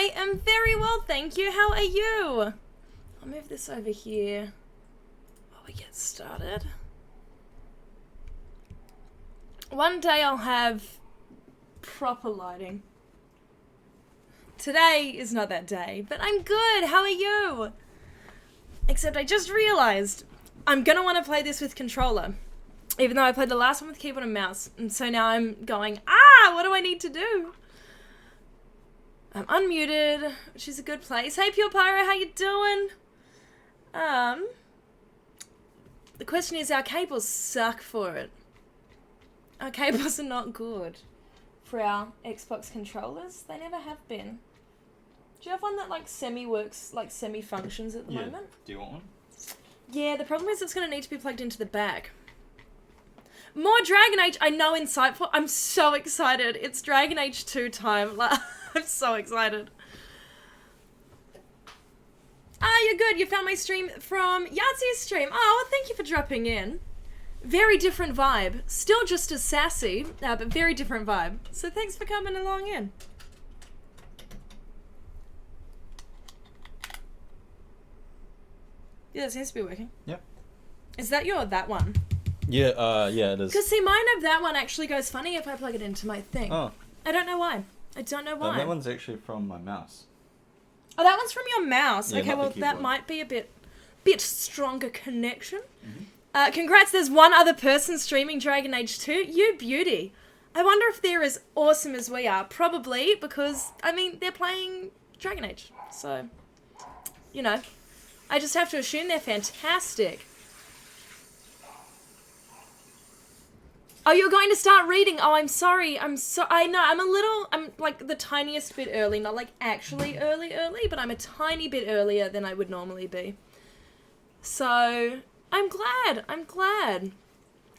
I am very well, thank you. How are you? I'll move this over here while we get started. One day I'll have proper lighting. Today is not that day, but I'm good. How are you? Except I just realized I'm gonna want to play this with controller, even though I played the last one with keyboard and mouse, and so now I'm going, what do I need to do? I'm unmuted, which is a good place. Hey Pure Pyro, how you doing? The question is, our cables suck for it. Our cables are not good for our Xbox controllers. They never have been. Do you have one that like semi-works, like semi-functions at the moment? Do you want one? Yeah, the problem is it's going to need to be plugged into the back. More Dragon Age. I know, insightful. I'm so excited. It's Dragon Age 2 time. I'm so excited. You're good. You found my stream from Yahtzee's stream. Oh, well, thank you for dropping in. Very different vibe. Still just as sassy, but very different vibe. So thanks for coming along in. Yeah, it seems to be working. Yep. Is that that one? Yeah, yeah, it is. Because see, mine of that one actually goes funny if I plug it into my thing. Oh. I don't know why. I don't know why. That one's actually from my mouse. Oh, that one's from your mouse. Yeah, okay, well, that that might be a bit stronger connection. Mm-hmm. Congrats, there's one other person streaming Dragon Age 2. You beauty. I wonder if they're as awesome as we are. Probably, because, I mean, they're playing Dragon Age. So, you know, I just have to assume they're fantastic. Oh, you're going to start reading. Oh, I'm sorry. I know, I'm like the tiniest bit early. Not like actually early, but I'm a tiny bit earlier than I would normally be. So, I'm glad. I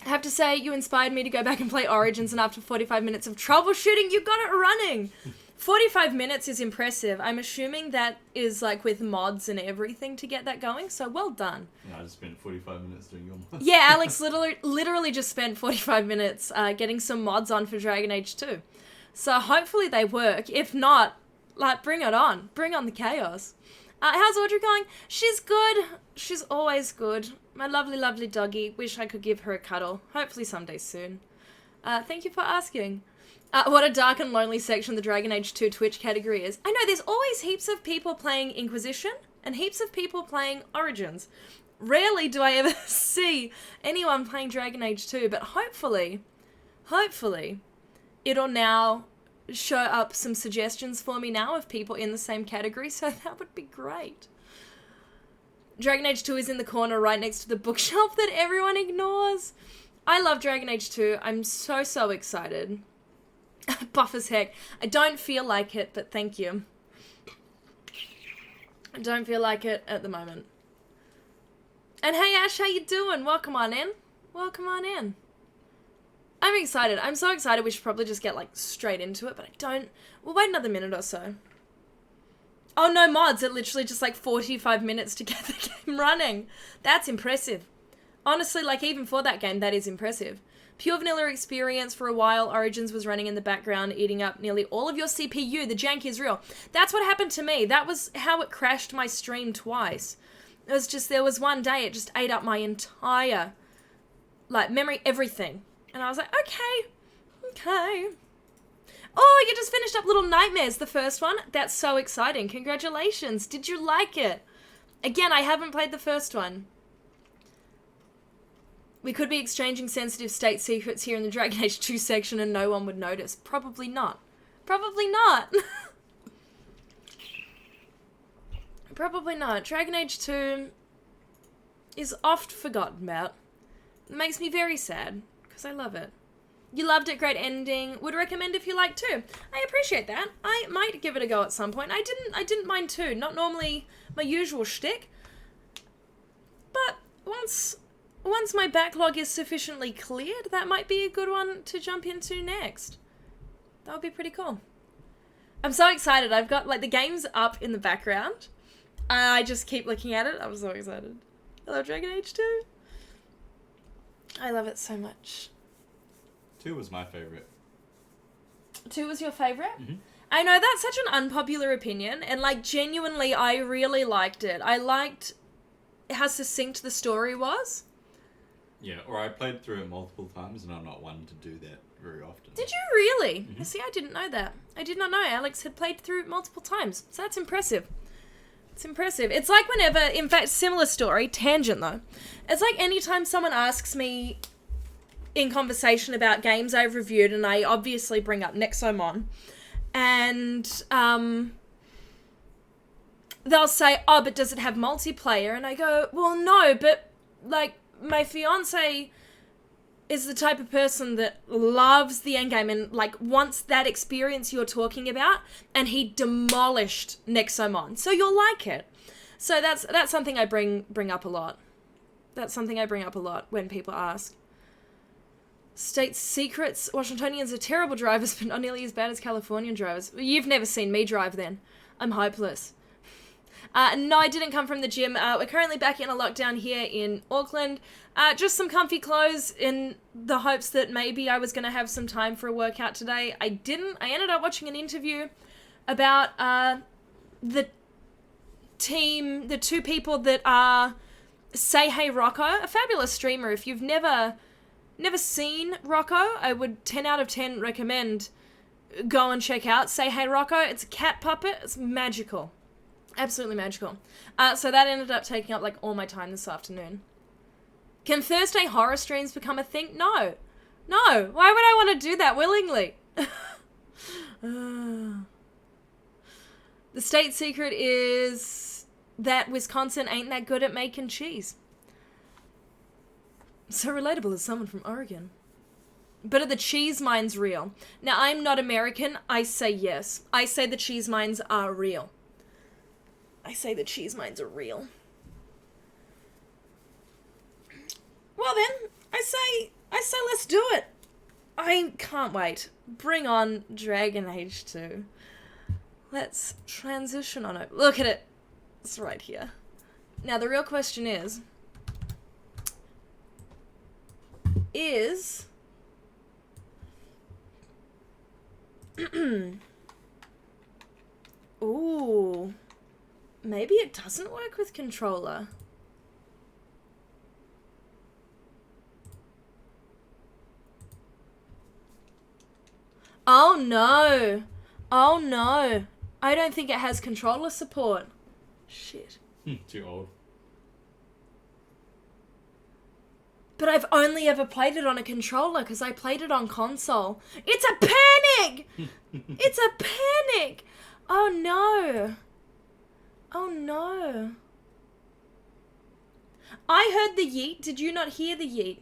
have to say, you inspired me to go back and play Origins, and after 45 minutes of troubleshooting, you got it running. 45 minutes is impressive. I'm assuming that is like with mods and everything to get that going, so well done. Yeah, I just spent 45 minutes doing your mods. Yeah, Alex literally just spent 45 minutes getting some mods on for Dragon Age 2. So hopefully they work. If not, like, bring it on. Bring on the chaos. How's Audrey going? She's good. She's always good. My lovely, lovely doggy. Wish I could give her a cuddle. Hopefully someday soon. Thank you for asking. What a dark and lonely section the Dragon Age 2 Twitch category is. I know, there's always heaps of people playing Inquisition and heaps of people playing Origins. Rarely do I ever see anyone playing Dragon Age 2, but hopefully, it'll now show up some suggestions for me now of people in the same category, so that would be great. Dragon Age 2 is in the corner right next to the bookshelf that everyone ignores. I love Dragon Age 2. I'm so excited. Buff as heck. I don't feel like it, but thank you. I don't feel like it at the moment. And hey Ash, how you doing? Welcome on in. Welcome on in. I'm excited. I'm so excited we should probably just get like straight into it, but I don't. We'll wait another minute or so. Oh no mods, it literally just like 45 minutes to get the game running. That's impressive. Honestly, like even for that game, that is impressive. Pure vanilla experience for a while, Origins was running in the background, eating up nearly all of your CPU. The jank is real. That's what happened to me. That was how it crashed my stream twice. It was just, there was one day it just ate up my entire, like, memory, everything. And I was like, okay. Oh, you just finished up Little Nightmares, the first one. That's so exciting. Congratulations. Did you like it? Again, I haven't played the first one. We could be exchanging sensitive state secrets here in the Dragon Age 2 section and no one would notice. Probably not. Probably not. Probably not. Dragon Age 2 is oft forgotten about. It makes me very sad, because I love it. You loved it, great ending. Would recommend if you like too. I appreciate that. I might give it a go at some point. I didn't mind too. Not normally my usual shtick. But once my backlog is sufficiently cleared, that might be a good one to jump into next. That would be pretty cool. I'm so excited. I've got, like, the game's up in the background. I just keep looking at it. I'm so excited. I love Dragon Age 2. I love it so much. 2 was my favourite. 2 was your favourite? Mm-hmm. I know that's such an unpopular opinion, and like genuinely I really liked it. I liked how succinct the story was. Yeah, or I played through it multiple times, and I'm not one to do that very often. Did you really? Mm-hmm. See, I didn't know that. I did not know Alex had played through it multiple times, so that's impressive. It's impressive. It's like whenever, in fact, similar story, tangent though. It's like anytime someone asks me in conversation about games I've reviewed, and I obviously bring up Nexomon, and they'll say, oh, but does it have multiplayer? And I go, well, no, but like my fiance is the type of person that loves the endgame and like wants that experience you're talking about, and he demolished Nexomon, so you'll like it. So that's something I bring up a lot. That's something I bring up a lot when people ask. State secrets: Washingtonians are terrible drivers, but not nearly as bad as Californian drivers. You've never seen me drive then. I'm hopeless. No, I didn't come from the gym. We're currently back in a lockdown here in Auckland. Just some comfy clothes in the hopes that maybe I was going to have some time for a workout today. I didn't. I ended up watching an interview about the team, the two people that are Say Hey Rocco, a fabulous streamer. If you've never seen Rocco, I would 10 out of 10 recommend go and check out Say Hey Rocco. It's a cat puppet. It's magical. Absolutely magical. So that ended up taking up like all my time this afternoon. Can Thursday horror streams become a thing? No. Why would I want to do that willingly? The state secret is that Wisconsin ain't that good at making cheese. So relatable as someone from Oregon. But are the cheese mines real? Now, I'm not American. I say yes. I say the cheese mines are real. I say the cheese mines are real. Well then, I say let's do it. I can't wait. Bring on Dragon Age 2. Let's transition on it. Look at it. It's right here. Now the real question is ooh, maybe it doesn't work with controller. Oh no. I don't think it has controller support. Shit. Too old. But I've only ever played it on a controller because I played it on console. It's a panic! It's a panic! Oh no. I heard the yeet. Did you not hear the yeet?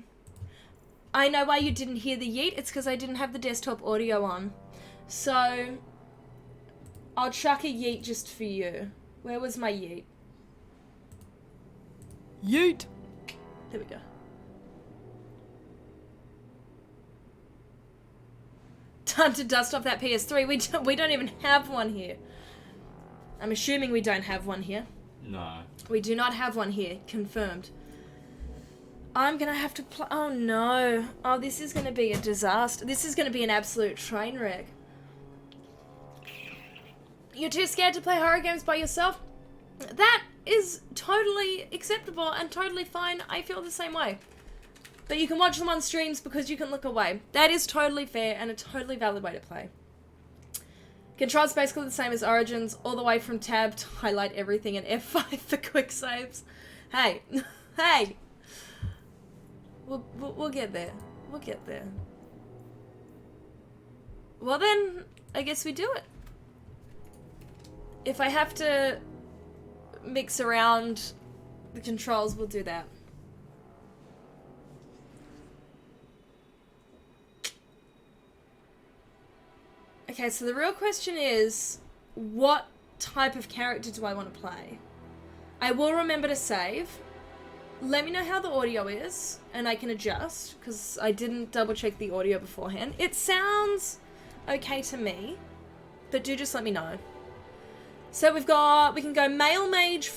I know why you didn't hear the yeet. It's because I didn't have the desktop audio on. So, I'll chuck a yeet just for you. Where was my yeet? Yeet! There we go. Time to dust off that PS3. We don't even have one here. I'm assuming we don't have one here. No. We do not have one here. Confirmed. I'm gonna have to play. Oh no. Oh, this is gonna be a disaster. This is gonna be an absolute train wreck. You're too scared to play horror games by yourself? That is totally acceptable and totally fine. I feel the same way. But you can watch them on streams because you can look away. That is totally fair and a totally valid way to play. Control's basically the same as Origins, all the way from tab to highlight everything and F5 for quick saves. Hey. Hey. We'll get there. We'll get there. Well then, I guess we do it. If I have to mix around the controls, we'll do that. Okay, so the real question is, what type of character do I want to play? I will remember to save. Let me know how the audio is, and I can adjust, because I didn't double check the audio beforehand. It sounds okay to me, but do just let me know. So we can go male mage,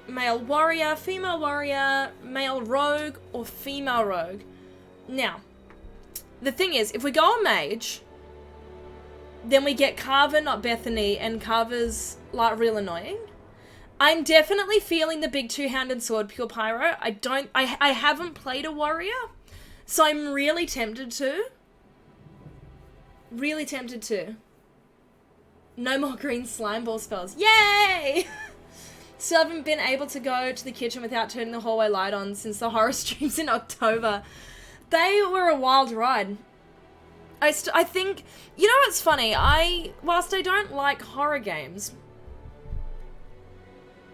male warrior, female warrior, male rogue, or female rogue. Now, the thing is, if we go on mage, Then we get Carver, not Bethany, and Carver's like real annoying. I'm definitely feeling the big two-handed sword pure pyro. I haven't played a warrior, so I'm really tempted to. Really tempted to. No more green slime ball spells. Yay! Still haven't been able to go to the kitchen without turning the hallway light on since the horror streams in October. They were a wild ride. I think, you know what's funny? Whilst I don't like horror games,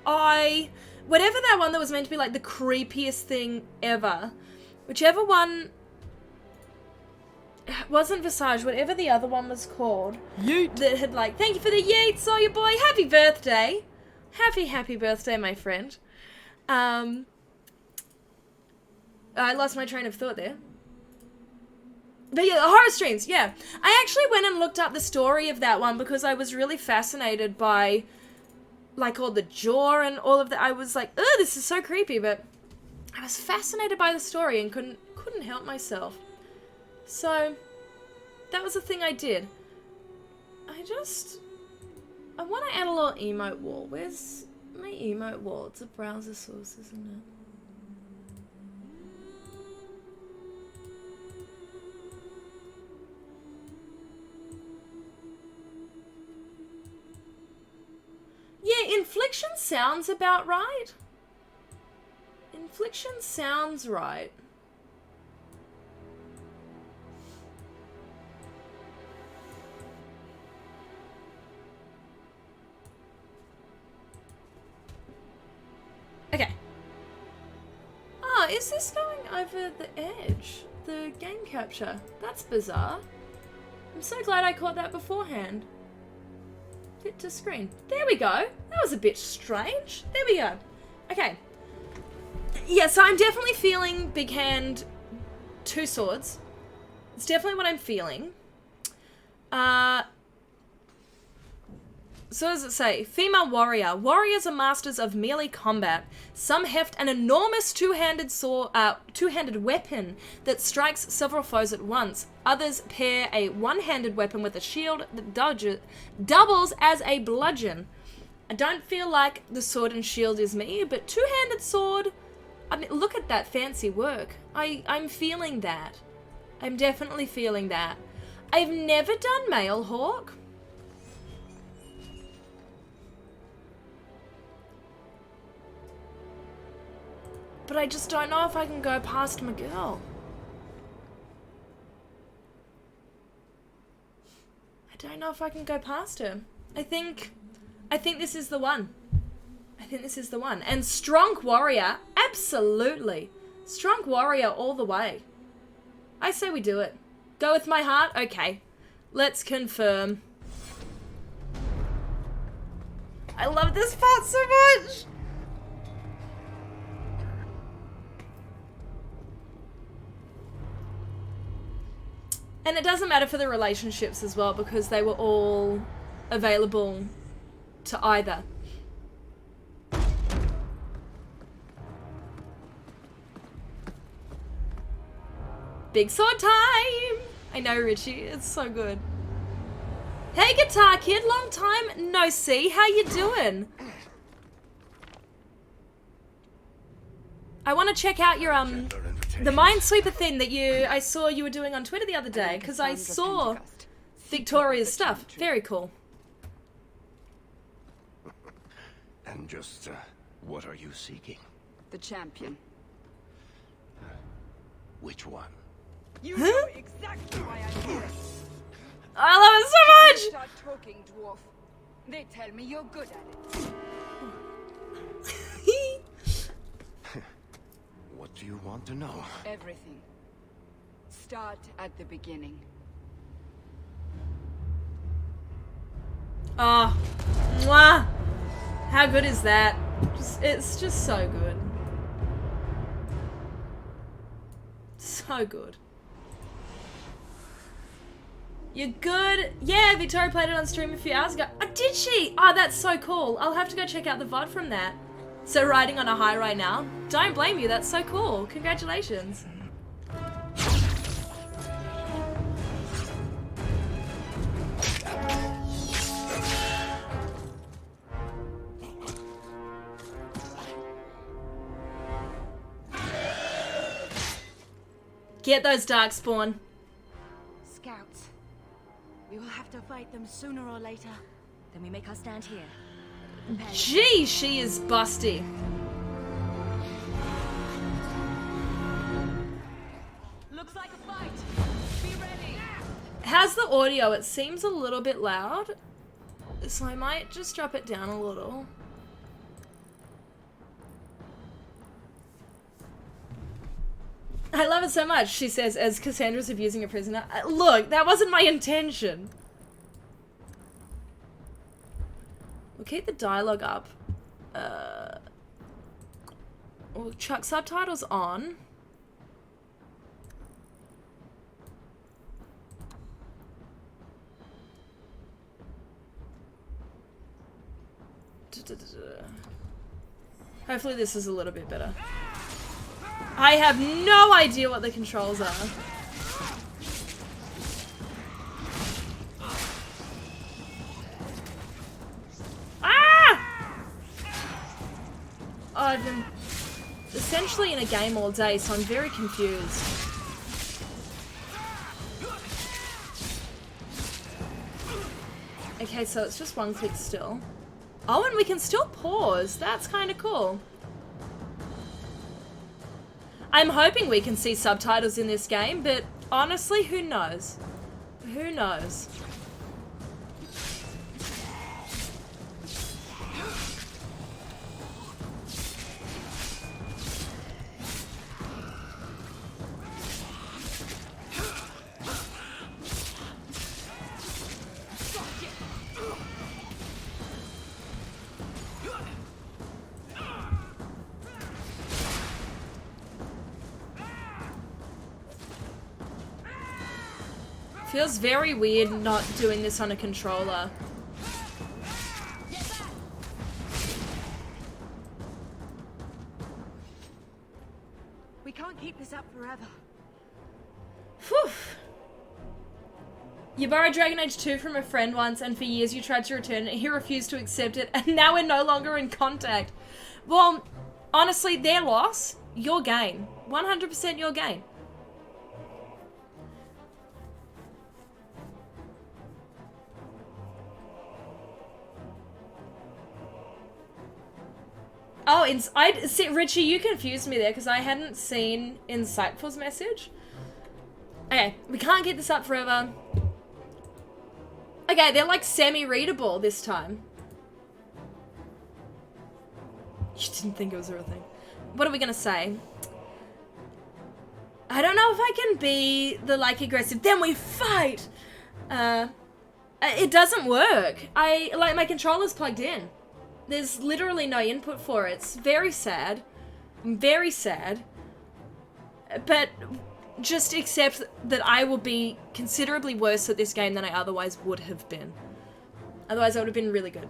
whatever that one that was meant to be like the creepiest thing ever, whichever one wasn't Visage, whatever the other one was called, Yeet. that had like, thank you for the yeet, saw you boy, happy birthday. Happy birthday, my friend. I lost my train of thought there. But yeah, the horror streams, yeah. I actually went and looked up the story of that one because I was really fascinated by, like, all the jaw and all of that. I was like, oh, this is so creepy, but I was fascinated by the story and couldn't help myself. So, that was the thing I did. I want to add a little emote wall. Where's my emote wall? It's a browser source, isn't it? Yeah, infliction sounds about right. Infliction sounds right. Okay. Oh, is this going over the edge? The game capture. That's bizarre. I'm so glad I caught that beforehand. Fit to screen. There we go. That was a bit strange. There we go. Okay. Yeah, so I'm definitely feeling big hand, two swords. It's definitely what I'm feeling. So what does it say? Female warrior. Warriors are masters of melee combat. Some heft an enormous two-handed weapon that strikes several foes at once. Others pair a one-handed weapon with a shield that doubles as a bludgeon. I don't feel like the sword and shield is me, but two-handed sword, I mean, look at that fancy work. I'm feeling that. I'm definitely feeling that. I've never done Male Hawk. But I just don't know if I can go past my girl. I don't know if I can go past her. I think this is the one. I think this is the one. And strong warrior, absolutely. Strong warrior all the way. I say we do it. Go with my heart? Okay. Let's confirm. I love this part so much. And it doesn't matter for the relationships as well because they were all available to either. Big sword time! I know, Richie. It's so good. Hey, Guitar Kid. Long time no see. How you doing? I want to check out your, the Minesweeper thing that I saw you were doing on Twitter the other day, because I saw Victoria's stuff. Very cool. And just, what are you seeking? The champion. Which one? You know exactly why I'm here. I love it so much! Start talking, dwarf. They tell me you're good at it. What do you want to know? Everything. Start at the beginning. Oh, mwah. How good is that? It's just so good. So good. You're good? Yeah, Victoria played it on stream a few hours ago. Oh, did she? Oh, that's so cool. I'll have to go check out the VOD from that. So riding on a high right now. Don't blame you, that's so cool. Congratulations. Get those darkspawn. Scouts. We will have to fight them sooner or later. Then we make our stand here. Gee, she is busty. Looks like a fight. Be ready. How's the audio? It seems a little bit loud. So I might just drop it down a little. I love it so much, she says, as Cassandra's abusing a prisoner. Look, that wasn't my intention. We'll keep the dialogue up. We'll chuck subtitles on. Hopefully this is a little bit better. I have no idea what the controls are. Ah! Oh, I've been essentially in a game all day, so I'm very confused. Okay, so it's just one click still. Oh, and we can still pause. That's kind of cool. I'm hoping we can see subtitles in this game, but honestly, who knows? Who knows? Feels very weird not doing this on a controller. We can't keep this up forever. Whew. You borrowed Dragon Age 2 from a friend once, and for years you tried to return it. He refused to accept it, and now we're no longer in contact. Well, honestly, their loss, your gain. 100% your gain. Oh, see, Richie, you confused me there because I hadn't seen Insightful's message. Okay, we can't get this up forever. Okay, they're like semi-readable this time. You didn't think it was a real thing. What are we gonna say? I don't know if I can be the like aggressive. Then we fight. It doesn't work. My controller's plugged in. There's literally no input for it. It's very sad. Very sad. But just accept that I will be considerably worse at this game than I otherwise would have been. Otherwise, I would have been really good.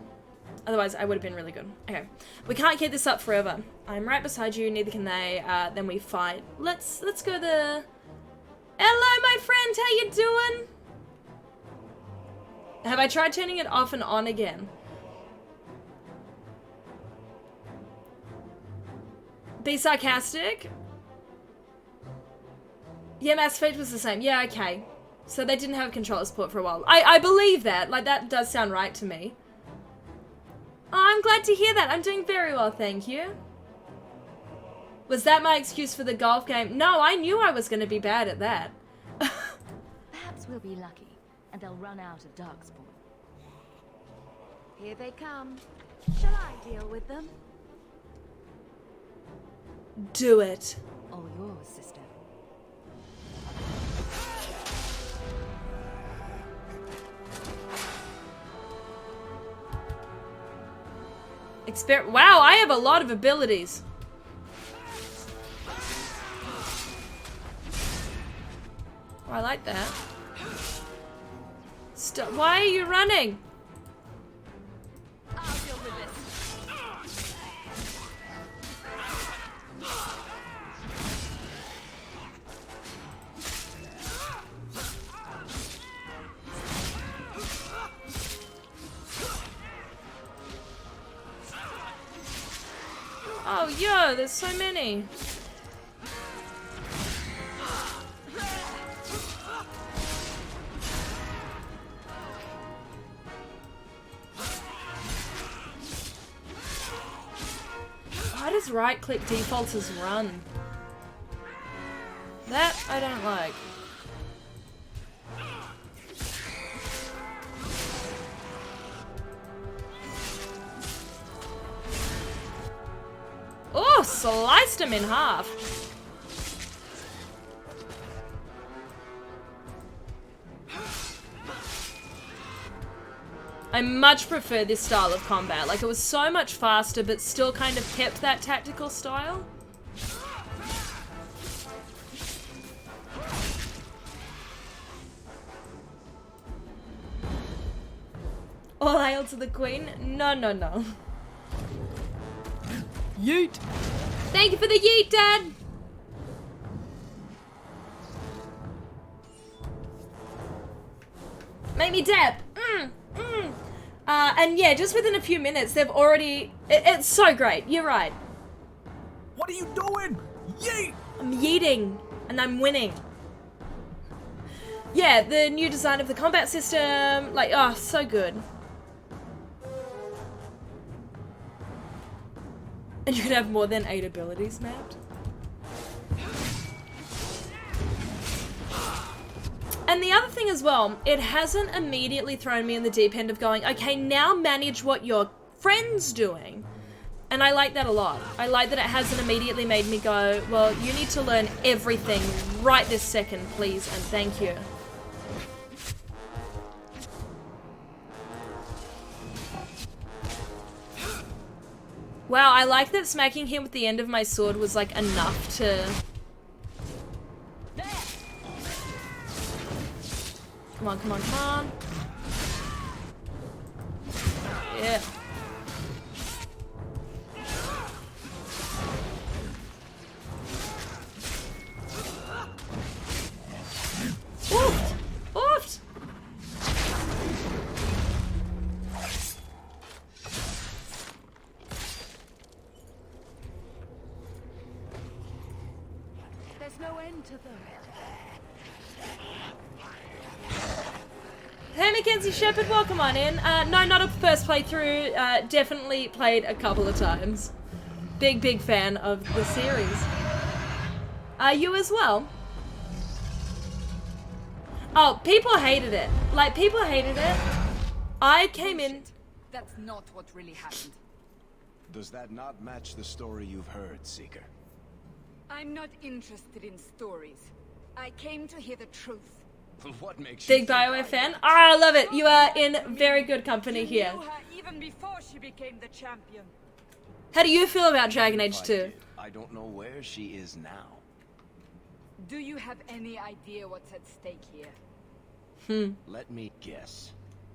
Otherwise, I would have been really good. Okay. We can't keep this up forever. I'm right beside you, neither can they. Then we fight. Let's go the... Hello, my friend. How you doing? Have I tried turning it off and on again? Be sarcastic? Yeah, Mass Effect was the same. Yeah, okay. So they didn't have controller support for a while. I believe that. Like, that does sound right to me. Oh, I'm glad to hear that. I'm doing very well, thank you. Was that my excuse for the golf game? No, I knew I was going to be bad at that. Perhaps we'll be lucky, and they'll run out of Darkspawn. Here they come. Shall I deal with them? Do it. All yours, sister. Wow, I have a lot of abilities. Oh, I like that. Stop. Why are you running? I'll deal with this. Oh, yeah, there's so many. says right click defaults as run. That I don't like. Oh, sliced him in half. I much prefer this style of combat. Like, it was so much faster, but still kind of kept that tactical style. All hail to the queen? No, no, no. Yeet. Thank you for the yeet, Dad. Make me dab. And yeah, just within a few minutes, they've already... It's so great. You're right. What are you doing? Yeet! I'm yeeting, and I'm winning. Yeah, the new design of the combat system, like, oh, so good. And you could have more than 8 abilities mapped. And the other thing as well, it hasn't immediately thrown me in the deep end of going, okay, now manage what your friend's doing. And I like that a lot. I like that it hasn't immediately made me go, well, you need to learn everything right this second, please, and thank you. Wow, I like that smacking him with the end of my sword was like enough to... Come on, come on, come on. Yeah. Oofed! Oofed! There's no end to them. Hey Mackenzie Shepherd, welcome on in. No, not a first playthrough. Definitely played a couple of times. Big fan of the series. Are you as well? Oh, people hated it. Like, people hated it. I came in... That's not what really happened. Does that not match the story you've heard, Seeker? I'm not interested in stories. I came to hear the truth. What makes you Big BioWare fan? Ah, I love it. You are in very good company here. You knew her even before she became the champion. How do you feel about Dragon Age 2? I don't know where she is now. Do you have any idea what's at stake here? Let me guess.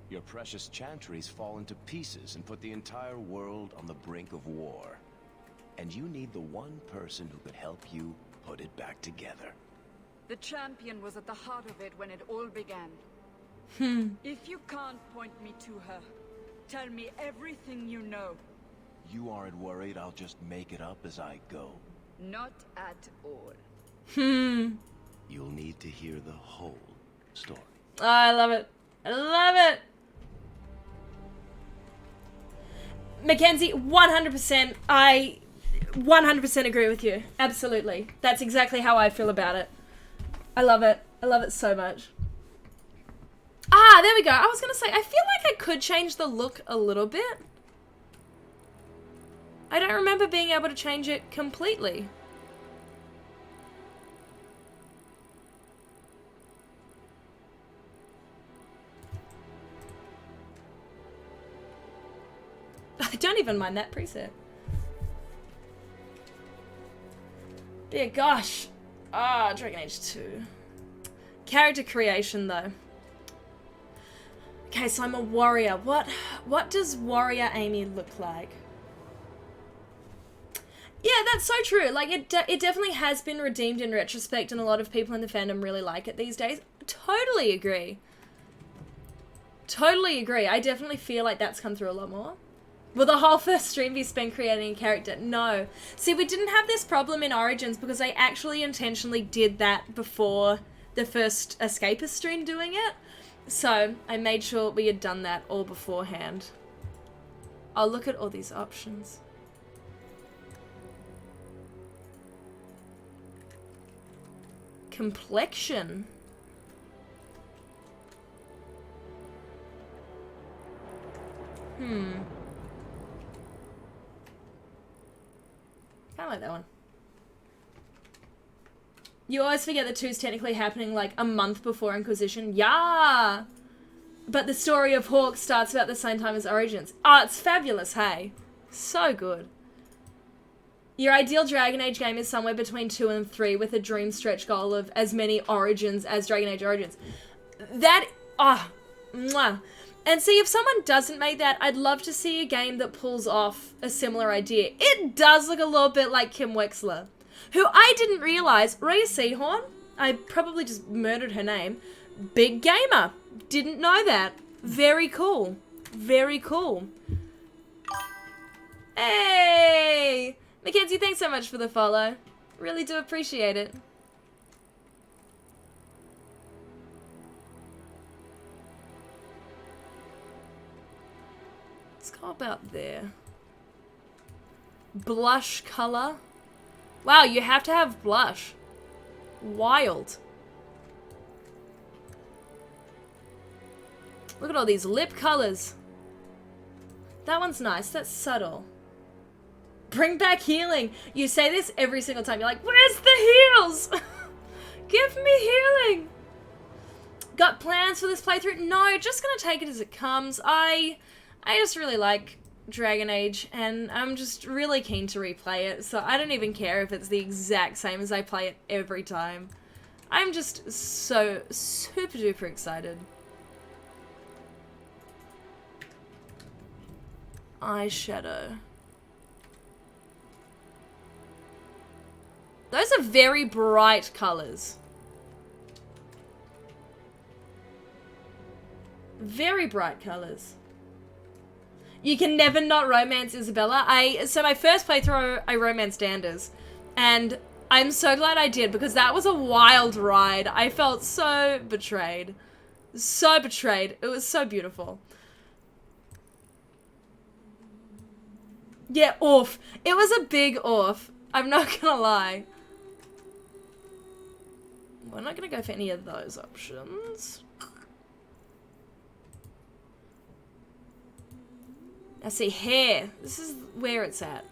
Your precious chantries fall into pieces and put the entire world on the brink of war. And you need the one person who could help you put it back together. The champion was at the heart of it when it all began. If you can't point me to her, tell me everything you know. You aren't worried I'll just make it up as I go? Not at all. You'll need to hear the whole story. Oh, I love it. I love it. Mackenzie, 100%. I 100% agree with you. Absolutely. That's exactly how I feel about it. I love it. I love it so much. Ah, there we go. I was going to say, I feel like I could change the look a little bit. I don't remember being able to change it completely. I don't even mind that preset. But yeah, gosh. Ah, Dragon Age 2. Character creation, though. Okay, so I'm a warrior. What does warrior Amy look like? Yeah, that's so true. Like, it definitely has been redeemed in retrospect, and a lot of people in the fandom really like it these days. Totally agree. Totally agree. I definitely feel like that's come through a lot more. Will the whole first stream be spent creating a character? No. See, we didn't have this problem in Origins because I actually intentionally did that before the first Escapist stream doing it. So I made sure we had done that all beforehand. I'll look at all these options. Complexion. I like that one. You always forget that 2's technically happening like a month before Inquisition. Yeah! But the story of Hawk starts about the same time as Origins. Oh, it's fabulous, hey? So good. Your ideal Dragon Age game is somewhere between 2 and 3 with a dream stretch goal of as many Origins as Dragon Age Origins. That... oh, mwah. And see, if someone doesn't make that, I'd love to see a game that pulls off a similar idea. It does look a little bit like Kim Wexler, who I didn't realise, Rhea Seahorn, I probably just murdered her name, big gamer. Didn't know that. Very cool. Very cool. Hey! Mackenzie, thanks so much for the follow. Really do appreciate it. Let's go about there. Blush color. Wow, you have to have blush. Wild. Look at all these lip colors. That one's nice. That's subtle. Bring back healing. You say this every single time. You're like, where's the heals? Give me healing. Got plans for this playthrough? No, just gonna take it as it comes. I just really like Dragon Age, and I'm just really keen to replay it, so I don't even care if it's the exact same as I play it every time. I'm just so super duper excited. Eyeshadow. Those are very bright colors. Very bright colors. You can never not romance Isabella. So my first playthrough, I romanced Anders. And I'm so glad I did, because that was a wild ride. I felt so betrayed. So betrayed. It was so beautiful. Yeah, oof. It was a big oof. I'm not gonna lie. We're not gonna go for any of those options. Now see, hair. This is where it's at.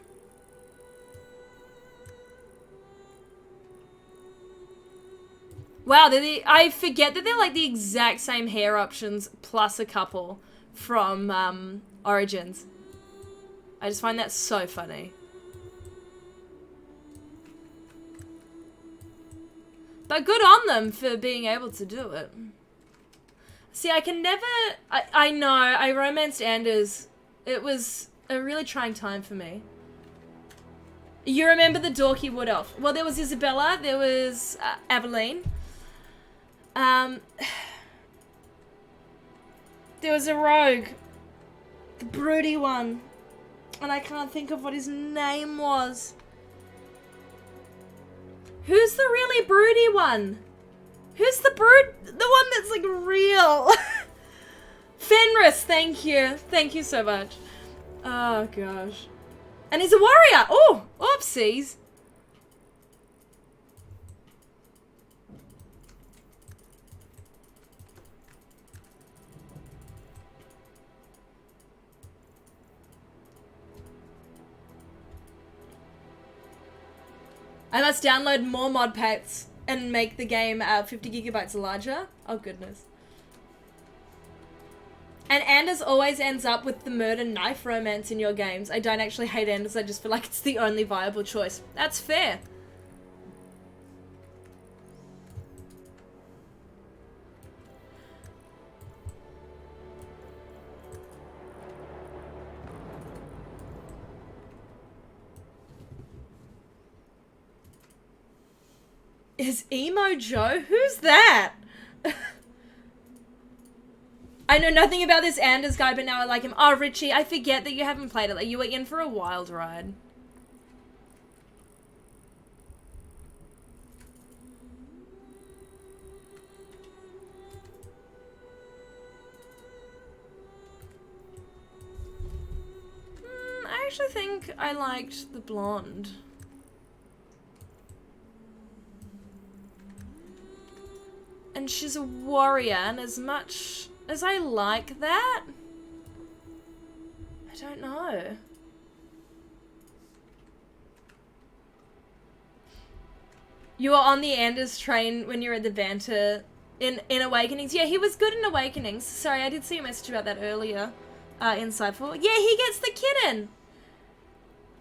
Wow, I forget that they're like the exact same hair options plus a couple from Origins. I just find that so funny. But good on them for being able to do it. See, I can never... I know, I romanced Anders. It was a really trying time for me. You remember the dorky wood elf? Well, there was Isabella, there was Aveline. There was a rogue. The broody one. And I can't think of what his name was. Who's the really broody one? Who's the the one that's like real? Fenris, thank you. Thank you so much. Oh gosh. And he's a warrior. Oh, oopsies. I must download more mod packs and make the game 50 gigabytes larger. Oh goodness. And Anders always ends up with the murder knife romance in your games. I don't actually hate Anders, I just feel like it's the only viable choice. That's fair. Is Emo Joe? Who's that? I know nothing about this Anders guy, but now I like him. Oh, Richie, I forget that you haven't played it. Like, you were in for a wild ride. I actually think I liked the blonde. And she's a warrior, and as much as I like that, I don't know. You were on the Anders train when you were at the banter in Awakenings. Yeah, he was good in Awakenings. Sorry, I did see a message about that earlier. Insightful. Yeah, he gets the kitten.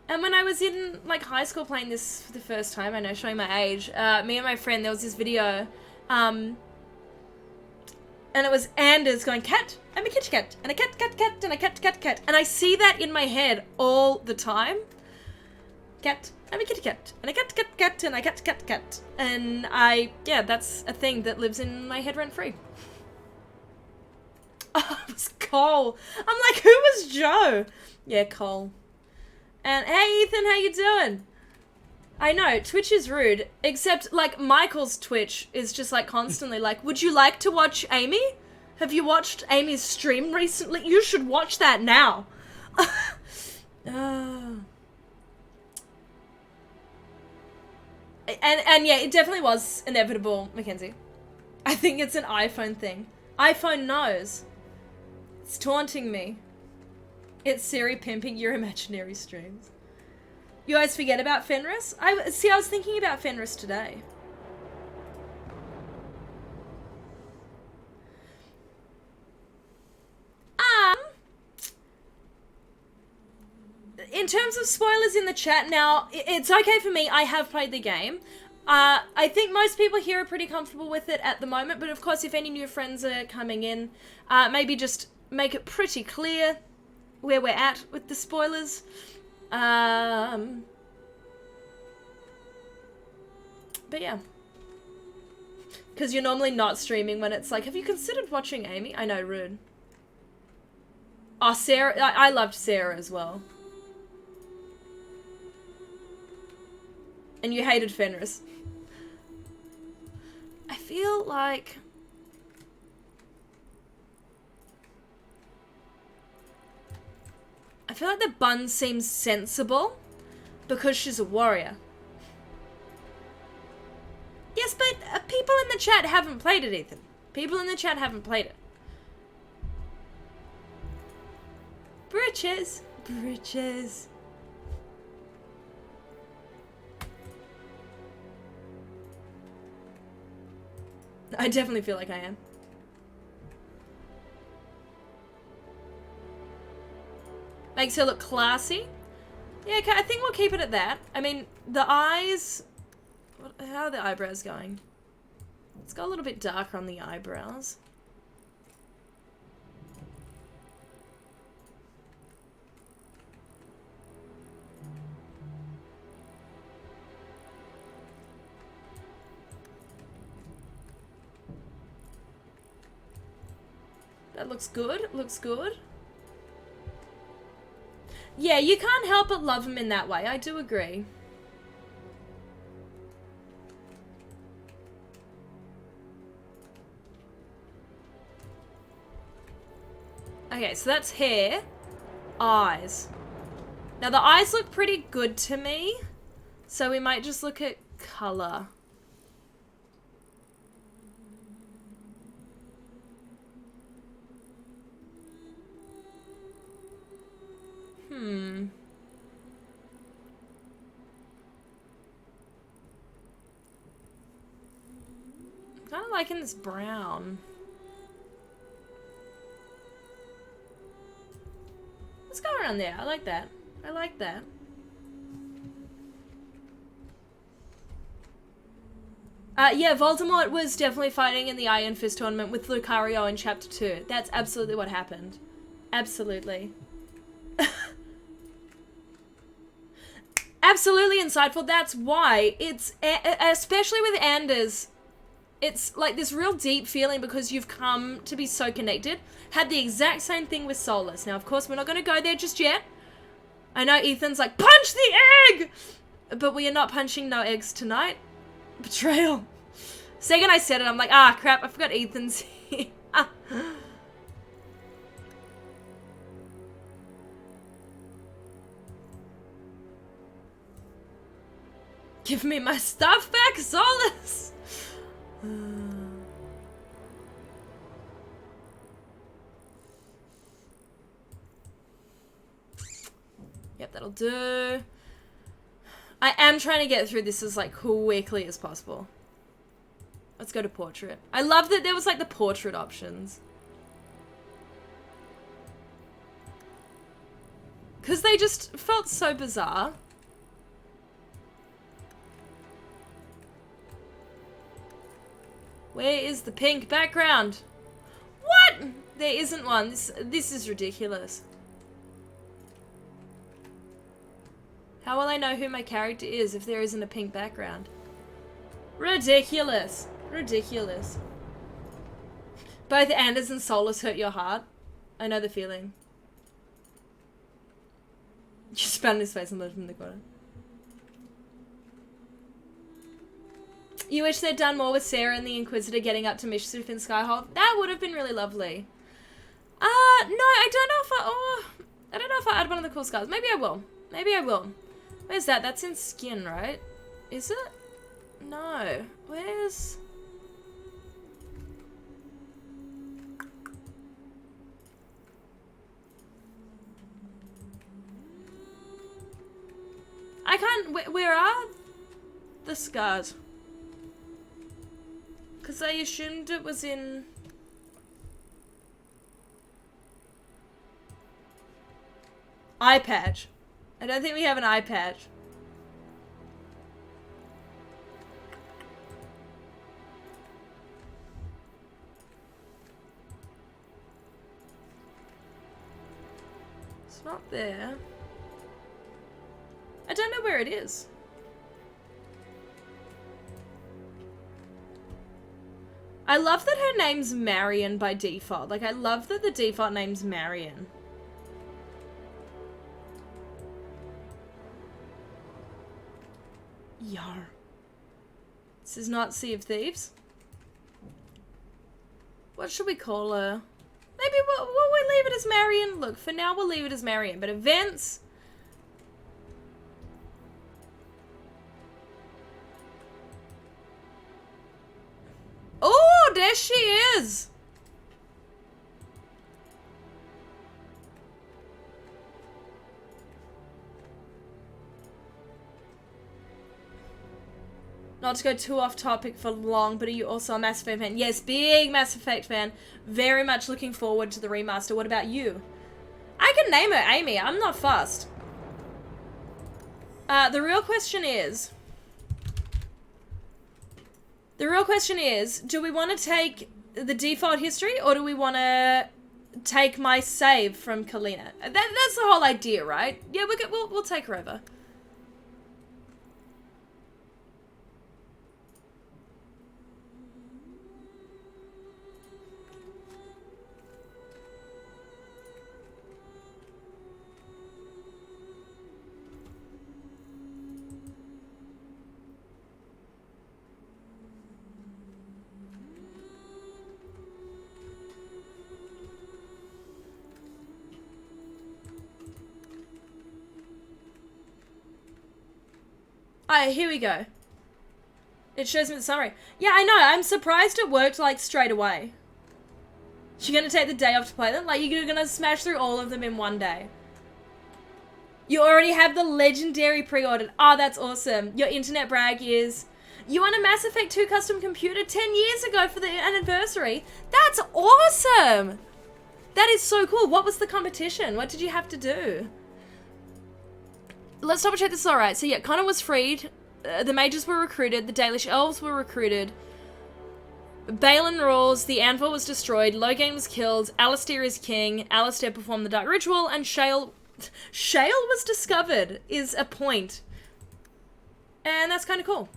And when I was in like high school playing this for the first time, I know, showing my age, me and my friend, there was this video, and it was Anders going, cat, I'm a kitty cat, and a cat, and a cat. And I see that in my head all the time. Cat, I'm a kitty cat, and a cat, and a cat. And yeah, that's a thing that lives in my head rent free. Oh, it was Cole. I'm like, who was Joe? Yeah, Cole. And hey, Ethan, how you doing? I know, Twitch is rude, except like Michael's Twitch is just like constantly like, would you like to watch Amy? Have you watched Amy's stream recently? You should watch that now. And yeah, it definitely was inevitable, Mackenzie. I think it's an iPhone thing. iPhone knows. It's taunting me. It's Siri pimping your imaginary streams. You always forget about Fenris? I was thinking about Fenris today. In terms of spoilers in the chat now, it's okay for me. I have played the game. I think most people here are pretty comfortable with it at the moment, but of course, if any new friends are coming in, maybe just make it pretty clear where we're at with the spoilers. But yeah. Because you're normally not streaming when it's like, have you considered watching Amy? I know, rude. Oh, Sarah. I loved Sarah as well. And you hated Fenris. I feel like... the bun seems sensible because she's a warrior. Yes, but people in the chat haven't played it, Ethan. People in the chat haven't played it. Britches. Britches. I definitely feel like I am. Makes her look classy. Yeah, okay, I think we'll keep it at that. I mean, the eyes... How are the eyebrows going? It's got a little bit darker on the eyebrows. That looks good. Looks good. Yeah, you can't help but love him in that way. I do agree. Okay, so that's hair. Eyes. Now, the eyes look pretty good to me. So we might just look at color. I'm kind of liking this brown. Let's go around there. I like that. I like that. Yeah, Voldemort was definitely fighting in the Iron Fist tournament with Lucario in Chapter 2. That's absolutely what happened. Absolutely. Absolutely insightful. That's why it's, especially with Anders, it's like this real deep feeling because you've come to be so connected. Had the exact same thing with Solus. Now, of course, we're not going to go there just yet. I know Ethan's like, punch the egg! But we are not punching no eggs tonight. Betrayal. Second I said it, I'm like, ah, crap, I forgot Ethan's here. Give me my stuff back, Solus! do. I am trying to get through this as like quickly as possible. Let's go to portrait. I love that there was like the portrait options. Because they just felt so bizarre. Where is the pink background? What? There isn't one. This is ridiculous. How will I know who my character is if there isn't a pink background? Ridiculous. Ridiculous. Both Anders and Solus hurt your heart. I know the feeling. You spat in his face and left him in the corner. You wish they'd done more with Sarah and the Inquisitor getting up to mischief in Skyhold? That would have been really lovely. No, I don't know if I add one of the cool scars. Maybe I will. Maybe I will. Where's that? That's in skin, right? Is it? No. Where's... I can't... Where are the scars? Because I assumed it was in... Eye patch. I don't think we have an eye patch. It's not there. I don't know where it is. I love that her name's Marion by default. Like, I love that the default name's Marion. Yar. This is not Sea of Thieves. What should we call her? Maybe we'll leave it as Marion. Look, for now we'll leave it as Marion. But events... Oh, there she is! Not to go too off topic for long, but are you also a Mass Effect fan? Yes, big Mass Effect fan. Very much looking forward to the remaster. What about you? I can name her Amy. I'm not fussed. The real question is, do we want to take the default history or do we want to take my save from Kalina? That's the whole idea, right? Yeah, we'll take her over. Alright, here we go. It shows me the summary. Yeah, I know. I'm surprised it worked, like, straight away. You're gonna take the day off to play them? Like, you're gonna smash through all of them in one day. You already have the legendary pre-ordered. Oh, that's awesome. Your internet brag is... You won a Mass Effect 2 custom computer 10 years ago for the anniversary. That's awesome! That is so cool. What was the competition? What did you have to do? Let's double check this is alright. So yeah, Connor was freed. The mages were recruited. The Dalish elves were recruited. Balin rules. The anvil was destroyed. Logain was killed. Alistair is king. Alistair performed the dark ritual. And Shale was discovered is a point. And that's kind of cool.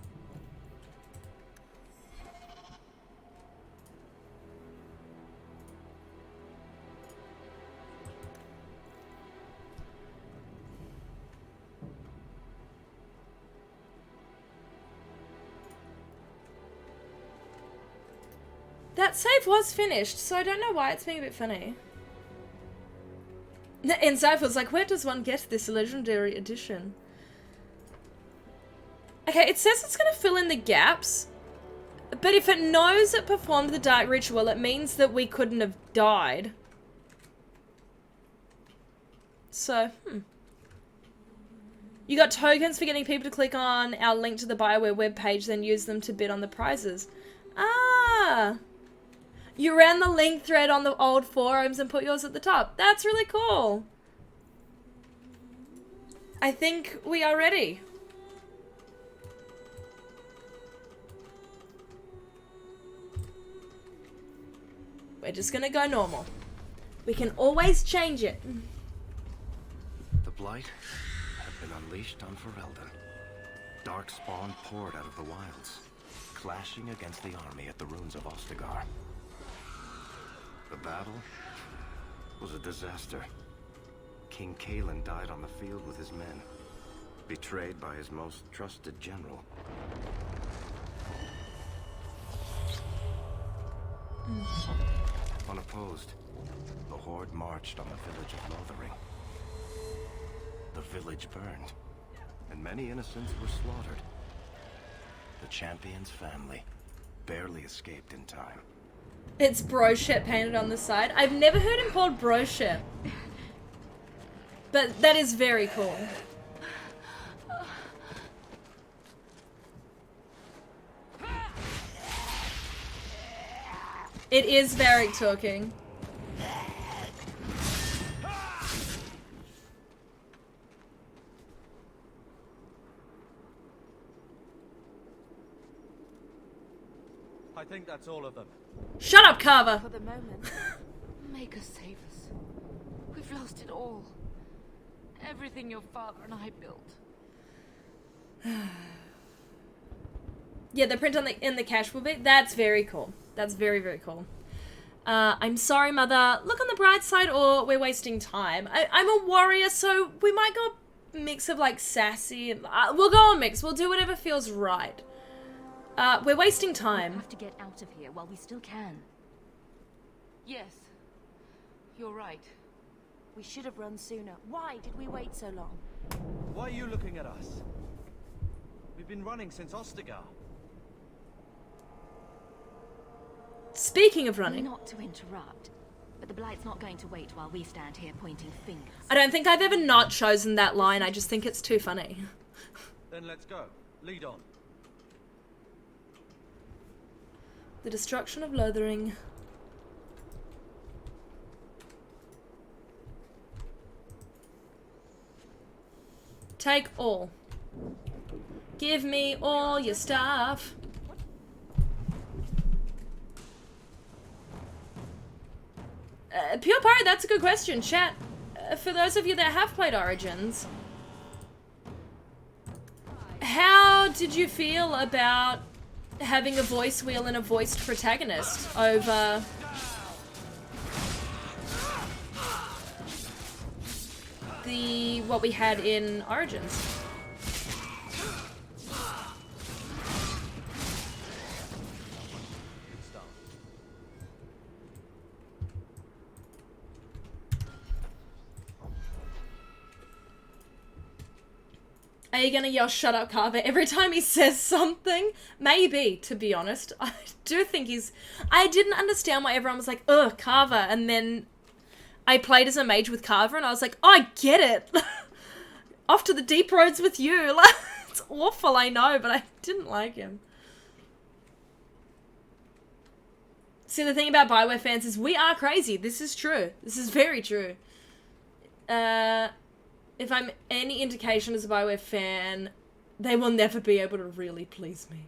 That save was finished, so I don't know why it's being a bit funny. Insightful's like, where does one get this legendary edition? Okay, it says it's going to fill in the gaps, but if it knows it performed the dark ritual, it means that we couldn't have died. So, You got tokens for getting people to click on our link to the BioWare webpage, then use them to bid on the prizes. Ah! You ran the link thread on the old forums and put yours at the top. That's really cool. I think we are ready. We're just gonna go normal. We can always change it. The Blight have been unleashed on Ferelden. Darkspawn poured out of the wilds, clashing against the army at the ruins of Ostagar. The battle was a disaster. King Kalen died on the field with his men, betrayed by his most trusted general. Unopposed, the Horde marched on the village of Lothering. The village burned, and many innocents were slaughtered. The champion's family barely escaped in time. It's broship painted on the side. I've never heard him called broship. But that is very cool. It is Varric talking. I think that's all of them. Shut up, Carver! For the moment. Make us save us. We've lost it all. Everything your father and I built. Yeah, the print on the in the cache will be. That's very cool. That's very, very cool. I'm sorry, Mother. Look on the bright side, or we're wasting time. I'm a warrior, so we might go a mix of like sassy. And, we'll go on mix. We'll do whatever feels right. We're wasting We time. have to get out of here while we still can. Yes. You're right. We should have run sooner. Why did we wait so long? Why are you looking at us? We've been running since Ostagar. Speaking of running, Not to interrupt, but the Blight's not going to wait while we stand here pointing fingers. I don't think I've ever not chosen that line. I just think it's too funny. Then let's go. Lead on. The destruction of Lothering. Take all. Give me all your stuff. Pure Pirate, that's a good question. Chat, for those of you that have played Origins, how did you feel about having a voice wheel and a voiced protagonist over what we had in Origins? Are you gonna yell "shut up, Carver" every time he says something? Maybe, to be honest. I do think I didn't understand why everyone was like, ugh, Carver, and then I played as a mage with Carver and I was like, oh, I get it. Off to the deep roads with you. Like, it's awful, I know, but I didn't like him. See, the thing about BioWare fans is we are crazy. This is true. This is very true. If I'm any indication as a BioWare fan, they will never be able to really please me.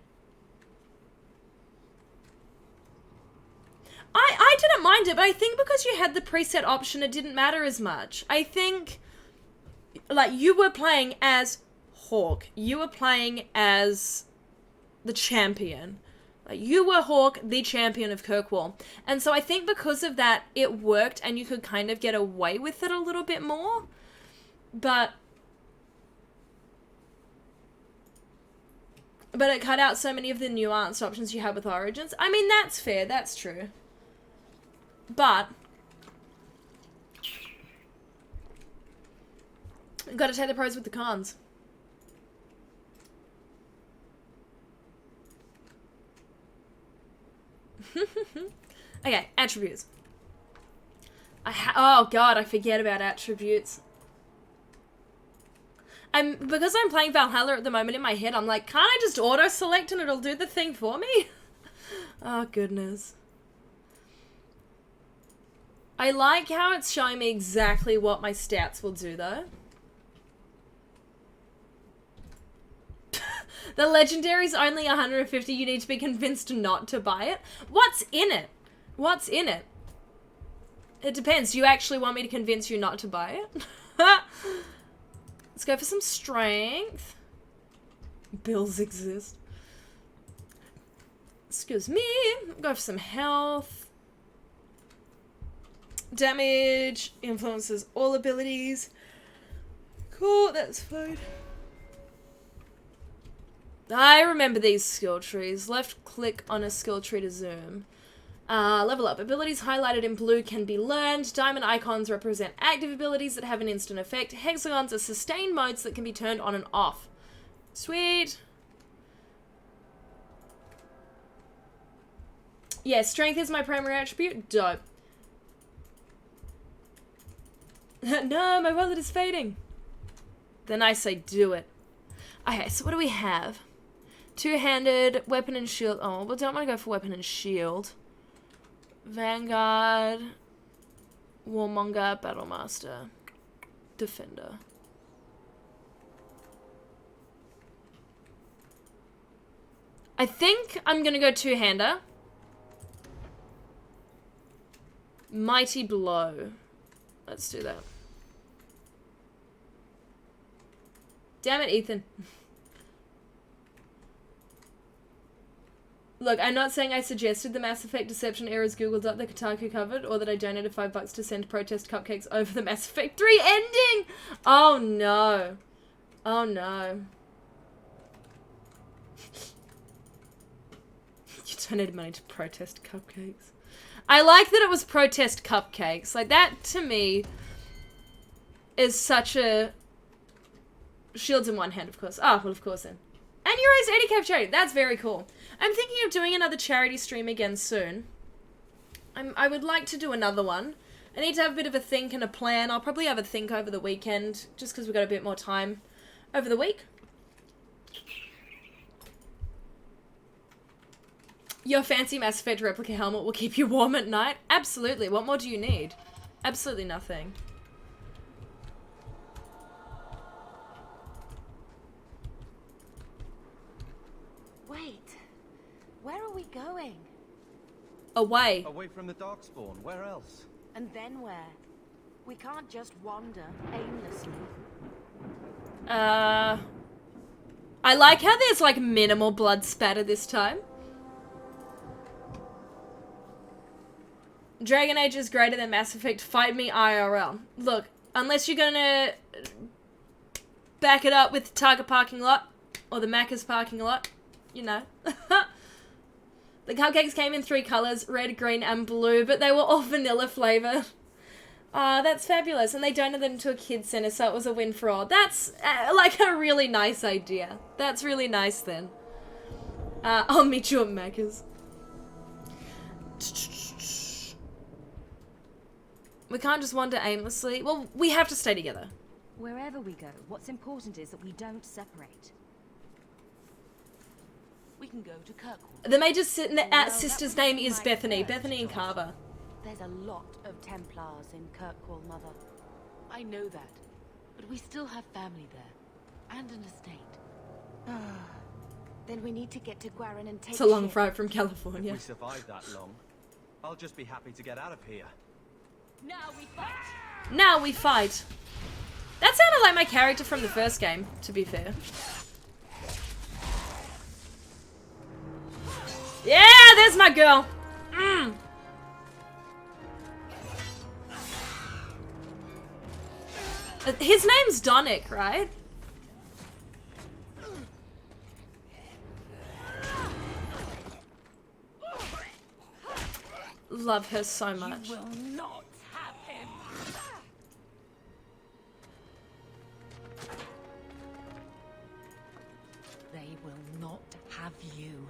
I didn't mind it, but I think because you had the preset option, it didn't matter as much. I think, like, you were playing as Hawk. You were playing as the champion. Like, you were Hawk, the champion of Kirkwall. And so I think because of that, it worked and you could kind of get away with it a little bit more. But it cut out so many of the nuanced options you had with Origins. I mean, that's fair, that's true. But gotta take the pros with the cons. Okay, attributes. Oh god, I forget about attributes. Because I'm playing Valhalla at the moment in my head, I'm like, can't I just auto-select and it'll do the thing for me? Oh, goodness. I like how it's showing me exactly what my stats will do, though. The legendary's only 150. You need to be convinced not to buy it. What's in it? What's in it? It depends. Do you actually want me to convince you not to buy it? Let's go for some strength. Bills exist. Excuse me. Go for some health. Damage. Influences all abilities. Cool, that's fine. I remember these skill trees. Left click on a skill tree to zoom. Level up. Abilities highlighted in blue can be learned. Diamond icons represent active abilities that have an instant effect. Hexagons are sustained modes that can be turned on and off. Sweet. Yeah, strength is my primary attribute. Dope. No, my wallet is fading. Then I say do it. Okay, so what do we have? Two-handed, weapon and shield. Oh, but don't want to go for weapon and shield. Vanguard, Warmonger, Battlemaster, Defender. I think I'm gonna go two-hander. Mighty Blow. Let's do that. Damn it, Ethan. Look, I'm not saying I suggested the Mass Effect Deception Era's Googled up the Kotaku covered, or that I donated $5 to send protest cupcakes over the Mass Effect 3 ending! Oh no. Oh no. You donated money to protest cupcakes. I like that it was protest cupcakes. Like, that, to me, is such a... Shields in one hand, of course. Ah, well, of course then. And Euro's 80k charity. That's very cool. I'm thinking of doing another charity stream again soon. I would like to do another one. I need to have a bit of a think and a plan. I'll probably have a think over the weekend, just because we've got a bit more time over the week. Your fancy Mass Effect replica helmet will keep you warm at night? Absolutely. What more do you need? Absolutely nothing. Wait. Where are we going? Away. Away from the Darkspawn. Where else? And then where? We can't just wander aimlessly. I like how there's like minimal blood spatter this time. Dragon Age is greater than Mass Effect. Fight me IRL. Look, unless you're gonna back it up with Target parking lot or the Macca's parking lot, you know. The cupcakes came in 3 colors, red, green, and blue, but they were all vanilla flavor. Ah, that's fabulous. And they donated them to a kids center, so it was a win for all. That's like a really nice idea. That's really nice then. I'll meet you at Macca's. We can't just wander aimlessly. Well, we have to stay together. Wherever we go, what's important is that we don't separate. We can go to Kirkwall. The major sister's name is Bethany. Bethany and Carver. There's a lot of Templars in Kirkwall, Mother. I know that, but we still have family there, and an estate. Then we need to get to Guarin and take It's a long ship. flight from If California. we survive that long, I'll just be happy to get out of here. Now we fight! Now we fight. That sounded like my character from the first game, to be fair. Yeah, there's my girl. His name's Donick, right? Love her so much. You will not have him! They will not have you.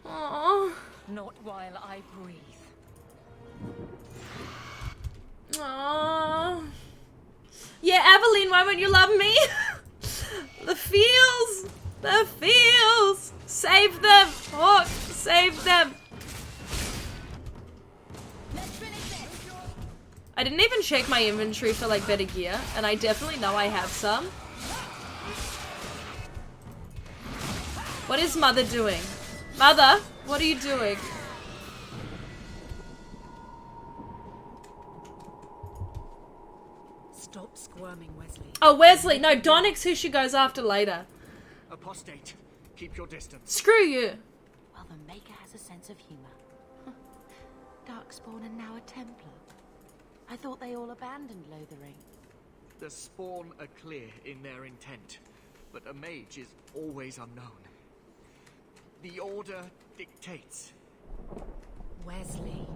Aww. Not while I breathe. Aww. Yeah, Aveline, why won't you love me? The feels! The feels! Save them! Hawk, save them! I didn't even check my inventory for like better gear, and I definitely know I have some. What is Mother doing? Mother, what are you doing? Stop squirming, Wesley. Oh, Wesley. No, Donnick's who she goes after later. Apostate, keep your distance. Screw you. Well, the Maker has a sense of humor. Darkspawn and now a Templar. I thought they all abandoned Lothering. The Spawn are clear in their intent, but a mage is always unknown. The Order dictates. Wesley.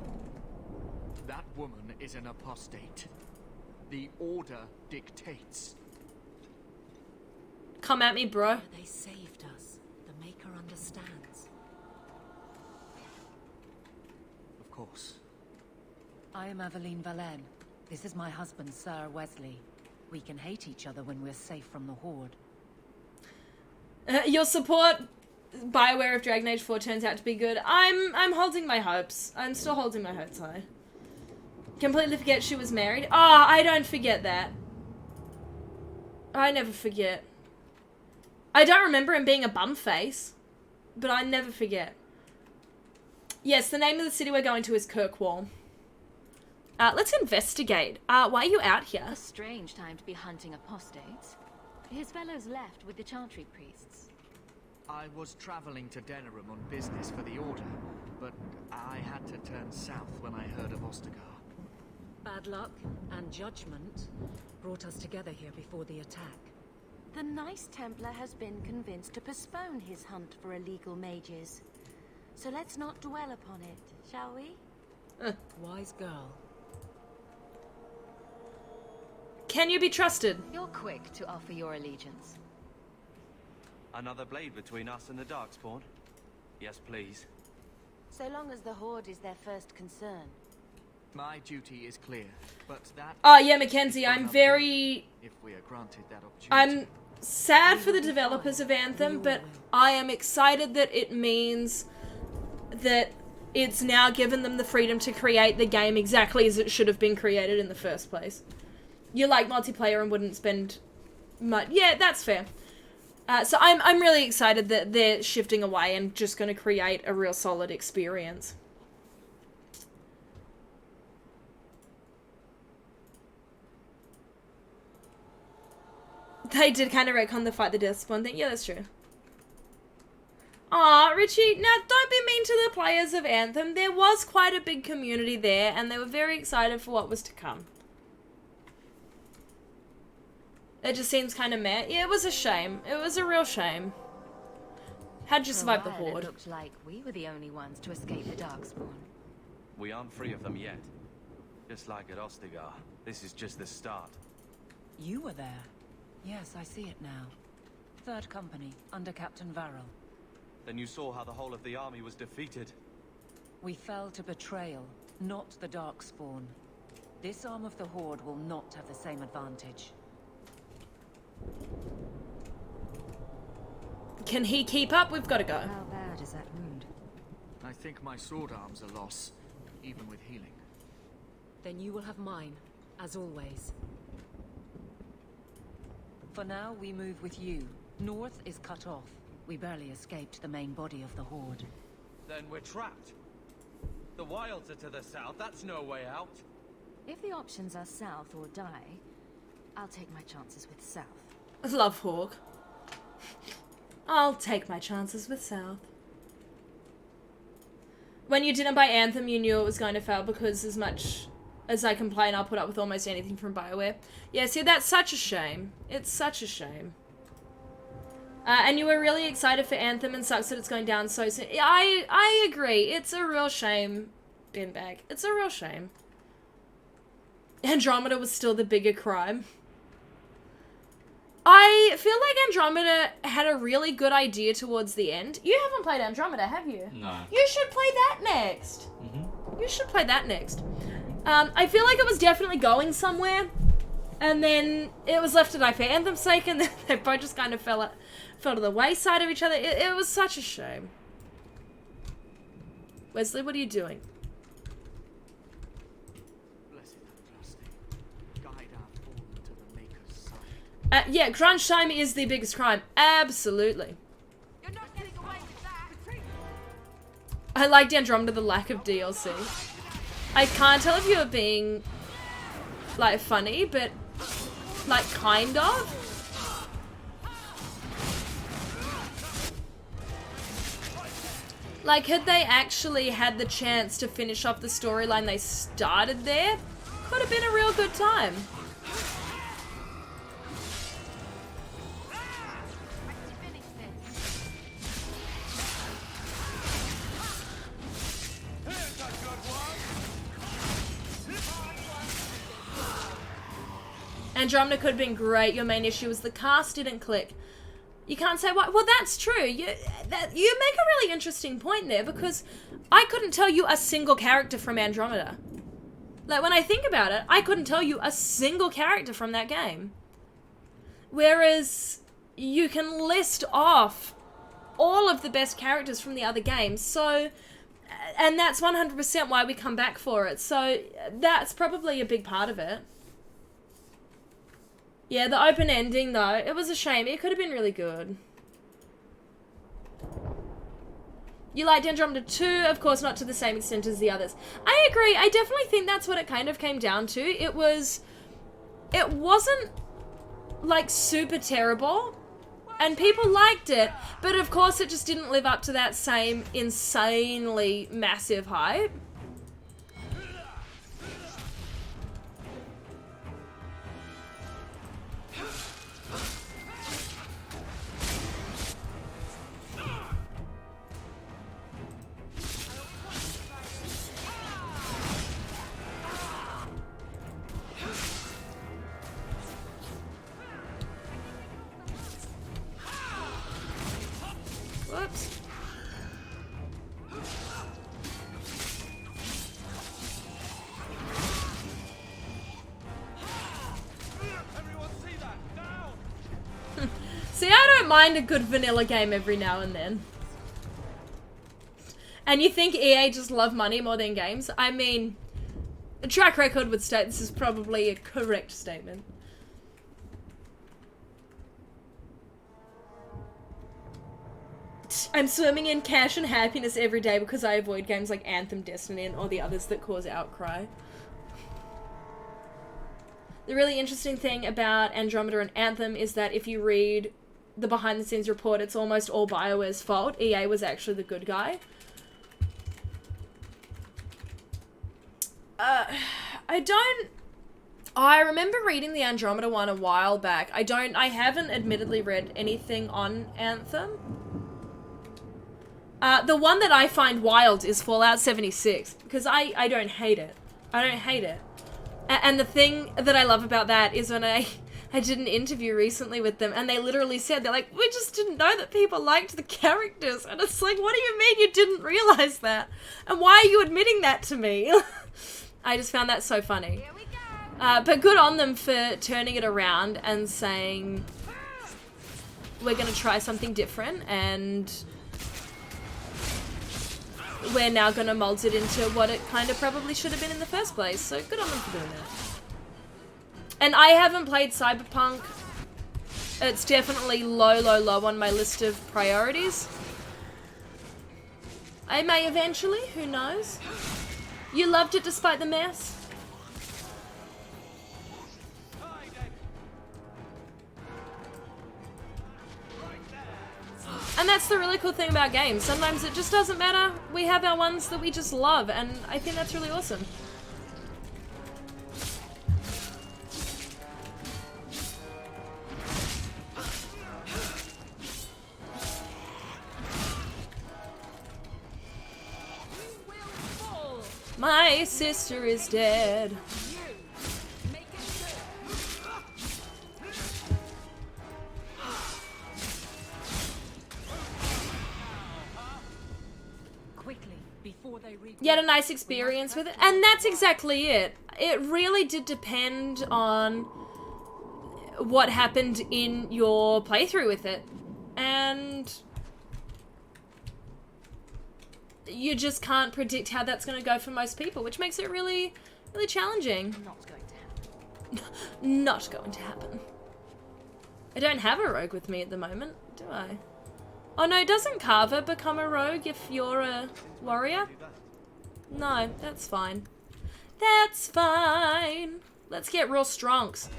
That woman is an apostate. The Order dictates. Come at me, bro. They saved us. The Maker understands. Of course. I am Aveline Valenne. This is my husband, Sir Wesley. We can hate each other when we're safe from the Horde. Your support, Bioware of Dragon Age 4 turns out to be good. I'm holding my hopes. I'm still holding my hopes high. Completely forget she was married. Ah, I don't forget that. I never forget. I don't remember him being a bum face, but I never forget. Yes, the name of the city we're going to is Kirkwall. Let's investigate. Why are you out here? A strange time to be hunting apostates. His fellows left with the Chantry priests. I was traveling to Denerim on business for the Order, but I had to turn south when I heard of Ostagar. Bad luck and judgment brought us together here before the attack. The nice Templar has been convinced to postpone his hunt for illegal mages. So let's not dwell upon it, shall we? Wise girl. Can you be trusted? You're quick to offer your allegiance. Another blade between us and the Darkspawn? Yes, please. So long as the Horde is their first concern. My duty is clear, but that... Oh yeah, Mackenzie, I'm very... If we are granted that opportunity. I'm sad for the developers of Anthem, but I am excited that it means that it's now given them the freedom to create the game exactly as it should have been created in the first place. You like multiplayer and wouldn't spend much... Yeah, that's fair. So I'm really excited that they're shifting away and just going to create a real solid experience. They did kind of retcon the fight the death spawn thing. Yeah, that's true. Aw, Richie, now don't be mean to the players of Anthem. There was quite a big community there, and they were very excited for what was to come. It just seems kind of meh. Yeah, it was a shame. It was a real shame. How'd you survive the Horde? It looked like we were the only ones to escape the Darkspawn. We aren't free of them yet. Just like at Ostagar, this is just the start. You were there. Yes, I see it now. Third Company, under Captain Varel. Then you saw how the whole of the army was defeated. We fell to betrayal, not the Darkspawn. This arm of the Horde will not have the same advantage. Can he keep up? We've got to go. How bad is that wound? I think my sword arm's a loss, even with healing. Then you will have mine, as always. For now, we move with you. North is cut off. We barely escaped the main body of the Horde. Then we're trapped. The wilds are to the south, that's no way out. If the options are south or die, I'll take my chances with south. Love Hawk. I'll take my chances with South. When you didn't buy Anthem, you knew it was going to fail because as much as I complain, I'll put up with almost anything from BioWare. Yeah, see, that's such a shame. It's such a shame. And you were really excited for Anthem and sucks that it's going down so soon. I agree. It's a real shame, Binbag. It's a real shame. Andromeda was still the bigger crime. I feel like Andromeda had a really good idea towards the end. You haven't played Andromeda, have you? No. You should play that next. You should play that next. I feel like it was definitely going somewhere. And then it was left to die for Anthem's sake, and then they both just kind of fell to the wayside of each other. It was such a shame. Wesley, what are you doing? Blessed Outcasting, guide our fallen to the Maker's side. Yeah, crunch time is the biggest crime. Absolutely. You're not getting away with that. I liked Andromeda, the lack of DLC. I can't tell if you were being, like, funny, but, like, kind of. Like, had they actually had the chance to finish off the storyline they started there, could have been a real good time. Andromeda could have been great. Your main issue was the cast didn't click. You can't say why. Well, that's true. You make a really interesting point there, because I couldn't tell you a single character from Andromeda. Like, when I think about it, I couldn't tell you a single character from that game. Whereas you can list off all of the best characters from the other games. So, and that's 100% why we come back for it. So that's probably a big part of it. Yeah, the open ending, though, it was a shame. It could have been really good. You liked Andromeda 2, of course, not to the same extent as the others. I agree. I definitely think that's what it kind of came down to. It wasn't, like, super terrible, and people liked it, but of course it just didn't live up to that same insanely massive hype. Whoops. See, I don't mind a good vanilla game every now and then. And you think EA just love money more than games? I mean, a track record would state this is probably a correct statement. I'm swimming in cash and happiness every day because I avoid games like Anthem, Destiny, and all the others that cause outcry. The really interesting thing about Andromeda and Anthem is that if you read the behind-the-scenes report, it's almost all BioWare's fault. EA was actually the good guy. I remember reading the Andromeda one a while back. I haven't admittedly read anything on Anthem. The one that I find wild is Fallout 76, because I don't hate it. I don't hate it. And the thing that I love about that is when I did an interview recently with them, and they literally said, they're like, we just didn't know that people liked the characters. And it's like, what do you mean you didn't realize that? And why are you admitting that to me? I just found that so funny. But good on them for turning it around and saying, we're going to try something different, and we're now going to mold it into what it kind of probably should have been in the first place. So good on them for doing that. And I haven't played Cyberpunk. It's definitely low on my list of priorities. I may eventually, who knows? You loved it despite the mess? And that's the really cool thing about games. Sometimes it just doesn't matter. We have our ones that we just love, and I think that's really awesome. My sister is dead. You had a nice experience with it, and that's exactly it. It really did depend on what happened in your playthrough with it. And you just can't predict how that's going to go for most people, which makes it really, really challenging. Not going to happen. Not going to happen. I don't have a rogue with me at the moment, do I? Oh no, doesn't Carver become a rogue if you're a warrior? No, that's fine. That's fine. Let's get real strongs.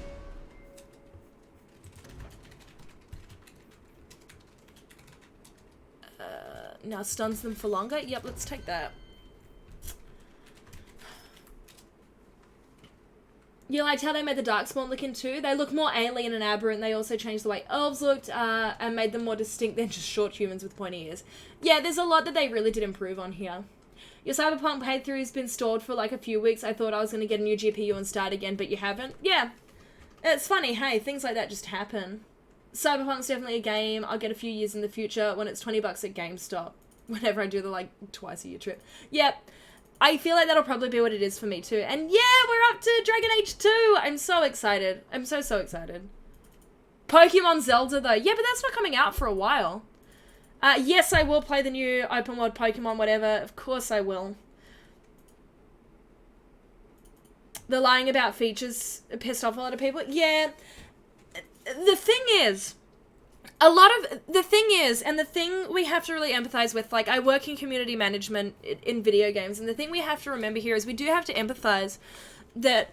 Now stuns them for longer. Yep, let's take that. You liked how they made the Darkspawn look in too? They look more alien and aberrant. They also changed the way elves looked and made them more distinct than just short humans with pointy ears. Yeah, there's a lot that they really did improve on here. Your Cyberpunk playthrough has been stalled for like a few weeks. I thought I was going to get a new GPU and start again, but you haven't. Yeah, it's funny. Hey, things like that just happen. Cyberpunk's definitely a game I'll get a few years in the future when it's $20 at GameStop. Whenever I do the like twice a year trip. Yep. I feel like that'll probably be what it is for me too. And yeah, we're up to Dragon Age 2. I'm so excited. I'm so excited. Pokemon Zelda though. Yeah, but that's not coming out for a while. Yes, I will play the new open world Pokemon whatever. Of course I will. The lying about features pissed off a lot of people. Yeah. The thing is, and the thing we have to really empathize with, like, I work in community management in video games, and the thing we have to remember here is we do have to empathize that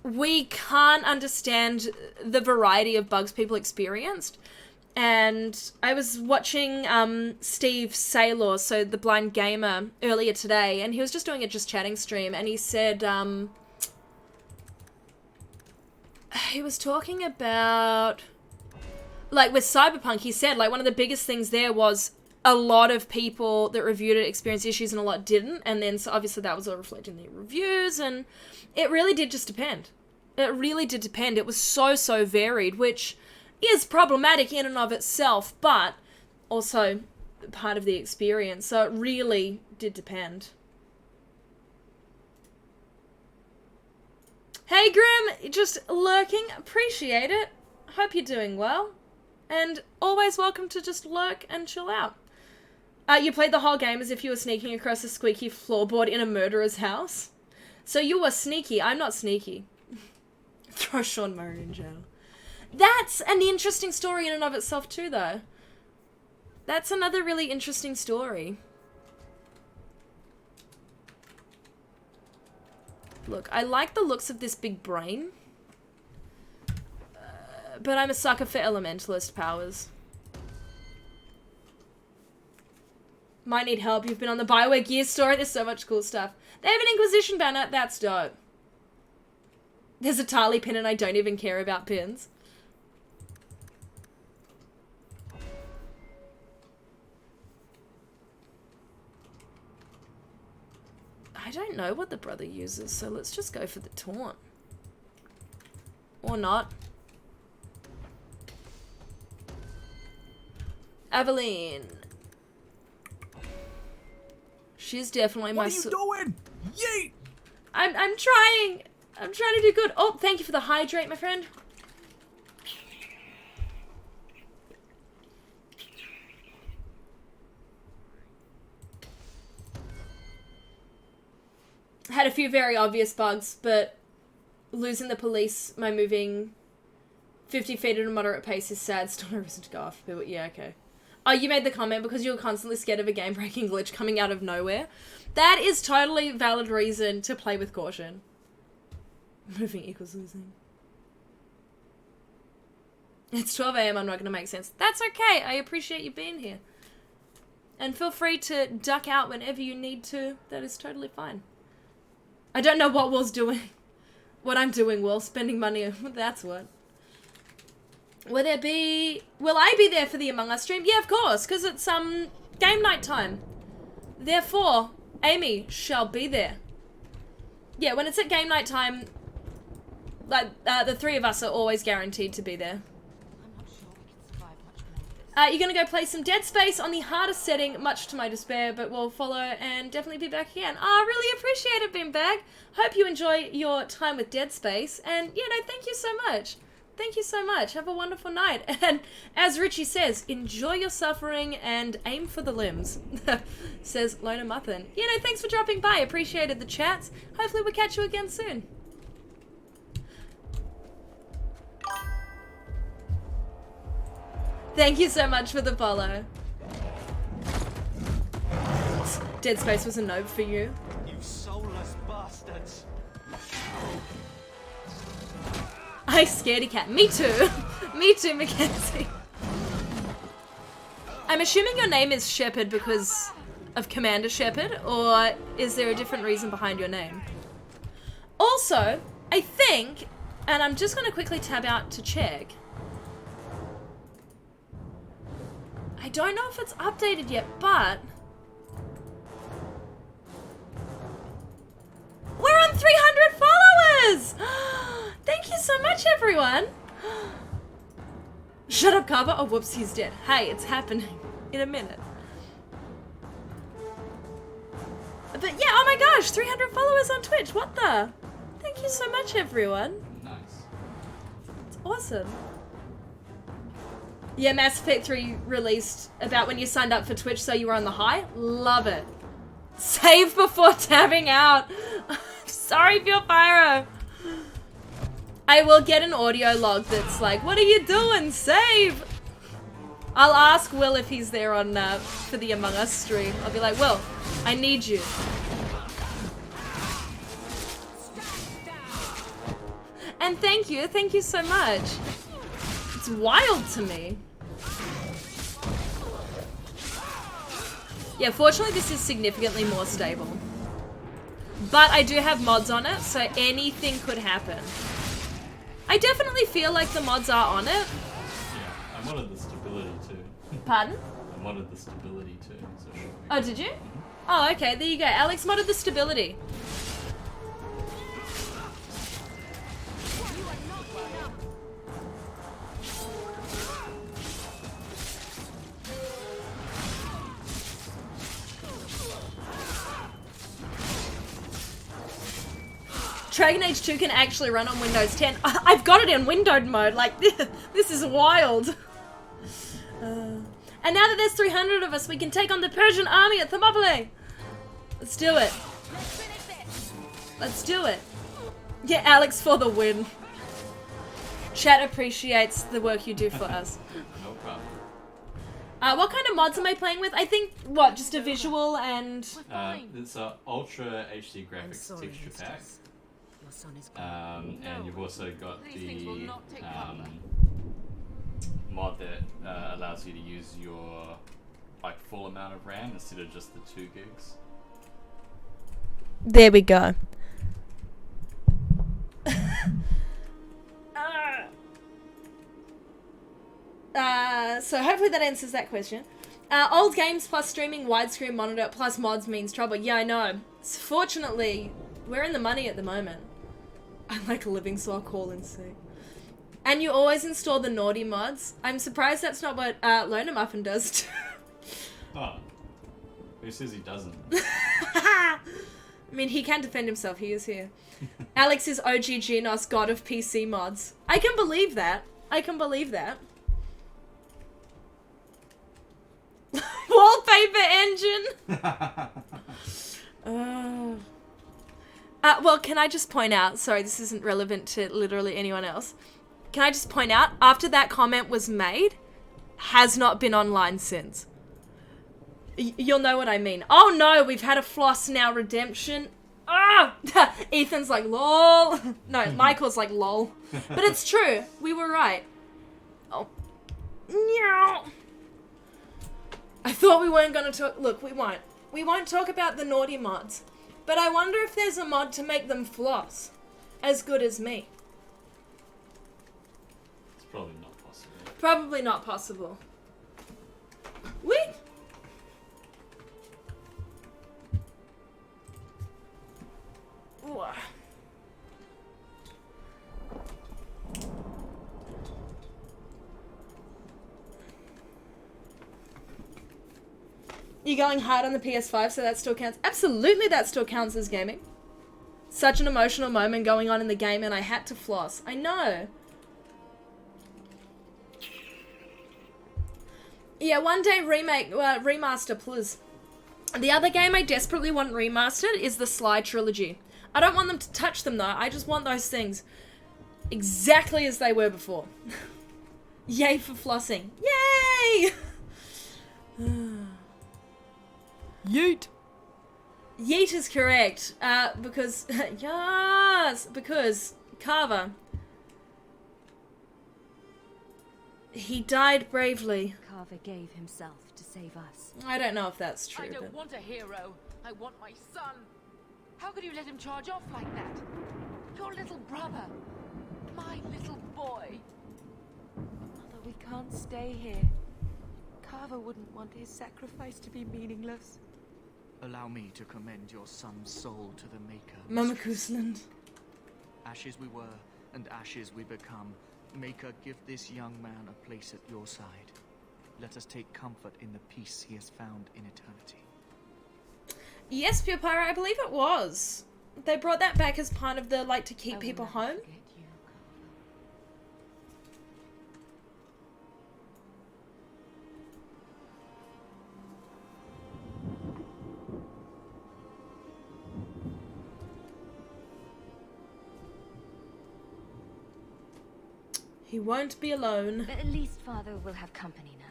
we can't understand the variety of bugs people experienced. And I was watching Steve Saylor, so the blind gamer, earlier today, and he was just doing a Just Chatting stream, and he said, he was talking about, like, with Cyberpunk, he said, like, one of the biggest things there was a lot of people that reviewed it experienced issues and a lot didn't, and then so obviously that was all reflected in the reviews, and it really did just depend. It really did depend. It was so varied, which is problematic in and of itself, but also part of the experience, so it really did depend. Hey Grim, just lurking, appreciate it. Hope you're doing well. And always welcome to just lurk and chill out. You played the whole game as if you were sneaking across a squeaky floorboard in a murderer's house. So you were sneaky. I'm not sneaky. Throw Sean Murray in jail. That's an interesting story in and of itself too, though. That's another really interesting story. Look, I like the looks of this big brain. But I'm a sucker for elementalist powers. Might need help. You've been on the Bioware Gear store. There's so much cool stuff. They have an Inquisition banner. That's dope. There's a Tali pin and I don't even care about pins. I don't know what the brother uses, so let's just go for the taunt. Or not. Aveline. She's definitely my... What are you doing? Yeet! I'm trying. I'm trying to do good. Oh, thank you for the hydrate, my friend. Had a few very obvious bugs, but losing the police by moving 50 feet at a moderate pace is sad. Still no reason to go after people. Yeah, okay. Oh, you made the comment because you were constantly scared of a game-breaking glitch coming out of nowhere. That is totally valid reason to play with caution. Moving equals losing. It's 12 AM, I'm not going to make sense. That's okay, I appreciate you being here. And feel free to duck out whenever you need to. That is totally fine. I don't know what Will's doing. What I'm doing, Will. Spending money. That's what. Will I be there for the Among Us stream? Yeah, of course, because it's game night time. Therefore, Amy shall be there. Yeah, when it's at game night time, like the three of us are always guaranteed to be there. I'm not sure we can survive much more of this. You're gonna go play some Dead Space on the hardest setting, much to my despair, but we'll follow and definitely be back again. Really appreciate it, Beanbag. Hope you enjoy your time with Dead Space, and thank you so much. Thank you so much. Have a wonderful night. And as Richie says, enjoy your suffering and aim for the limbs. Says Lona Muffin. You know, thanks for dropping by. Appreciated the chats. Hopefully we'll catch you again soon. Thank you so much for the follow. Dead Space was a nope for you. You soulless bastards. I scaredy cat. Me too. Me too, Mackenzie. I'm assuming your name is Shepard because of Commander Shepard, or is there a different reason behind your name? Also, I think, and I'm just going to quickly tab out to check. I don't know if it's updated yet, but we're on 300 followers! Thank you so much, everyone. Shut up, Carver. Oh, whoops, he's dead. Hey, it's happening in a minute. But yeah, oh my gosh, 300 followers on Twitch. What the? Thank you so much, everyone. Nice. It's awesome. Yeah, Mass Effect 3 released about when you signed up for Twitch, so you were on the high. Love it. Save before tabbing out. Sorry, Pure Pyro. I will get an audio log that's like, what are you doing? Save! I'll ask Will if he's there on for the Among Us stream. I'll be like, Will, I need you. And thank you so much. It's wild to me. Yeah, fortunately this is significantly more stable. But I do have mods on it, so anything could happen. I definitely feel like the mods are on it. Yeah, I modded the stability too. Pardon? I modded the stability too. So it should be Oh, good. did you? Oh, okay, there you go. Alex modded the stability. Dragon Age 2 can actually run on Windows 10. I've got it in windowed mode. Like, this is wild. And now that there's 300 of us, we can take on the Persian army at Thermopylae. Let's do it. Let's do it. Yeah, Alex for the win. Chat appreciates the work you do for us. No problem. What kind of mods am I playing with? I think, what, just a visual and... It's a Ultra HD graphics texture pack. Your son is gone. And you've also got the mod that allows you to use your like full amount of RAM instead of just the 2 gigs. There we go. So hopefully that answers that question. Old games plus streaming, widescreen monitor plus mods means trouble. Yeah, I know. Fortunately, we're in the money at the moment. I like living, so I'll call and see. And you always install the naughty mods. I'm surprised that's not what Lona Muffin does too. Oh. Who says he doesn't? I mean, he can defend himself. He is here. Alex is OG Genos, god of PC mods. I can believe that. I can believe that. Wallpaper engine! Well, can I just point out, sorry, this isn't relevant to literally anyone else. Can I just point out, after that comment was made, has not been online since. You'll know what I mean. Oh no, we've had a Floss Now redemption. Ah! Ethan's like, lol. No, Michael's like, lol. But it's true. We were right. Oh. No. I thought we weren't going to talk. Look, we won't. We won't talk about the naughty mods. But I wonder if there's a mod to make them floss as good as me. It's probably not possible. Probably not possible. Wait. Ooh. You're going hard on the PS5, so that still counts? Absolutely, that still counts as gaming. Such an emotional moment going on in the game, and I had to floss. I know. Yeah, one day remaster, please. The other game I desperately want remastered is the Sly trilogy. I don't want them to touch them though. I just want those things exactly as they were before. Yay for flossing. Yay! Yeet. Yeet is correct. Because, yes, because Carver, he died bravely. Carver gave himself to save us. I don't know if that's true. I don't want a hero. I want my son. How could you let him charge off like that? Your little brother. My little boy. Mother, we can't stay here. Carver wouldn't want his sacrifice to be meaningless. Allow me to commend your son's soul to the Maker. Mama Kusland. Ashes we were, and ashes we become. Maker, give this young man a place at your side. Let us take comfort in the peace he has found in eternity. Yes, Pure Pyro, I believe it was. They brought that back as part of the, like, to keep people home. He won't be alone. But at least Father will have company now.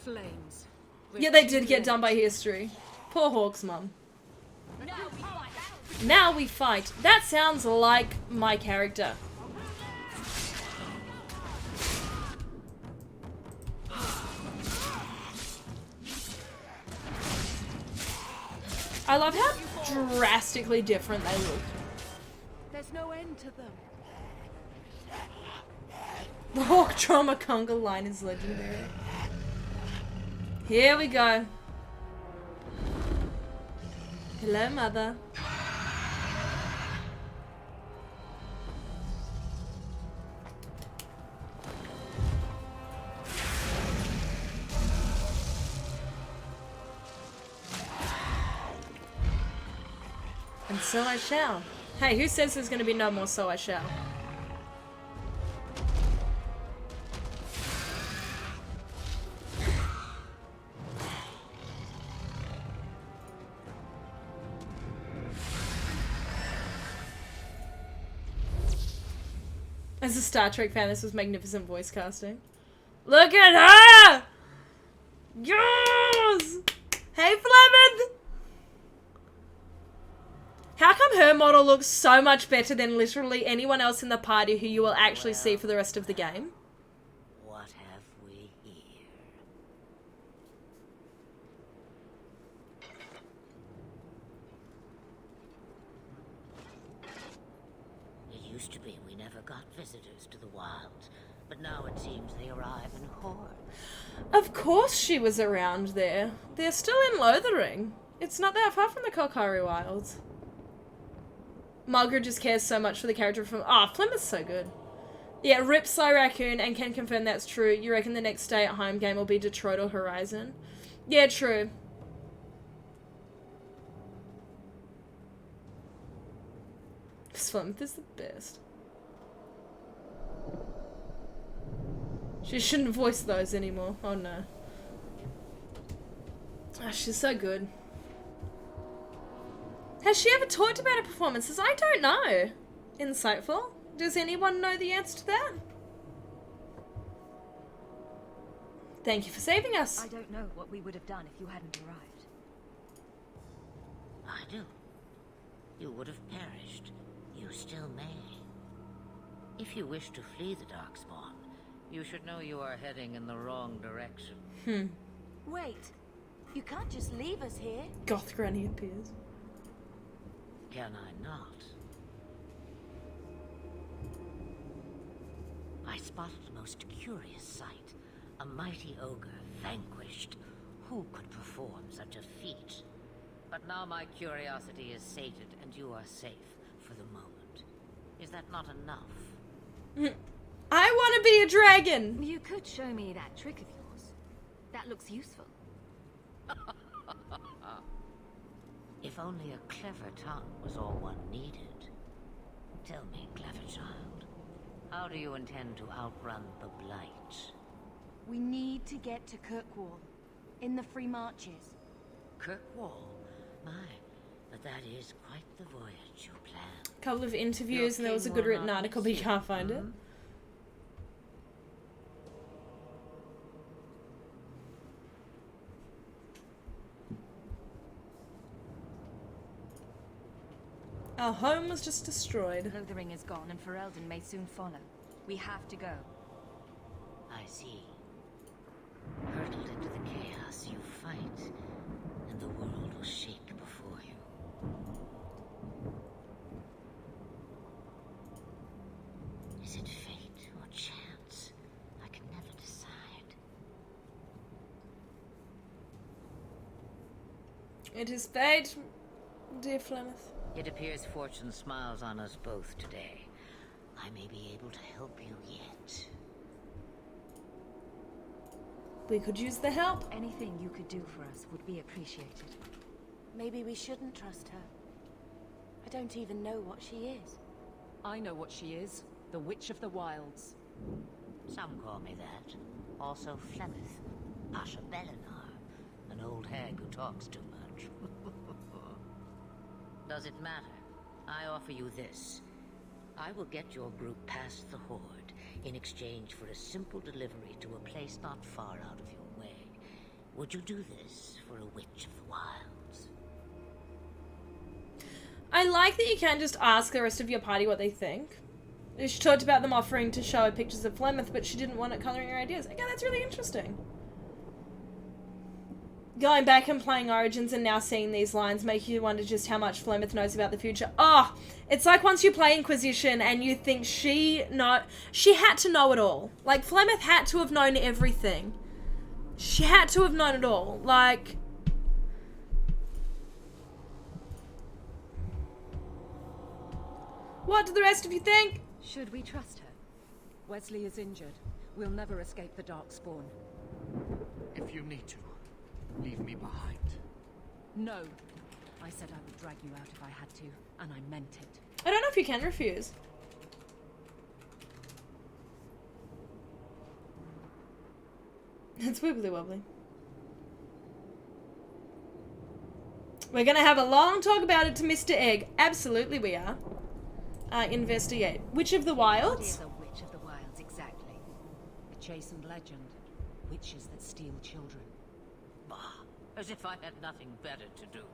Flames. Yeah, they did get done by history. Poor Hawk's mum. Now we fight. That sounds like my character. I love how drastically different they look. There's no end to them. The Hawk Trauma Conga line is legendary. Here we go. Hello, Mother. And so I shall. Hey, who says there's gonna be no more so I shall? As a Star Trek fan, this was magnificent voice casting. Look at her! Yes! Hey, Fleming! How come her model looks so much better than literally anyone else in the party who you will actually see for the rest of the game? What have we here? It used to be we never got visitors to the wilds, but now it seems they arrive in hordes. Of course she was around there. They're still in Lothering. It's not that far from the Kalkari Wilds. Margaret just cares so much for the character from... Ah, Flem is so good. Yeah, rip Sly Raccoon and can confirm that's true. You reckon the next stay-at-home game will be Detroit or Horizon? Yeah, true. Flem is the best. She shouldn't voice those anymore. Oh no. Ah, she's so good. Has she ever talked about her performances? I don't know. Insightful. Does anyone know the answer to that? Thank you for saving us. I don't know what we would have done if you hadn't arrived. I do. You would have perished. You still may. If you wish to flee the Darkspawn, you should know you are heading in the wrong direction. Wait. You can't just leave us here. Goth Granny appears. Can I not? I spotted a most curious sight. A mighty ogre vanquished. Who could perform such a feat? But now my curiosity is sated and you are safe for the moment. Is that not enough? I want to be a dragon! You could show me that trick of yours. That looks useful. If only a clever tongue was all one needed. Tell me, clever child, How do you intend to outrun the Blight? We need to get to Kirkwall, in the Free Marches. Kirkwall? My, but that is quite the voyage you plan. Couple of interviews and there was a good written article, but you can't find it. Our home was just destroyed. Lothering is gone and Ferelden may soon follow. We have to go. I see. Hurtled into the chaos, you fight, and the world will shake before you. Is it fate or chance? I can never decide. It is fate, dear Flemeth. It appears fortune smiles on us both today. I may be able to help you yet. We could use the help. Anything you could do for us would be appreciated. Maybe we shouldn't trust her. I don't even know what she is. I know what she is. The Witch of the Wilds. Some call me that. Also Flemeth. Asha Belinar. An old hag who talks too much. Does it matter? I offer you this. I will get your group past the Horde in exchange for a simple delivery to a place not far out of your way. Would you do this for a Witch of the Wilds? I like that you can't just ask the rest of your party what they think. She talked about them offering to show her pictures of Flemeth, but she didn't want it colouring her ideas. Okay, that's really interesting. Going back and playing Origins and now seeing these lines make you wonder just how much Flemeth knows about the future. Oh, it's like once you play Inquisition and you think she had to know it all. Like, Flemeth had to have known everything. She had to have known it all. Like... What do the rest of you think? Should we trust her? Wesley is injured. We'll never escape the Darkspawn. If you need to, leave me behind. No. I said I would drag you out if I had to, and I meant it. I don't know if you can refuse. It's wibbly wobbly. We're gonna have a long talk about it to Mr. Egg. Absolutely we are. Investigate. Witch of the Wilds? What is a Witch of the Wilds exactly? A chastened legend. Witches that steal children. Bah, as if I had nothing better to do.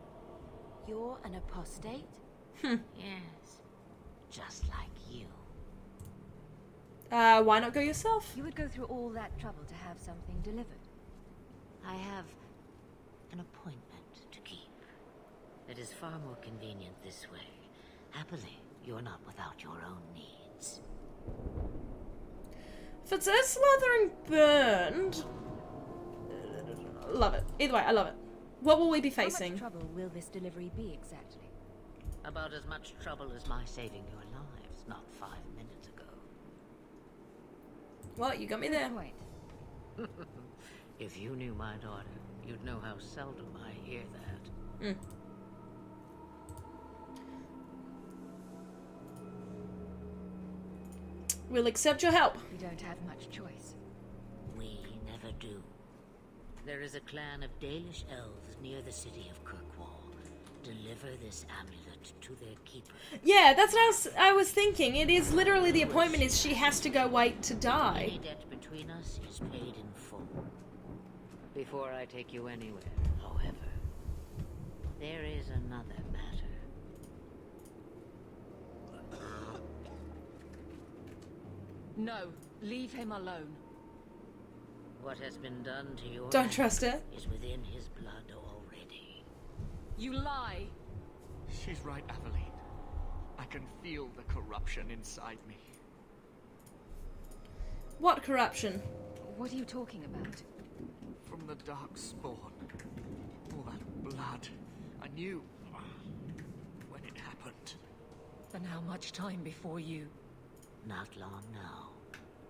You're an apostate? Yes, just like you. Why not go yourself? You would go through all that trouble to have something delivered. I have an appointment to keep. It is far more convenient this way. Happily, you're not without your own needs. If it says slathering burned... Love it. Either way, I love it. What will we be facing? How much trouble will this delivery be exactly? About as much trouble as my saving your lives not 5 minutes ago. Well, you got me there. If you knew my daughter, you'd know how seldom I hear that. We'll accept your help. We don't have much choice. We never do. There is a clan of Dalish elves near the city of Kirkwall. Deliver this amulet to their keeper. Yeah, that's what I was thinking. It is literally the appointment is she has to go wait to die. Any debt between us is paid in full. Before I take you anywhere, however, there is another matter. No, leave him alone. What has been done to your Don't trust her. is within his blood already. You lie. She's right, Aveline. I can feel the corruption inside me. What corruption? What are you talking about? From the Darkspawn. All that blood. I knew when it happened. Then how much time before you? Not long now,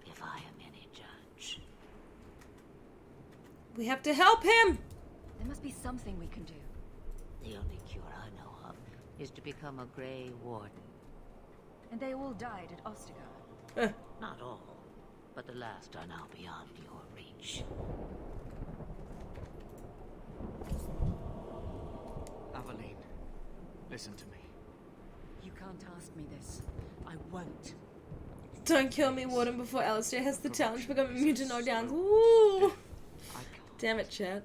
if I am any judge. We have to help him! There must be something we can do. The only cure I know of is to become a Grey Warden. And they all died at Ostagar. Not all, but the last are now beyond your reach. Aveline, listen to me. You can't ask me this. I won't. Don't kill me, Warden, before Alistair has the challenge to become immune to knockdowns. Ooh! Damn it, chat.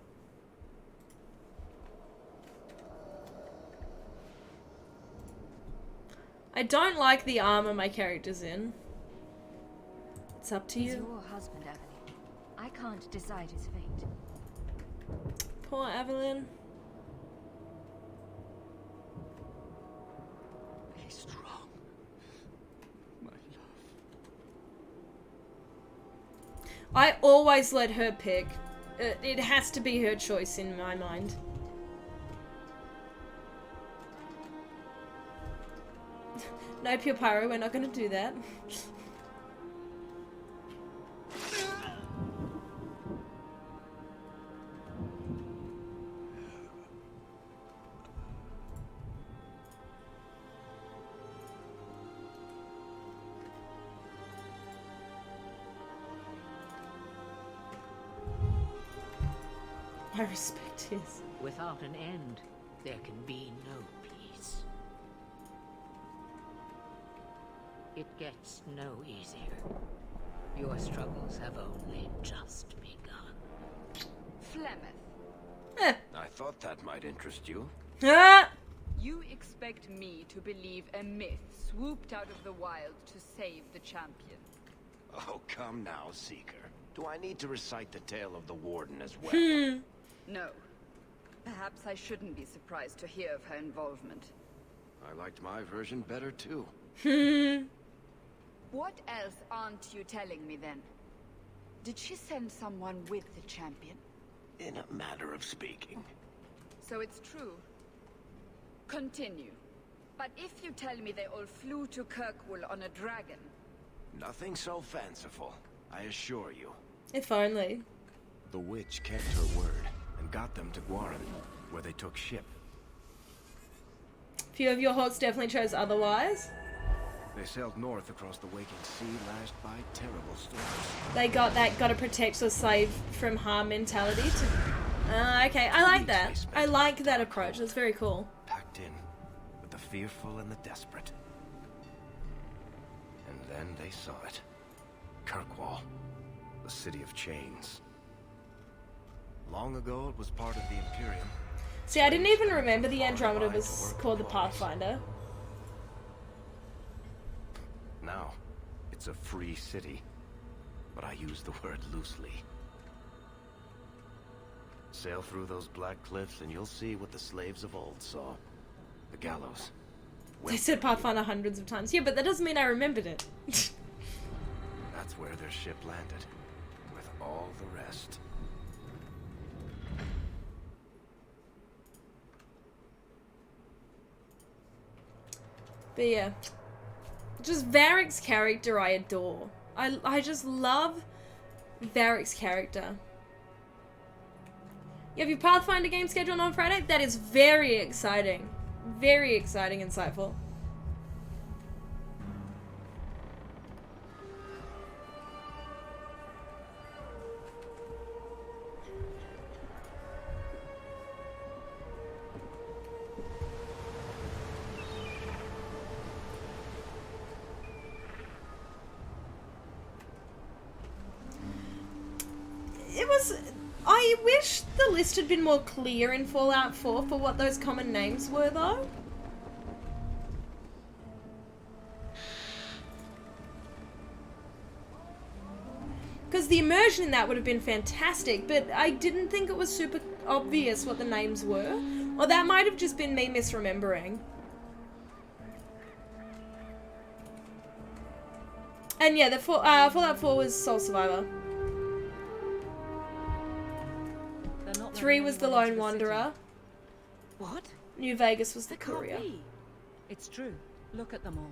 I don't like the armor my character's in. It's up to He's you. your husband, Evelyn. I can't decide his fate. Poor Evelyn. Be strong, my love. I always let her pick. It has to be her choice in my mind. No, Pure Pyro, we're not going to do that. I respect his. Without an end, there can be no peace. It gets no easier. Your struggles have only just begun. Flemeth. I thought that might interest you. You expect me to believe a myth swooped out of the wild to save the champion? Oh, come now, Seeker. Do I need to recite the tale of the Warden as well? No. Perhaps I shouldn't be surprised to hear of her involvement. I liked my version better, too. What else aren't you telling me, then? Did she send someone with the champion? In a matter of speaking. So it's true. Continue. But if you tell me they all flew to Kirkwall on a dragon... Nothing so fanciful, I assure you. If only. The witch kept her word and got them to Guaran, where they took ship. Few of your hordes definitely chose otherwise. They sailed north across the waking sea, lashed by terrible storms. They got that gotta protect or save from harm mentality to... okay, I like that. I like that approach. That's very cool. Packed in with the fearful and the desperate. And then they saw it. Kirkwall, the city of chains. Long ago, it was part of the Imperium. See, I didn't even remember the Andromeda was called the Pathfinder. Now, it's a free city, but I use the word loosely. Sail through those black cliffs and you'll see what the slaves of old saw. The gallows. They said Pathfinder hundreds of times. Yeah, but that doesn't mean I remembered it. That's where their ship landed, with all the rest. But yeah. Just Varric's character I adore. I just love Varric's character. You have your Pathfinder game scheduled on Friday? That is very exciting. Very exciting, insightful. I wish the list had been more clear in Fallout 4 for what those common names were, though. Because the immersion in that would have been fantastic, but I didn't think it was super obvious what the names were. Or that might have just been me misremembering. And yeah, the Fallout 4 was Soul Survivor. 3 was the Lone Wanderer. What? New Vegas was the Courier. It's true. Look at them all.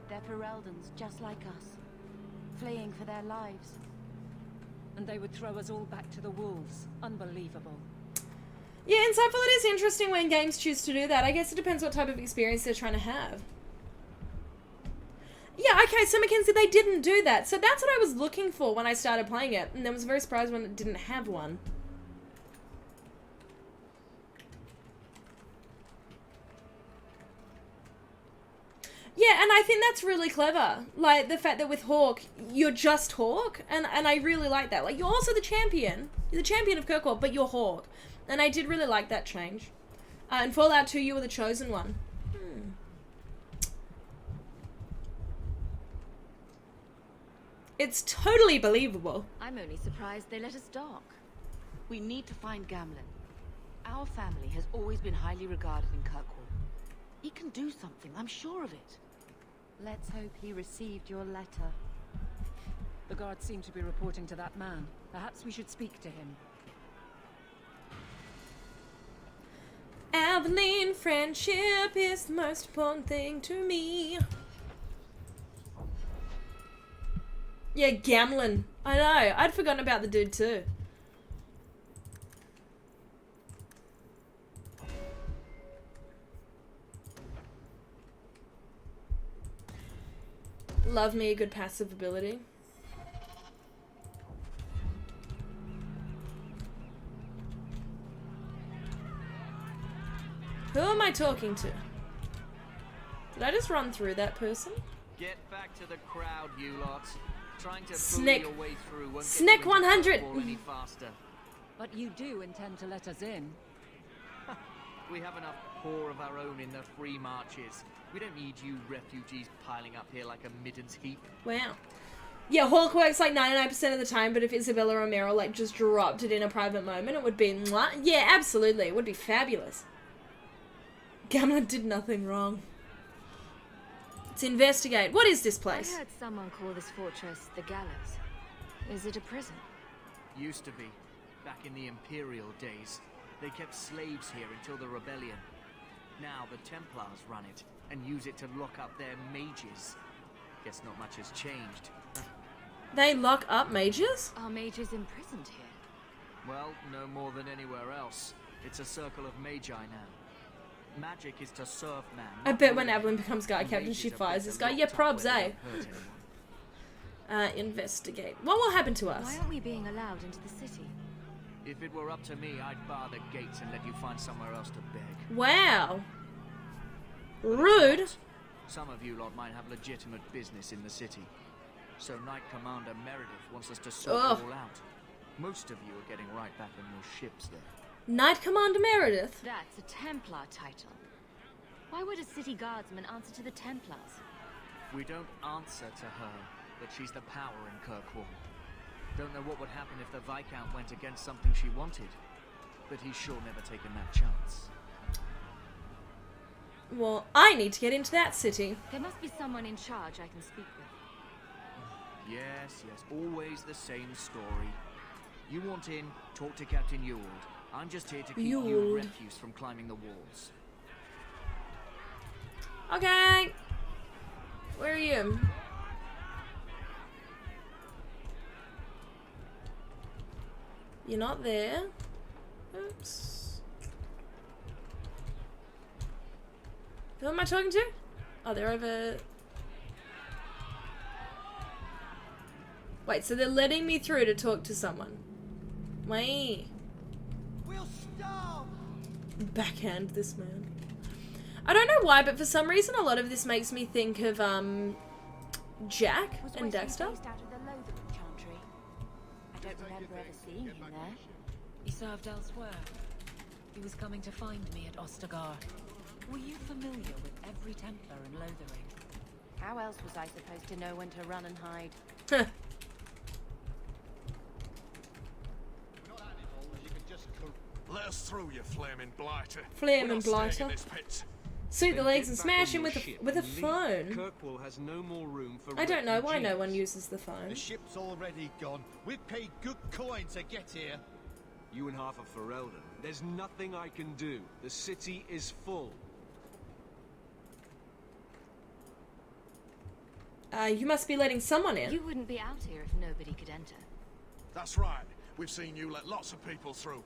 They're Pereldans, just like us, fleeing for their lives. And they would throw us all back to the wolves. Unbelievable. Yeah, insightful. It is interesting when games choose to do that. I guess it depends what type of experience they're trying to have. Yeah, okay, so Mackenzie, they didn't do that. So that's what I was looking for when I started playing it, and I was very surprised when it didn't have one. Yeah, and I think that's really clever. Like, the fact that with Hawk, you're just Hawk, and I really like that. Like, you're also the champion. You're the champion of Kirkwall, but you're Hawk. And I did really like that change. In Fallout 2, you were the chosen one. It's totally believable. I'm only surprised they let us dock. We need to find Gamlen. Our family has always been highly regarded in Kirkwall. He can do something, I'm sure of it. Let's hope he received your letter. The guards seem to be reporting to that man. Perhaps we should speak to him. Aveline, friendship is the most important thing to me. Yeah, Gamlen. I know. I'd forgotten about the dude too. Love me a good passive ability. Who am I talking to? Did I just run through that person? Get back to the crowd, you lot. Trying to Snick. your way through won't Snick get you into 100. Kirkwall any faster. But you do intend to let us in. We have enough poor of our own in the free marches. We don't need you refugees piling up here like a middens heap. Wow. Yeah, Hawk works like 99% of the time, but if Isabella Romero like just dropped it in a private moment, it would be mwah. Yeah, absolutely. It would be fabulous. Gamlen did nothing wrong. Let's investigate. What is this place? I heard someone call this fortress the Gallows. Is it a prison? Used to be. Back in the Imperial days. They kept slaves here until the rebellion. Now the Templars run it and use it to lock up their mages. Guess not much has changed. They lock up mages? Are mages imprisoned here? Well, no more than anywhere else. It's a circle of magi now. Magic is to serve man. I bet when Evelyn becomes guard captain, she fires this guy. Yeah, probs, eh? Investigate. What will happen to us? Why aren't we being allowed into the city? If it were up to me, I'd bar the gates and let you find somewhere else to beg. Wow. Rude. Some of you lot might have legitimate business in the city. So Knight Commander Meredith wants us to sort it all out. Most of you are getting right back on your ships there. Knight Commander Meredith? That's a Templar title. Why would a city guardsman answer to the Templars? We don't answer to her, but she's the power in Kirkwall. Don't know what would happen if the Viscount went against something she wanted, but he's sure never taken that chance. Well, I need to get into that city. There must be someone in charge I can speak with. Yes, always the same story. You want in, talk to Captain Ewald. I'm just here to keep you refuse from climbing the walls. Okay. Where are you? You're not there. Oops. Who am I talking to? Oh, they're over... Wait, so they're letting me through to talk to someone. Wait. We'll starve. Backhand this man. I don't know why, but for some reason a lot of this makes me think of Jack and Dexter. Out of the Lothering Chantry. I don't remember ever seeing him there. He served elsewhere. He was coming to find me at Ostagar. Were you familiar with every Templar in Lothering? How else was I supposed to know when to run and hide? Let us through, you flaming blighter. Flaming blighter. Sweep the legs and smash him with a phone. Kirkwall has no more room for I don't know why no one uses the phone. The ship's already gone. We've paid good coin to get here. You and half of Ferelden. There's nothing I can do. The city is full. You must be letting someone in. You wouldn't be out here if nobody could enter. That's right. We've seen you let lots of people through.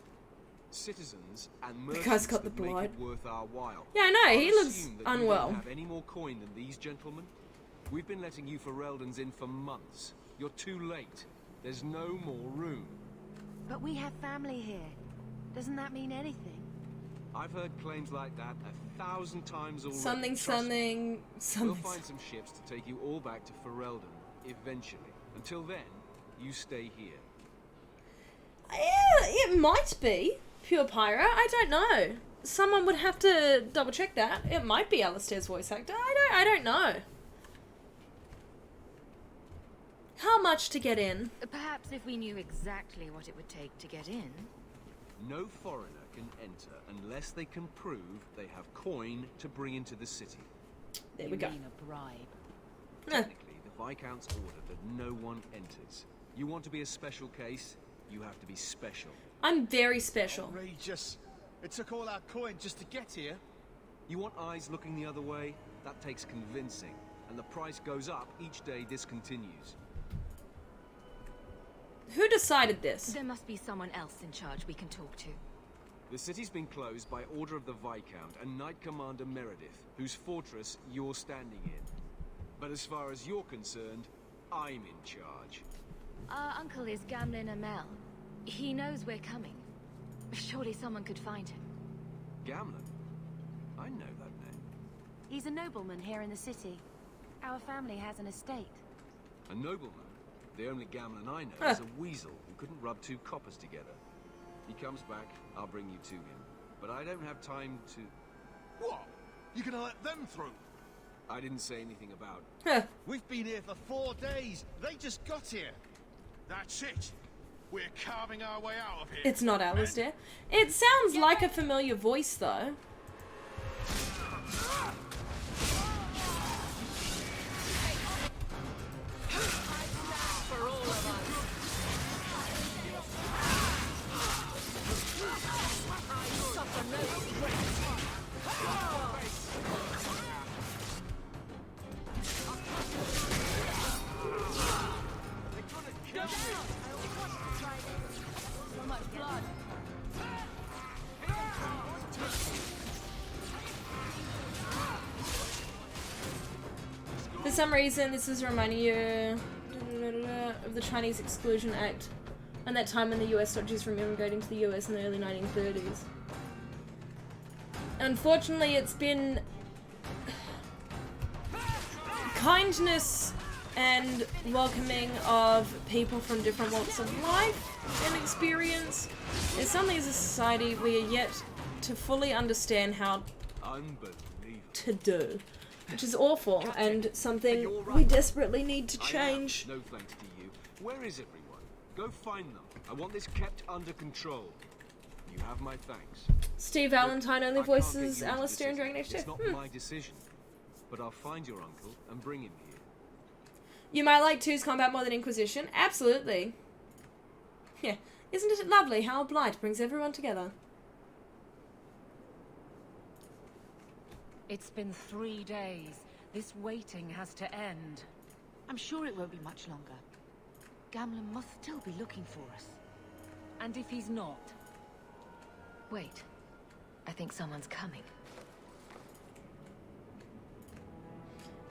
citizens and The guy's merchants got the that make blood. it worth our while. Yeah, I know, he I'll looks assume that unwell. You don't have any more coin than these gentlemen? We've been letting you Fereldans in for months. You're too late. There's no more room. But we have family here. Doesn't that mean anything? I've heard claims like that 1,000 times already. Something, Trust me. something. We'll find some ships to take you all back to Ferelden, eventually. Until then, you stay here. Yeah, it might be pure pyro. I don't know. Someone would have to double check that. It might be Alistair's voice actor. I don't know. How much to get in? Perhaps if we knew exactly what it would take to get in. No foreigner can enter unless they can prove they have coin to bring into the city. There we go. You mean a bribe? Technically, the Viscount's ordered that no one enters. You want to be a special case, you have to be special. I'm very special. Outrageous. It took all our coin just to get here. You want eyes looking the other way? That takes convincing. And the price goes up each day this continues. Who decided this? There must be someone else in charge we can talk to. The city's been closed by order of the Viscount and Knight Commander Meredith, whose fortress you're standing in. But as far as you're concerned, I'm in charge. Our uncle is Gamlin Amel. He knows we're coming. Surely someone could find him. Gamlin? I know that name. He's a nobleman here in the city. Our family has an estate. A nobleman? The only Gamlin I know is a weasel who couldn't rub two coppers together. He comes back, I'll bring you to him. But I don't have time to... What? You gonna let them through? I didn't say anything about... We've been here for 4 days. They just got here. That's it. We're carving our way out of here. It's not Alistair. It sounds like a familiar voice, though. For all of us. I suffer no regret. Go down! So much blood. For some reason, this is reminding you of the Chinese Exclusion Act and that time when the US stopped Jews from immigrating to the US in the early 1930s. Unfortunately, it's been kindness and welcoming of people from different walks of life and experience is something as a society we are yet to fully understand how to do. Which is awful and something we desperately need to change. No thanks to you. Where is everyone? Go find them. I want this kept under control. You have my thanks. Steve Valentine only voices Alistair in Dragon Age 2. It's not my decision, but I'll find your uncle and bring him here. You might like 2's combat more than Inquisition? Absolutely. Yeah. Isn't it lovely how Blight brings everyone together? It's been 3 days. This waiting has to end. I'm sure it won't be much longer. Gamlin must still be looking for us. And if he's not? Wait. I think someone's coming.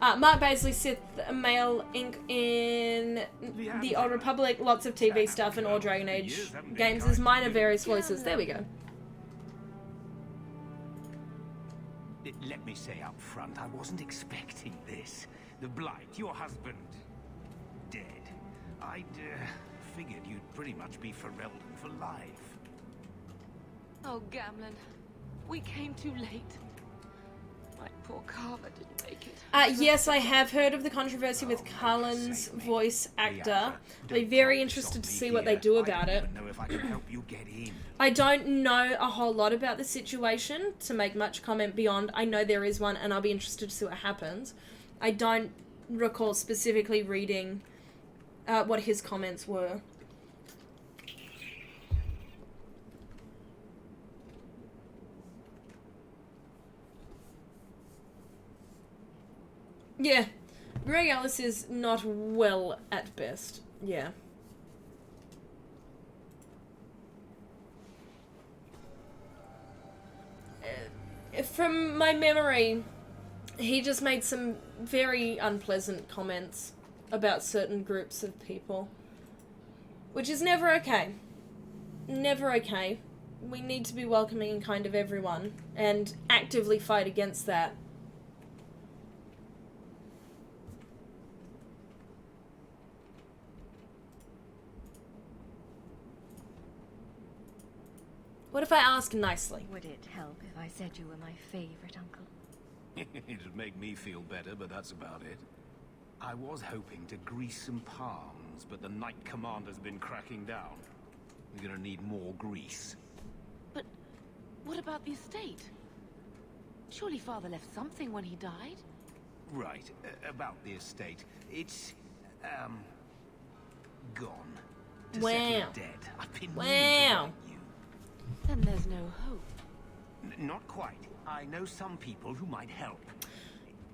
Mark Baisley, Sith, Male Inc. in the Old Republic, lots of TV stuff and all Dragon Age games as minor various voices. There we go. Let me say up front, I wasn't expecting this. The Blight, your husband, dead. I'd figured you'd pretty much be Ferelden for life. Oh, Gamlin. We came too late. My poor Carver didn't make it. Yes, I have heard of the controversy with Cullen's voice actor. I'll be very interested to see what they do about it. I don't know if I can help you get in. I don't know a whole lot about the situation to make much comment beyond I know there is one and I'll be interested to see what happens. I don't recall specifically reading what his comments were. Yeah, Greg Ellis is not well at best. Yeah. from my memory, he just made some very unpleasant comments about certain groups of people. Which is never okay. Never okay. We need to be welcoming and kind of everyone, and actively fight against that. What if I ask nicely? Would it help if I said you were my favorite uncle? It'd make me feel better, but that's about it. I was hoping to grease some palms, but the Knight Commander's been cracking down. We're gonna need more grease. But what about the estate? Surely Father left something when he died? Right, about the estate. It's, gone. To settle Wow. debt. I've been Wow. meaning to write you. Then there's no hope. Not quite. I know some people who might help.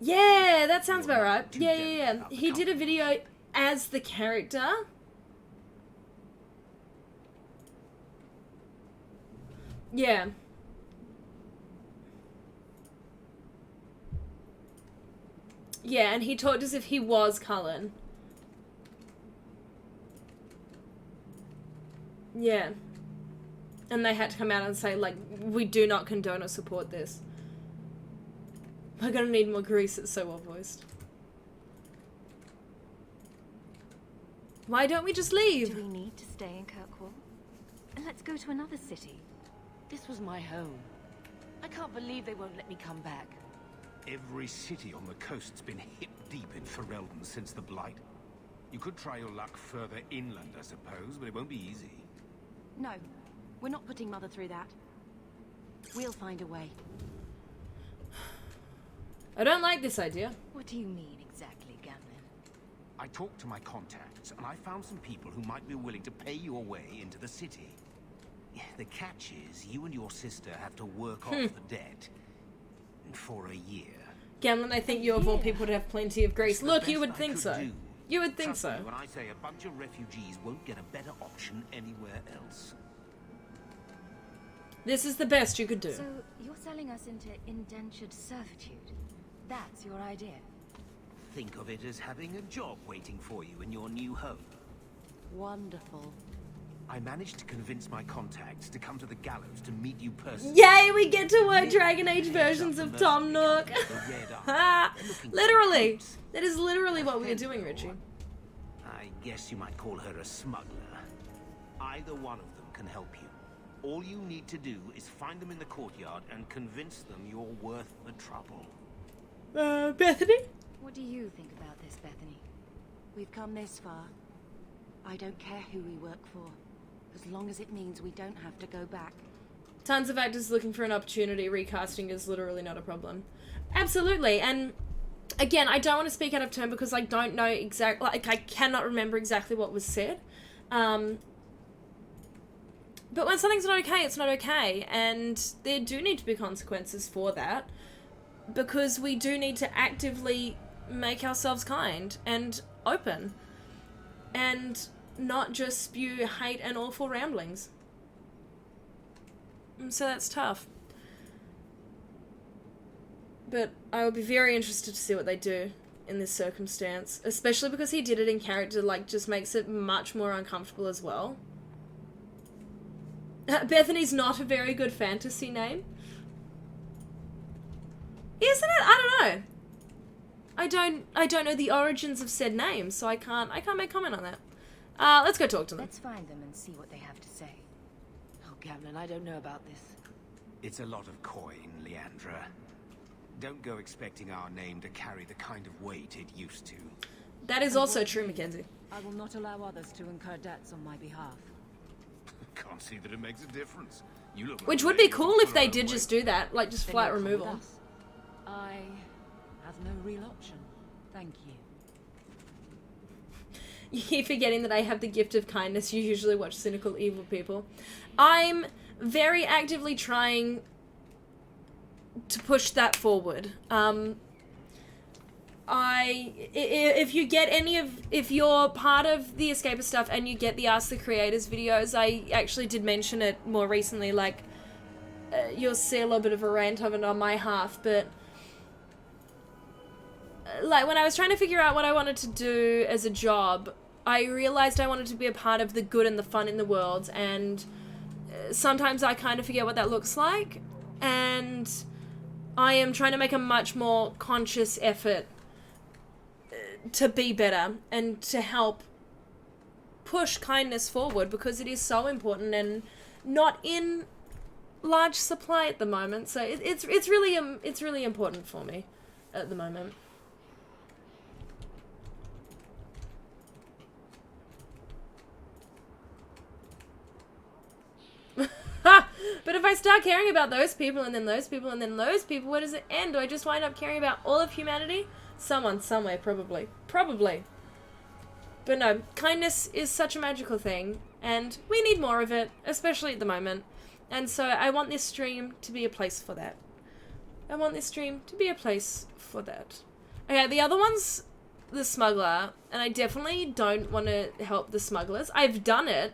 Yeah, that sounds about right. Yeah. He did a video as the character. Yeah. Yeah, and he talked as if he was Cullen. Yeah. And they had to come out and say, like, we do not condone or support this. We're gonna need more grease, it's so well voiced. Why don't we just leave? Do we need to stay in Kirkwall? Let's go to another city. This was my home. I can't believe they won't let me come back. Every city on the coast's been hip deep in Ferelden since the Blight. You could try your luck further inland, I suppose, but it won't be easy. No, we're not putting Mother through that. We'll find a way. I don't like this idea. What do you mean exactly, Gamlin? I talked to my contacts, and I found some people who might be willing to pay your way into the city. The catch is, you and your sister have to work off the debt for a year. Gamlin, I think you of all people would have plenty of grease. Look, you would think so. Do. You would think Trust so. me when I say a bunch of refugees won't get a better option anywhere else. This is the best you could do. So, you're selling us into indentured servitude? That's your idea? Think of it as having a job waiting for you in your new home. Wonderful. I managed to convince my contacts to come to the gallows to meet you personally. Yay, we get to work Dragon Age versions of Tom Nook. Literally. That is literally what we are doing, Richie. I guess you might call her a smuggler. Either one of them can help you. All you need to do is find them in the courtyard and convince them you're worth the trouble. Bethany? What do you think about this, Bethany? We've come this far. I don't care who we work for, as long as it means we don't have to go back. Tons of actors looking for an opportunity. Recasting is literally not a problem. Absolutely. And again, I don't want to speak out of turn because I don't know exactly, like I cannot remember exactly what was said. But when something's not okay, it's not okay. And there do need to be consequences for that. Because we do need to actively make ourselves kind and open. And not just spew hate and awful ramblings. So that's tough. But I will be very interested to see what they do in this circumstance. Especially because he did it in character, like, just makes it much more uncomfortable as well. Bethany's not a very good fantasy name. Isn't it? I don't know. I don't know the origins of said name, so I can't make comment on that. Let's go talk to them. Let's find them and see what they have to say. Oh, Gamlin, I don't know about this. It's a lot of coin, Leandra. Don't go expecting our name to carry the kind of weight it used to. That is also true, Mackenzie. I will not allow others to incur debts on my behalf. Can't see that it makes a difference. You look like Which would be cool if they did just do that, like just flat removal. I have no real option. Thank you. You keep forgetting that I have the gift of kindness. You usually watch cynical, evil people. I'm very actively trying to push that forward. If you're part of the Escapist stuff and you get the Ask the Creators videos, I actually did mention it more recently, like, you'll see a little bit of a rant of it on my half, but like when I was trying to figure out what I wanted to do as a job, I realized I wanted to be a part of the good and the fun in the world, and sometimes I kind of forget what that looks like, and I am trying to make a much more conscious effort to be better and to help push kindness forward, because it is so important and not in large supply at the moment. So it's really important for me at the moment. But if I start caring about those people and then those people and then those people, where does it end? Do I just wind up caring about all of humanity? Someone, somewhere, probably. Probably. But no, kindness is such a magical thing, and we need more of it, especially at the moment. And so I want this stream to be a place for that. I want this stream to be a place for that. Okay, the other one's the smuggler, and I definitely don't want to help the smugglers. I've done it,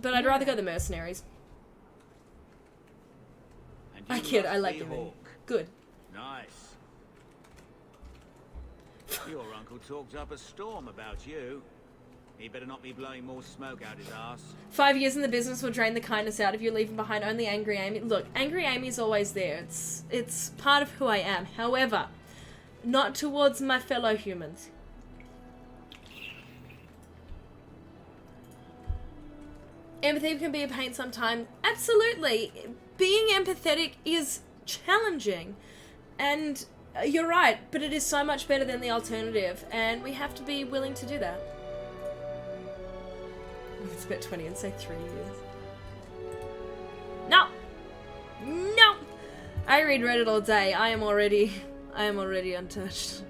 but I'd rather go the mercenaries. I kid, I like him. Good. Nice. Your uncle talked up a storm about you. He better not be blowing more smoke out his ass. 5 years in the business will drain the kindness out of you, leaving behind only angry Amy. Look, angry Amy's always there. It's part of who I am. However, not towards my fellow humans. Empathy can be a pain sometimes. Absolutely. Being empathetic is challenging. And you're right, but it is so much better than the alternative. And we have to be willing to do that. Let's bet 20 and say 3 years. No! No! I read Reddit all day. I am already untouched.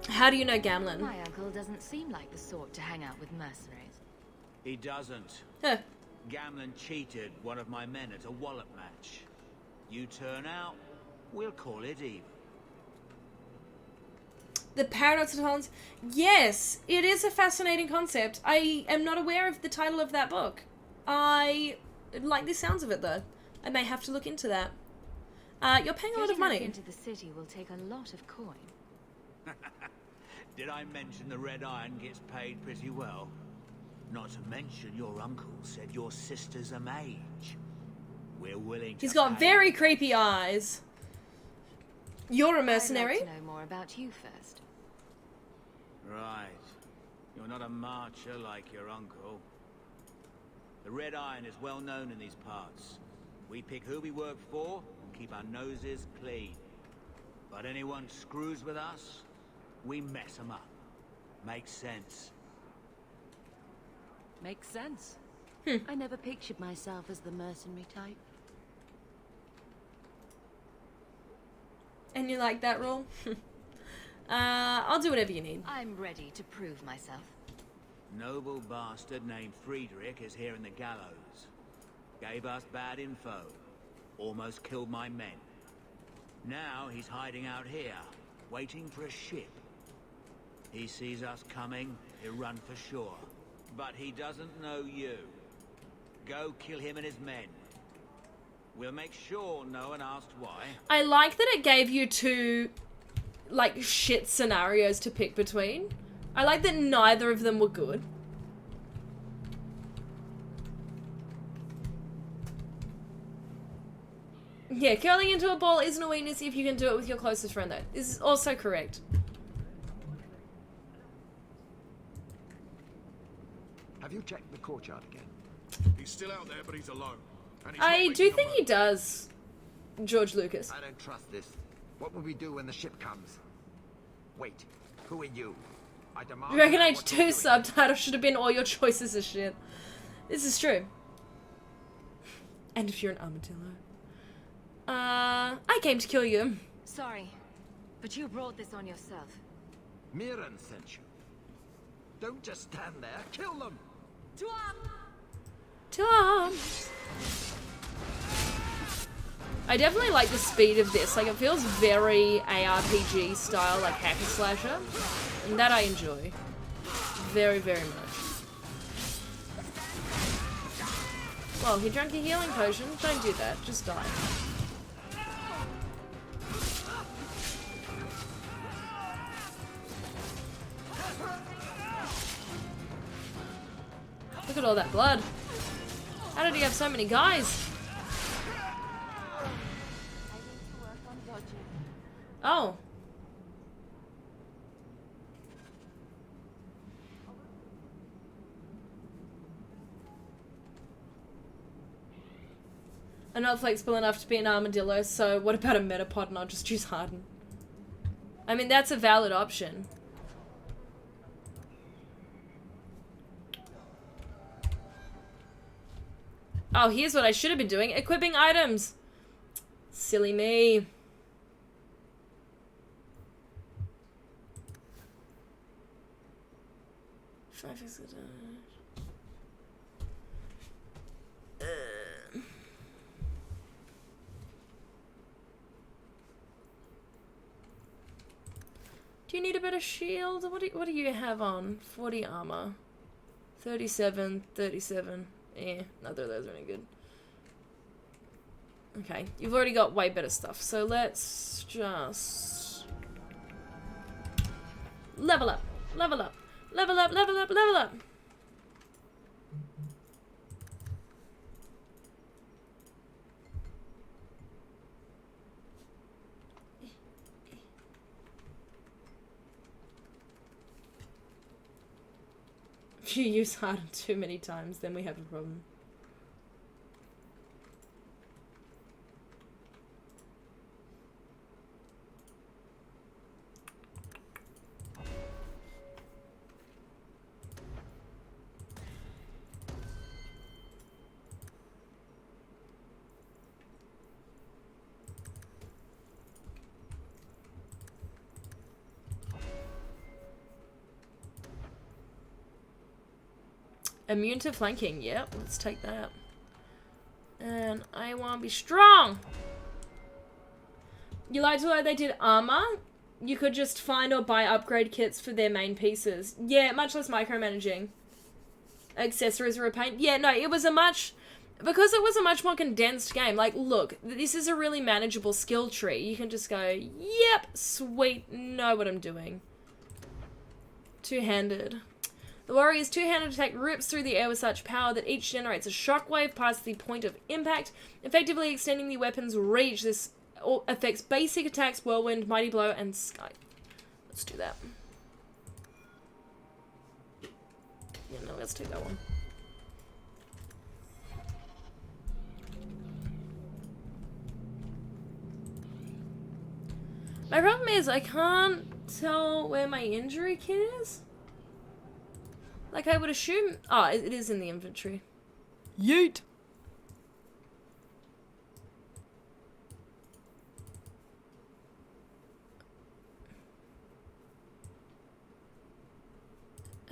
How do you know Gamlen? My uncle doesn't seem like the sort to hang out with mercenaries. He doesn't. Huh. Gamlen cheated one of my men at a wallop match. You turn out, we'll call it even. The Paradox of Tolerance. Yes, it is a fascinating concept. I am not aware of the title of that book. I like the sounds of it, though. I may have to look into that. You're paying a lot of money. Into the city will take a lot of coin. Did I mention the Red Iron gets paid pretty well? Not to mention your uncle said your sister's a mage. We're willing to He's got very creepy eyes. You're a mercenary? I'd like to know more about you first. Right. You're not a marcher like your uncle. The Red Iron is well known in these parts. We pick who we work for and keep our noses clean. But anyone screws with us, we mess them up. Makes sense. Makes sense. I never pictured myself as the mercenary type. And you like that role? I'll do whatever you need. I'm ready to prove myself. Noble bastard named Friedrich is here in the gallows. Gave us bad info. Almost killed my men. Now he's hiding out here, waiting for a ship. He sees us coming, he'll run for sure. But he doesn't know you. Go kill him and his men. We'll make sure no one asked why. I like that it gave you two, like, shit scenarios to pick between. I like that neither of them were good. Yeah, curling into a ball isn't a weakness if you can do it with your closest friend, though. This is also correct. Have you checked the courtyard again? He's still out there, but he's alone. And he's I do think he does, George Lucas. I don't trust this. What will we do when the ship comes? Wait, who are you? I demand. You reckon H2 subtitle should have been all your choices of shit. This is true. And if you're an armadillo. I came to kill you. Sorry, but you brought this on yourself. Miran sent you. Don't just stand there. Kill them. To arms! To arms! I definitely like the speed of this. Like, it feels very ARPG style, like hack and slasher. And that I enjoy. Very, very much. Oh, he drank a healing potion. Don't do that. Just die. Look at all that blood. How did he have so many guys? Oh. I'm not flexible enough to be an armadillo, so what about a metapod and I'll just choose harden? I mean, that's a valid option. Oh, here's what I should have been doing. Equipping items. Silly me. Do you need a better shield? What do you have on? 40 armor. 37, 37. Neither of those are any good. Okay, you've already got way better stuff, so let's just level up, level up, level up, level up, level up. If you use harden too many times, then we have a problem. Immune to flanking. Yep, let's take that. And I want to be strong. You like to know they did armor? You could just find or buy upgrade kits for their main pieces. Yeah, much less micromanaging. Accessories or a paint. Yeah, no, it was a much... Because it was a much more condensed game. Like, look, this is a really manageable skill tree. You can just go, yep, sweet, know what I'm doing. Two-handed. The warrior's two-handed attack rips through the air with such power that each generates a shockwave past the point of impact, effectively extending the weapon's reach. This affects basic attacks, whirlwind, mighty blow, and sky. Let's do that. Yeah, no, let's take that one. My problem is I can't tell where my injury kit is. Like, I would assume... Oh, it is in the inventory. Yeet!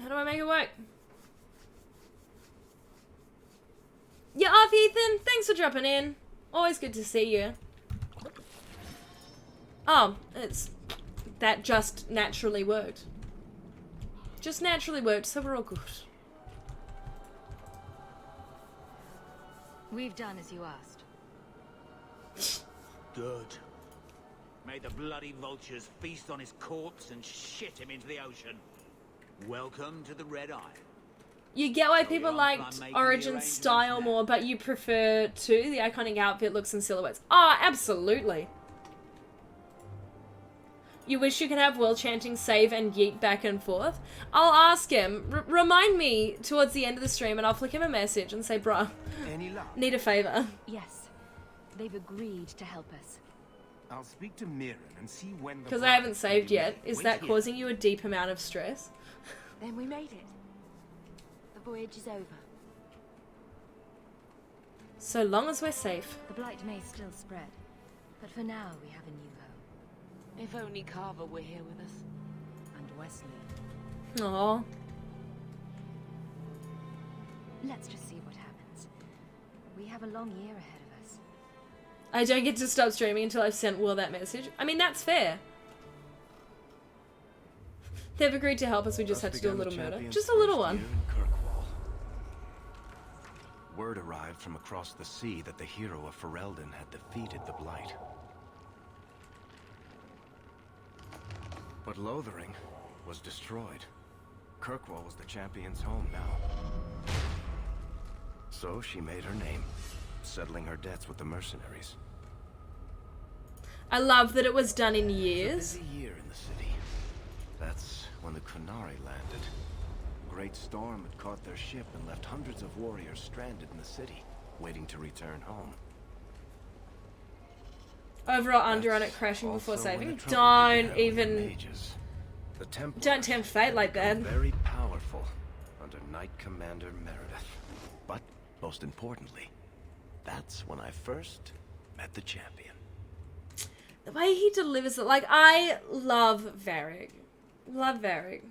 How do I make it work? You're off, Ethan! Thanks for dropping in. Always good to see you. Oh, that just naturally worked. Just naturally worked, so we're all good. We've done as you asked. Good. May the bloody vultures feast on his corpse and shit him into the ocean. Welcome to the Red Isle. You get why people liked Origin style more, but you prefer to the iconic outfit, looks, and silhouettes. Oh, absolutely. You wish you could have Will chanting save and yeet back and forth? I'll ask him. Remind me towards the end of the stream and I'll flick him a message and say, bruh, need a favor. Yes. They've agreed to help us. I'll speak to Mirren and see when the... Because I haven't saved yet. Is that causing you a deep amount of stress? Then we made it. The voyage is over. So long as we're safe. The blight may still spread, but for now we have a new home. If only Carver were here with us. And Wesley. Aww. Let's just see what happens. We have a long year ahead of us. I don't get to stop streaming until I've sent Will that message. I mean, that's fair. They've agreed to help us, we just had to do a little murder. Just a little one. Word arrived from across the sea that the hero of Ferelden had defeated the Blight. But Lothering was destroyed. Kirkwall was the champion's home now. So she made her name, settling her debts with the mercenaries. I love that it was done in It years. was a busy year in the city. That's when the Kunari landed. A great storm had caught their ship and left hundreds of warriors stranded in the city, waiting to return home. Over or under on it crashing before Also when saving. the trouble Don't began with the even... mages. The Templars Don't tempt fate like that. became very powerful under Knight Commander Meredith. But most importantly, that's when I first met the champion. The way he delivers it, like, I love Varric. Love Varric.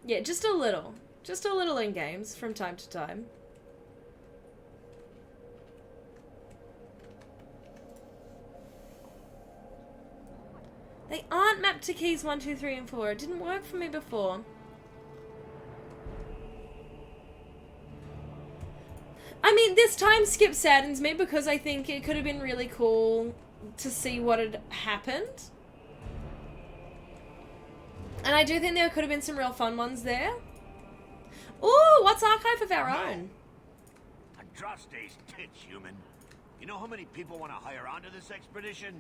Yeah, just a little. Just a little in games from time to time. They aren't mapped to keys 1, 2, 3, and 4. It didn't work for me before. I mean, this time skip saddens me because I think it could have been really cool to see what had happened. And I do think there could have been some real fun ones there. Ooh, what's Archive of our own? Andraste's tits, human. You know how many people want to hire onto this expedition?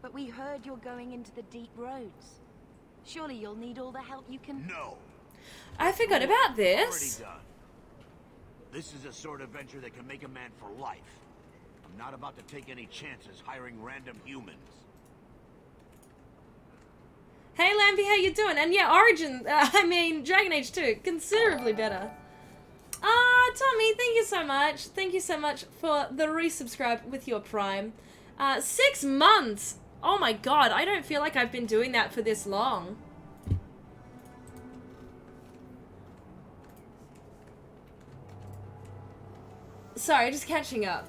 But we heard you're going into the deep roads. Surely you'll need all the help you can... No. I forgot about this. Already done. This is a sort of venture that can make a man for life. I'm not about to take any chances hiring random humans. Hey Lampy, how you doing? And yeah, Origin, Dragon Age 2, considerably better. Tommy, thank you so much. Thank you so much for the resubscribe with your Prime. 6 months! Oh my god, I don't feel like I've been doing that for this long. Sorry, just catching up.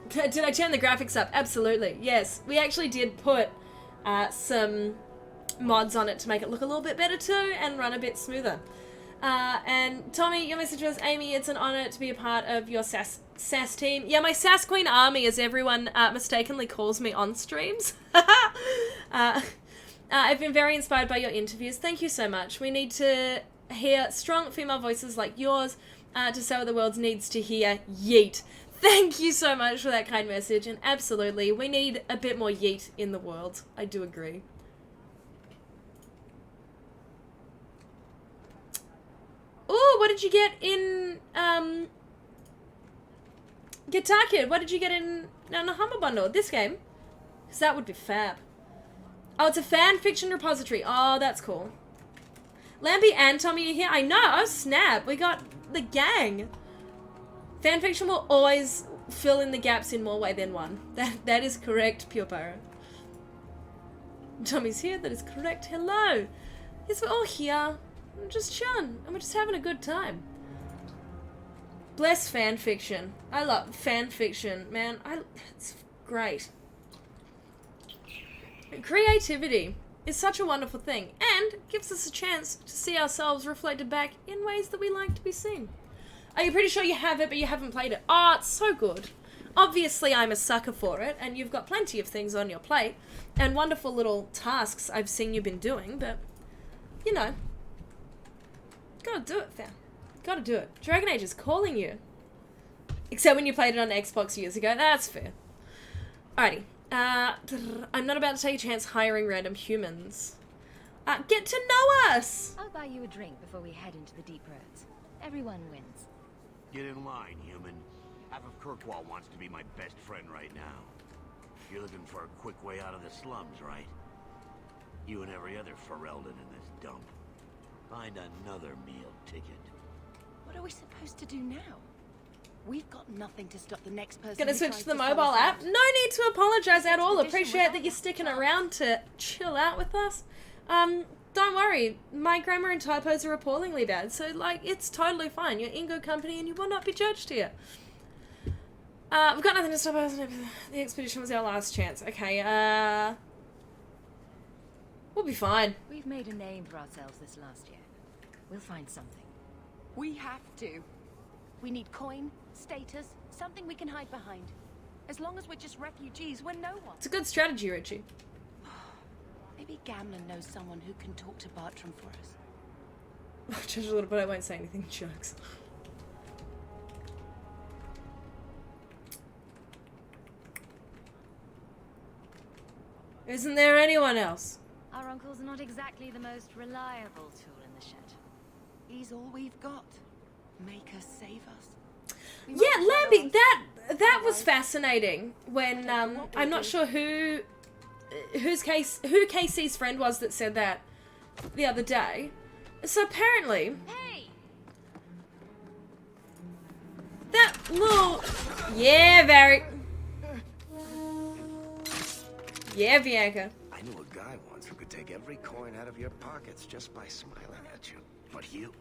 Did I turn the graphics up? Absolutely, yes. We actually did put some mods on it to make it look a little bit better too and run a bit smoother. And Tommy, your message was, Amy, it's an honor to be a part of your SAS team. Yeah, my SAS Queen Army, as everyone mistakenly calls me on streams. I've been very inspired by your interviews. Thank you so much. We need to hear strong female voices like yours to say what the world needs to hear. Yeet. Thank you so much for that kind message. And absolutely, we need a bit more yeet in the world. I do agree. Ooh, what did you get in, Guitar Kid? What did you get in the Humble Bundle? This game? Because that would be fab. Oh, it's a fan fiction repository. Oh, that's cool. Lampy and Tommy are here. I know. Oh, snap. We got the gang. Fanfiction will always fill in the gaps in more way than one. That is correct, Pure Pyro. Tommy's here. That is correct. Hello. Yes, we're all here. We're just chilling. And we're just having a good time. Bless fanfiction. I love fanfiction, man. It's great. Creativity is such a wonderful thing and gives us a chance to see ourselves reflected back in ways that we like to be seen. Are you pretty sure you have it but you haven't played it? Oh, it's so good. Obviously I'm a sucker for it and you've got plenty of things on your plate and wonderful little tasks I've seen you've been doing, but you know, gotta do it, fam. Gotta do it. Dragon Age is calling you. Except when you played it on Xbox years ago. That's fair. Alrighty. I'm not about to take a chance hiring random humans. Get to know us! I'll buy you a drink before we head into the deep roads. Everyone wins. Get in line, human. Half of Kirkwall wants to be my best friend right now. You're looking for a quick way out of the slums, right? You and every other Ferelden in this dump. Find another meal ticket. What are we supposed to do now? We've got nothing to stop the next person. Gonna switch to the mobile app? No need to apologize at all. Appreciate that you're sticking around to chill out with us. Don't worry. My grammar and typos are appallingly bad, so like it's totally fine. You're in good company and you will not be judged here. We've got nothing to stop us. The expedition was our last chance. Okay, we'll be fine. We've made a name for ourselves this last year. We'll find something. We have to. We need coin, status, something we can hide behind. As long as we're just refugees, we're no one. It's a good strategy, Richie. Maybe Gamlen knows someone who can talk to Bartram for us. Just a little bit, I won't say anything. Jokes. Isn't there anyone else? Our uncle's not exactly the most reliable tool in the shed. He's all we've got. Make us save us. Yeah, Lambie, that was fascinating. When I'm not sure who Casey's friend was that said that the other day. So apparently, that little Varric. Yeah, Bianca. I knew a guy once who could take every coin out of your pockets just by smiling at you. But you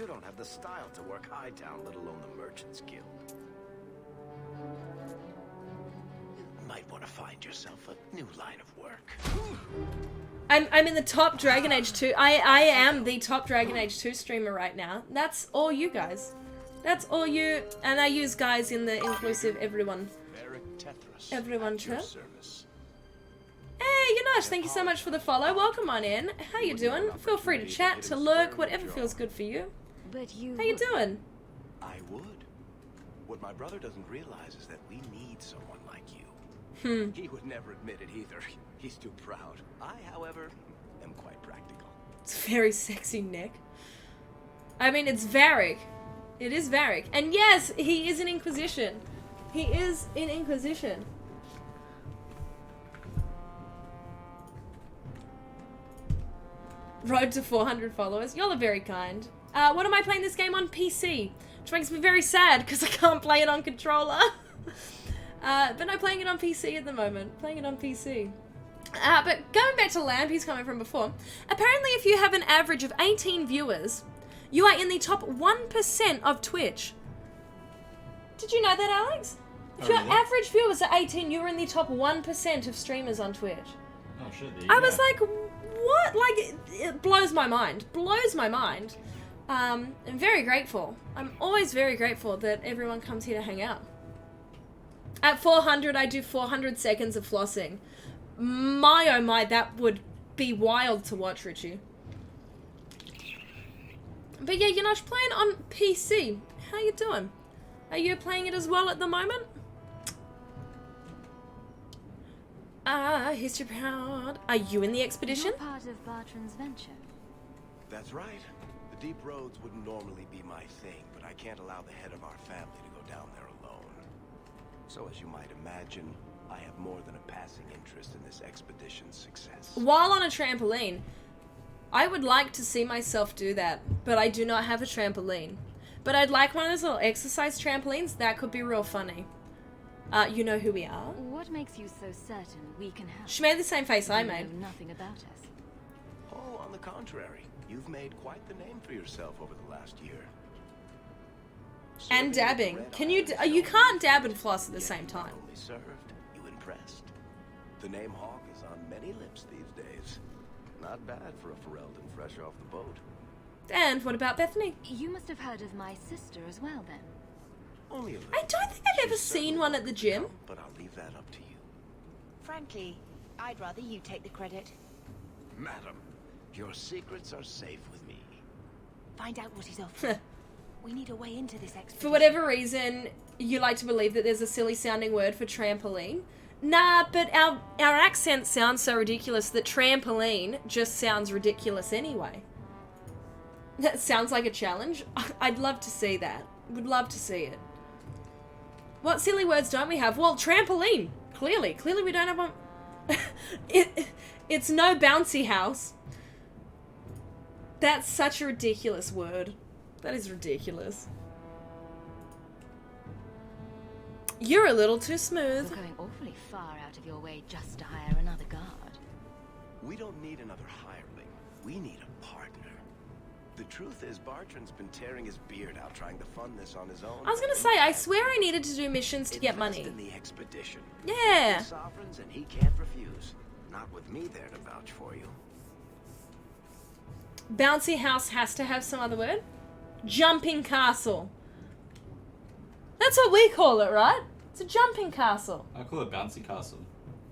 don't have the style to work Hightown, let alone the Merchants Guild. You might want to find yourself a new line of work. I'm in the top Dragon Age 2. I am the top Dragon Age 2 streamer right now. That's all you guys. That's all you. And I use guys in the inclusive everyone term. Hey, Yanash, thank you so much for the follow. Welcome on in. How you doing? Feel free to chat, to lurk, whatever feels good for you. But you... How you doing? I would. What my brother doesn't realize is that we need someone like you. He would never admit it either. He's too proud. I, however, am quite practical. It's very sexy, Nick. I mean, it's Varric. It is Varric. And yes, he is an Inquisition. He is in Inquisition. Road to 400 followers. Y'all are very kind. What am I playing this game on PC? Which makes me very sad because I can't play it on controller. But no, playing it on PC at the moment. Playing it on PC. But going back to Lampy's comment from before, apparently if you have an average of 18 viewers, you are in the top 1% of Twitch. Did you know that, Alex? If your average viewers are 18, you're in the top 1% of streamers on Twitch. Oh, sure, I was like, what? Like, it blows my mind. Blows my mind. I'm very grateful. I'm always very grateful that everyone comes here to hang out. At 400, I do 400 seconds of flossing. My oh my, that would be wild to watch, Richie. But yeah, you're not playing on PC. How you doing? Are you playing it as well at the moment? History proud. Are you in the expedition? You're part of Bartram's venture. That's right. The deep roads wouldn't normally be my thing, but I can't allow the head of our family to go down there alone. So as you might imagine, I have more than a passing interest in this expedition's success. While on a trampoline, I would like to see myself do that, but I do not have a trampoline. But I'd like one of those little exercise trampolines. That could be real funny. You know who we are. What makes you so certain we can help? She made the same face I You made. know nothing about us. Oh, on the contrary, you've made quite the name for yourself over the last year. And dabbing. Can you? You can't dab and floss at the same time. Only served. You impressed. The name Hawk is on many lips these days. Not bad for a Ferelden fresh off the boat. And what about Bethany? You must have heard of my sister as well, then. Only a little. I don't think I've ever seen one at the gym. But I'll leave that up to you. Frankly, I'd rather you take the credit. Madam, your secrets are safe with me. Find out what he's offering. We need a way into this expedition. For whatever reason, you like to believe that there's a silly sounding word for trampoline. Nah, but our accent sounds so ridiculous that trampoline just sounds ridiculous anyway. That sounds like a challenge. I'd love to see that. Would love to see it. What silly words don't we have? Well, trampoline. Clearly we don't have one. It's no bouncy house. That's such a ridiculous word. That is ridiculous. You're a little too smooth. You're going awfully far out of your way just to hire another guard. We don't need another hireling. We need a partner. The truth is, Bartram's been tearing his beard out trying to fund this on his own. I was gonna say, I swear I needed to do missions to get money. In the expedition. Yeah. Sovereigns, and he can't refuse. Not with me there to vouch for you. Bouncy house has to have some other word. Jumping castle. That's what we call it, right? It's a jumping castle. I call it bouncy castle.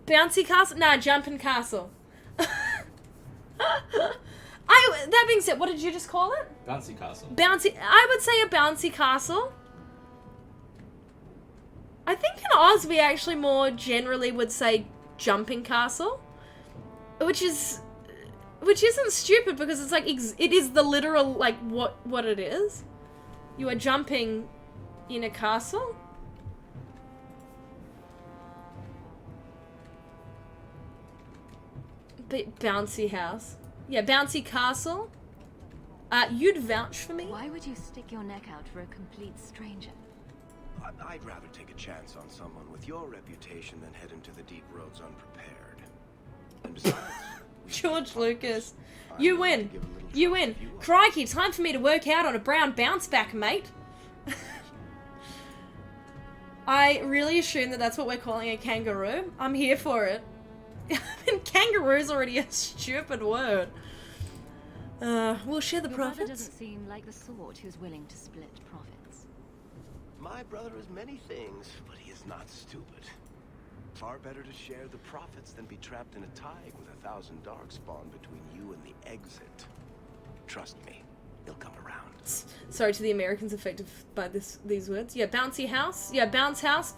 Bouncy castle? Nah, jumping castle. That being said, what did you just call it? Bouncy castle. Bouncy. I would say a bouncy castle. I think in Oz we actually more generally would say jumping castle, which isn't stupid because it's like it is the literal like what it is. You are jumping in a castle. Bouncy house. Yeah, bouncy castle. You'd vouch for me? Why would you stick your neck out for a complete stranger? I'd rather take a chance on someone with your reputation than head into the deep roads unprepared. And besides, George Lucas. You win. You win. Crikey, time for me to work out on a brown bounce back, mate. I really assume that that's what we're calling a kangaroo. I'm here for it. I mean, kangaroo's already a stupid word. We'll share the Your profits. brother doesn't seem like the sort who's willing to split profits. my brother is many things, but he is not stupid. Far better to share the profits than be trapped in a tide with 1,000 darkspawn between you and the exit. Trust me, he'll come around. Sorry to the Americans affected by these words. Yeah, bouncy house. Yeah, bouncy house,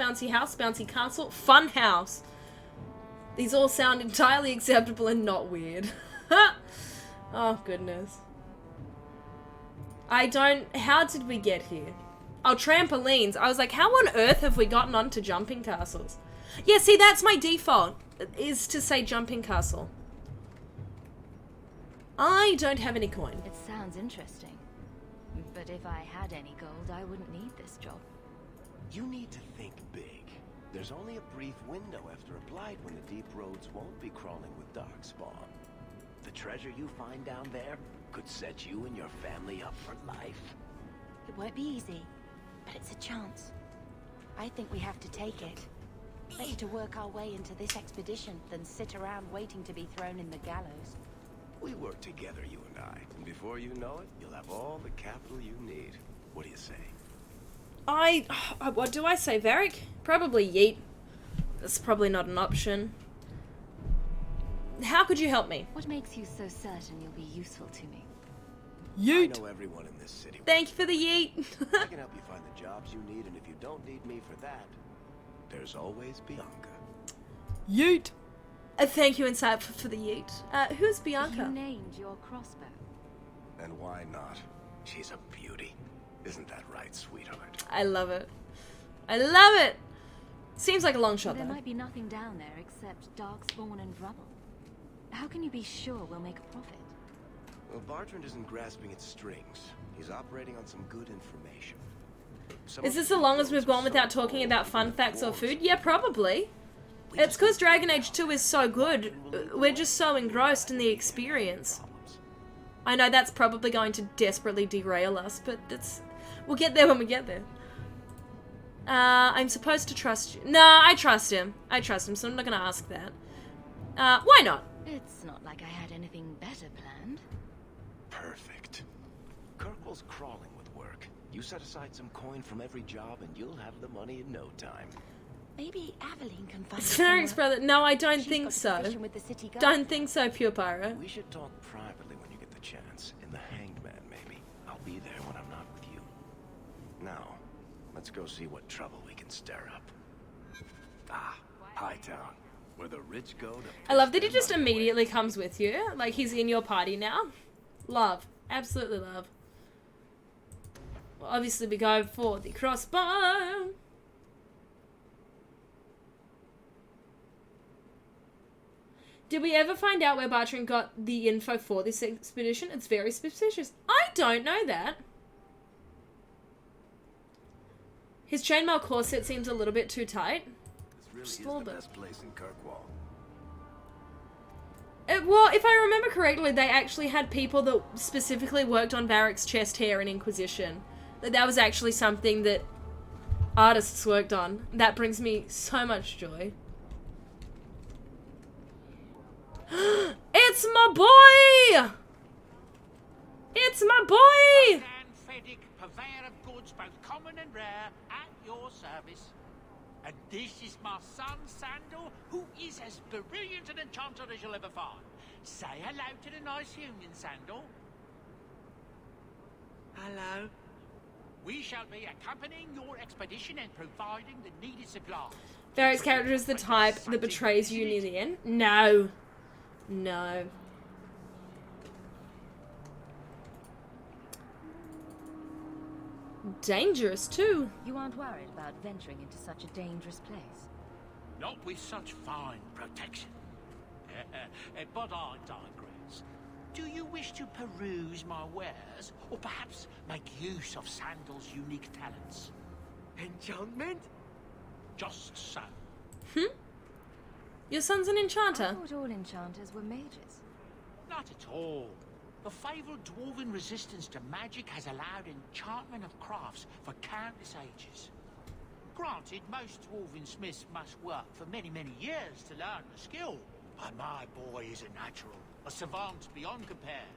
bouncy castle, fun house. These all sound entirely acceptable and not weird. Oh, goodness. How did we get here? Oh, trampolines. I was like, how on earth have we gotten onto jumping castles? Yeah, see, that's my default, is to say jumping castle. I don't have any coin. It sounds interesting. But if I had any gold, I wouldn't need this job. You need to think big. There's only a brief window after a blight when the deep roads won't be crawling with darkspawn. The treasure you find down there could set you and your family up for life. It won't be easy, but it's a chance. I think we have to take it. Better to work our way into this expedition than sit around waiting to be thrown in the gallows. We work together, you and I, and before you know it, you'll have all the capital you need. What do you say? What do I say, Varric? Probably yeet. That's probably not an option. How could you help me? What makes you so certain you'll be useful to me? Yeet. I know everyone in this city. Thank you for the yeet. I can help you find the jobs you need, and if you don't need me for that, there's always Bianca. Yeet. Thank you, Insight, for the yeet. Who's Bianca? You named your crossbow. And why not? She's a beauty. Isn't that right, sweetheart? I love it. I love it. Seems like a long shot, There though. might be nothing down there except darkspawn and rubble. How can you be sure we'll make a profit? Well, Bartrand isn't grasping at strings. He's operating on some good information. Is this the longest we've gone without talking about fun facts or food? Yeah, probably. It's because Dragon Age 2 is so good. We're just so engrossed in the experience. I know that's probably going to desperately derail us, but we'll get there when we get there. I'm supposed to trust you. Nah, I trust him. So I'm not going to ask that. Why not? It's not like I had anything better planned. Perfect. Kirkwall's crawling with work. You set aside some coin from every job and you'll have the money in no time. Maybe Aveline can find Thanks, brother. No, I don't She's think got so. position with the city guard. Don't think so, Pure Pyro. We should talk privately when you get the chance. In the Hanged Man, maybe. I'll be there when I'm not with you. Now, let's go see what trouble we can stir up. Ah, Hightown, where the rich go to... I love that he just immediately comes with you. Like, he's in your party now. Love. Absolutely love. Well, obviously we go for the crossbow. Did we ever find out where Bartrand got the info for this expedition? It's very suspicious. I don't know that. His chainmail corset seems a little bit too tight. This Just a really little is the bit. best place in Kirkwall. Well, if I remember correctly, they actually had people that specifically worked on Varric's chest hair in Inquisition. That was actually something that artists worked on. That brings me so much joy. It's my boy! It's my boy! Dan Feddick, purveyor of goods both common and rare, at your service. And this is my son, Sandal, who is as brilliant an enchanter as you'll ever find. Say hello to the nice human, Sandal. Hello. We shall be accompanying your expedition and providing the needed supplies. Varric's character is the type that betrays you near the end. No. No. Dangerous too. You aren't worried about venturing into such a dangerous place? Not with such fine protection. But I digress. Do you wish to peruse my wares, or perhaps make use of Sandal's unique talents? Enchantment? Just so. Your son's an enchanter. I thought all enchanters were mages. Not at all. The fabled dwarven resistance to magic has allowed enchantment of crafts for countless ages. Granted, most dwarven smiths must work for many, many years to learn the skill, but my boy is a natural, a savant beyond compare.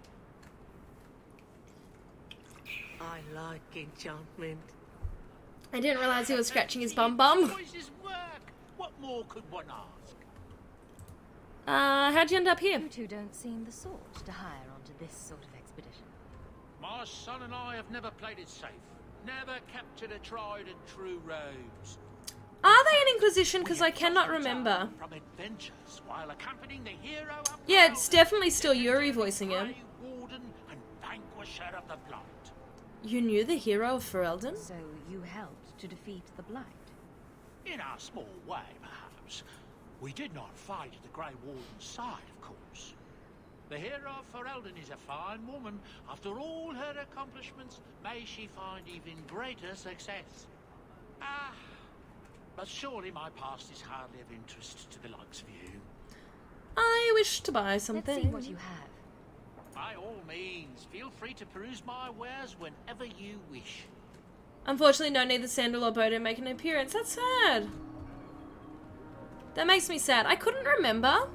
I like enchantment. I didn't realize he was scratching his bum. Choices work. What more could one ask? How'd you end up here? You two don't seem the sort to hire onto this sort of expedition. My son and I have never played it safe. Never captured a tried and true rose. Are they an Inquisition? Because I cannot remember. From adventures while accompanying the hero up Yeah, it's definitely still Yuri voicing him. warden and vanquisher of the blight. You knew the hero of Ferelden? So you helped to defeat the Blight? In our small way, perhaps. We did not fight at the Grey Warden's side, of course. The hero of Ferelden is a fine woman. After all her accomplishments, may she find even greater success. But surely my past is hardly of interest to the likes of you. I wish to buy something. Let's see what you have. By all means, feel free to peruse my wares whenever you wish. Unfortunately, no, neither Sandal or Bodo make an appearance. That's sad. That makes me sad. I couldn't remember.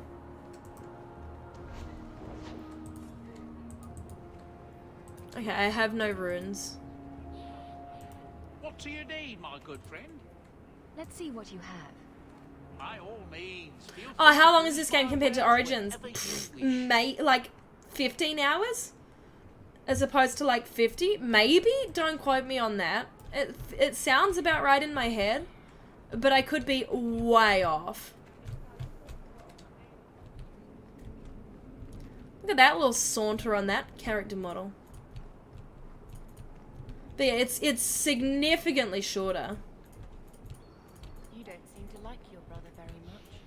Okay, I have no runes. What do you need, my good friend? Let's see what you have. By all means, feel free Oh, how to long is peruse this game my compared to wares Origins? whenever you wish. Like 15 hours? As opposed to like 50? Maybe? Don't quote me on that. It sounds about right in my head, but I could be way off. Look at that little saunter on that character model. But yeah, it's significantly shorter. You don't seem to like your brother very much.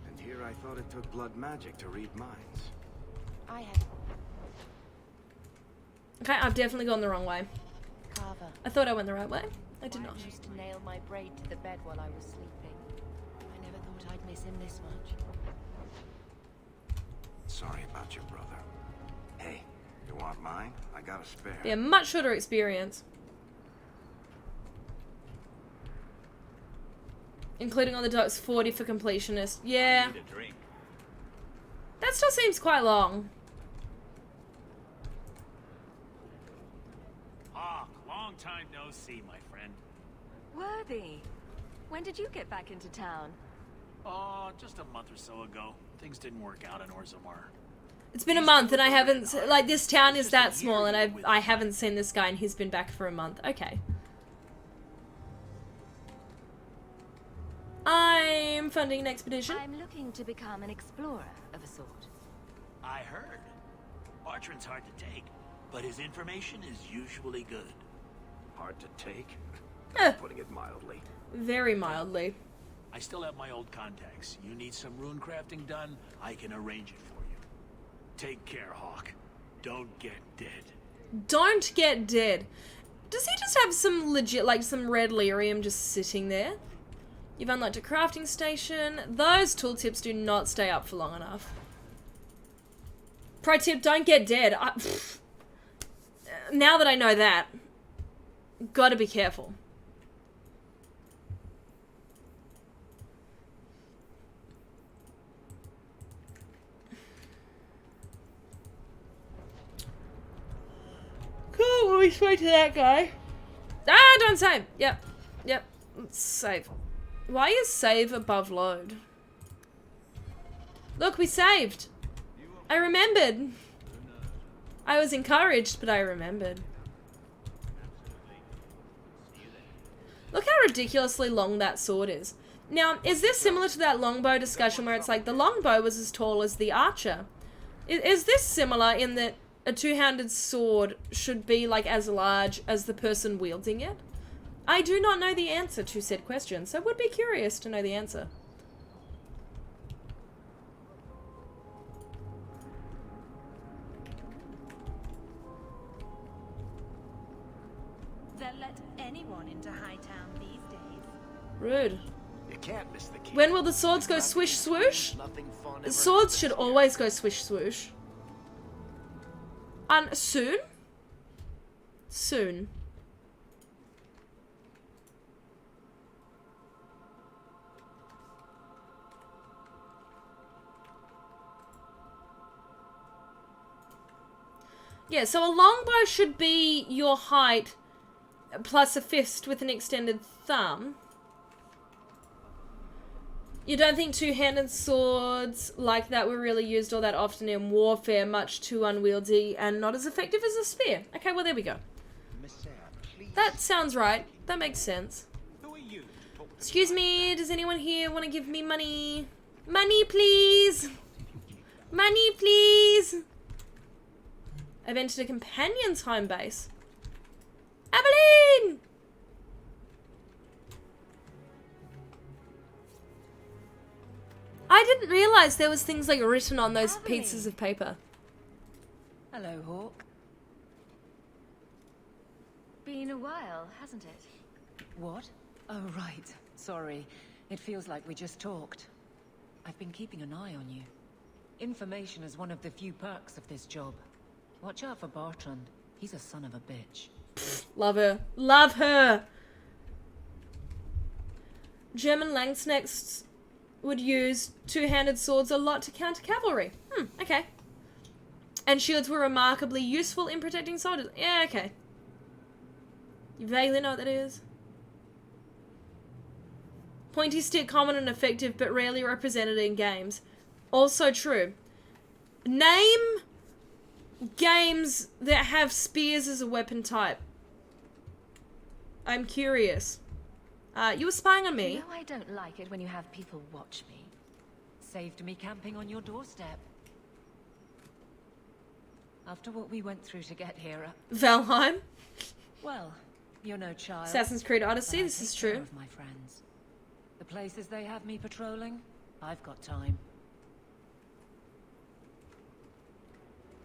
And here I thought it took blood magic to read minds. I have Okay, I've definitely gone the wrong way. Carver. I thought I went the right way. I did Wyatt not. used to nail my braid to the bed while I was sleeping. I never thought I'd miss him this much. Sorry about your brother. Hey, you want mine? I got a spare. Yeah, much shorter experience. Including on the dots, 40 for completionist. Yeah. Need a drink. That still seems quite long. Ah, long time no see, my friend. Worthy. When did you get back into town? Oh, just a month or so ago. Things didn't work out in Orzammar. It's been a month and I haven't, like, this town is that small and I haven't seen this guy and he's been back for a month. Okay. I'm funding an expedition. I'm looking to become an explorer of a sort. I heard. Bartrand's hard to take, but his information is usually good. Hard to take? Eh. Putting it mildly. Very mildly. I still have my old contacts. You need some rune crafting done, I can arrange it for you. Take care, Hawk. Don't get dead. Don't get dead. Does he just have some legit, like, some red lyrium just sitting there? You've unlocked a crafting station. Those tooltips do not stay up for long enough. Pro tip, don't get dead. Now that I know that, gotta be careful. we spoke to that guy. Ah, don't save. Yep. Yep. Let's save. Why is save above load? Look, we saved. I remembered. I was encouraged, but I remembered. Look how ridiculously long that sword is. Now, is this similar to that longbow discussion where it's like the longbow was as tall as the archer? Is this similar in that a two-handed sword should be like as large as the person wielding it? I do not know the answer to said question, so would be curious to know the answer. They'll let anyone into Hightown these days. Rude. You can't miss the key. When will the swords go swish swoosh? Swords should always go swish swoosh. Soon? Soon. Yeah, so a longbow should be your height plus a fist with an extended thumb. You don't think two-handed swords like that were really used all that often in warfare, much too unwieldy and not as effective as a spear? Okay, well there we go. That sounds right. That makes sense. Excuse me, does anyone here want to give me money? Money, please! Money, please! I've entered a companion's home base. Aveline! I didn't realize there was things like written on those pieces of paper. Hello, Hawk. Been a while, hasn't it? What? Oh, right. Sorry. It feels like we just talked. I've been keeping an eye on you. Information is one of the few perks of this job. Watch out for Bartrand. He's a son of a bitch. Pfft, love her. Love her! German Langsknechts would use two-handed swords a lot to counter cavalry. Okay. And shields were remarkably useful in protecting soldiers. Yeah, okay. You vaguely know what that is? Pointy stick, common and effective, but rarely represented in games. Also true. Name games that have spears as a weapon type. I'm curious. You were spying on me. You know I don't like it when you have people watch me. Saved me camping on your doorstep. After what we went through to get here... Valheim? Well, you're no child. Assassin's Creed Odyssey, this is true. Of my friends. The places they have me patrolling, I've got time.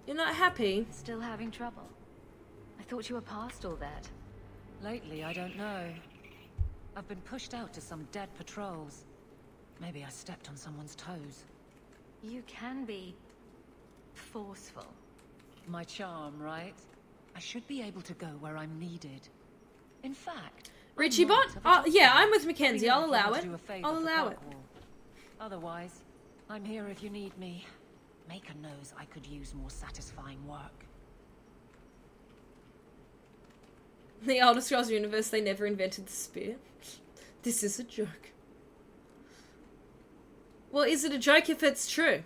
You're not happy? Still having trouble? I thought you were past all that. Lately, I don't know. I've been pushed out to some dead patrols. Maybe I stepped on someone's toes. You can be... forceful. My charm, right? I should be able to go where I'm needed. In fact... Richie Bot? Oh, yeah, I'm with Mackenzie. I'll allow it. I'll allow it. Otherwise, I'm here if you need me. Maker knows I could use more satisfying work. In the Elder Scrolls universe, they never invented the spear. This is a joke. Well, is it a joke if it's true?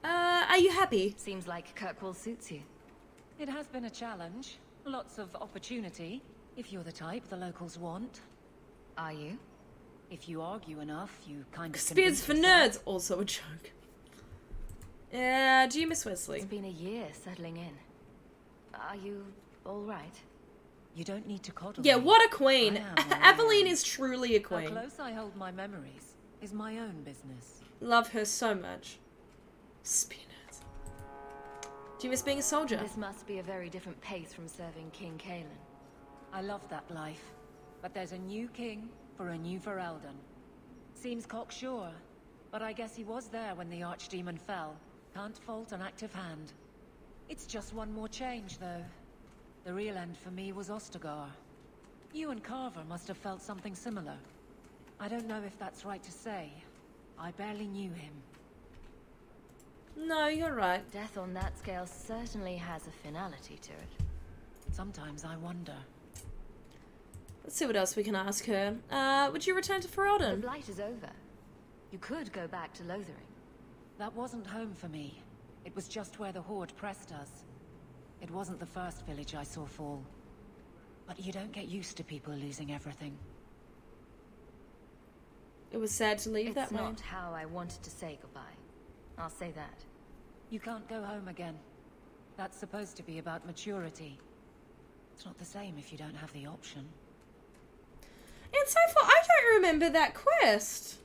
Are you happy? Seems like Kirkwall suits you. It has been a challenge. Lots of opportunity, if you're the type the locals want. Are you? If you argue enough, you kind of... Spears for nerds, also a joke. Do you miss Wesley? It's been a year settling in. Are you alright? You don't need to coddle Yeah, me. what a queen. Aveline is truly a queen. How close I hold my memories is my own business. Love her so much. Spear nerds. Do you miss being a soldier? This must be a very different pace from serving King Kalen. I love that life, but there's a new king for a new Ferelden. Seems cocksure, but I guess he was there when the Archdemon fell. Can't fault an active hand. It's just one more change, though. The real end for me was Ostagar. You and Carver must have felt something similar. I don't know if that's right to say, I barely knew him. No, you're right. Death on that scale certainly has a finality to it. Sometimes I wonder. Let's see what else we can ask her. Would you return to The Ferelden? blight is over. You could go back to Lothering. That wasn't home for me. It was just where the Horde pressed us. It wasn't the first village I saw fall. But you don't get used to people losing everything. It was sad to leave It's that way. not how I wanted to say goodbye. I'll say that. You can't go home again. That's supposed to be about maturity. It's not the same if you don't have the option. And so far, I don't remember that quest.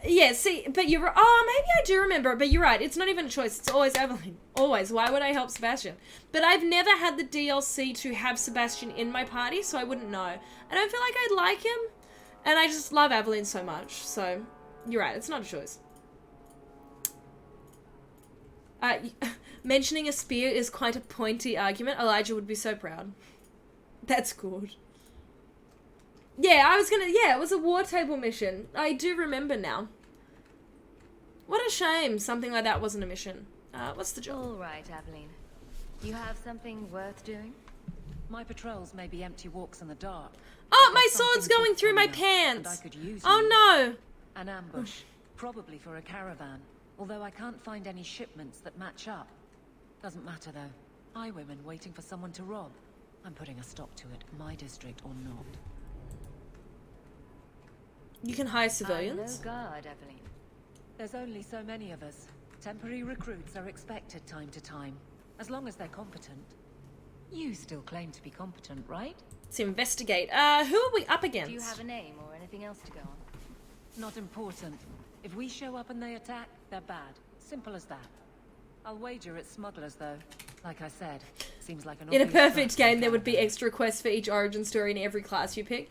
Yeah, see, but you're... Oh, maybe I do remember it, but you're right. It's not even a choice. It's always Evelyn. Always. Why would I help Sebastian? But I've never had the DLC to have Sebastian in my party, so I wouldn't know. I don't feel like I'd like him, and I just love Evelyn so much. So, you're right. It's not a choice. Mentioning a spear is quite a pointy argument. Elijah would be so proud. That's good. Yeah, I was gonna... Yeah, it was a war table mission. I do remember now. What a shame something like that wasn't a mission. What's the job? All right, Aveline. You have something worth doing? My patrols may be empty walks in the dark. Oh, my sword's going through my pants! I could use Oh no! An ambush, probably for a caravan. Although I can't find any shipments that match up. Doesn't matter though. Highwaymen waiting for someone to rob. I'm putting a stop to it, my district or not. You can hire civilians? No guard, Aveline. There's only so many of us. Temporary recruits are expected time to time, as long as they're competent. You still claim to be competent, right? To investigate. Who are we up against? Do you have a name or anything else to go on? Not important. If we show up and they attack, they're bad. Simple as that. I'll wager it's smugglers, though. Like I said, seems like an In a obvious perfect trap. game, there would be extra quests for each origin story in every class you pick.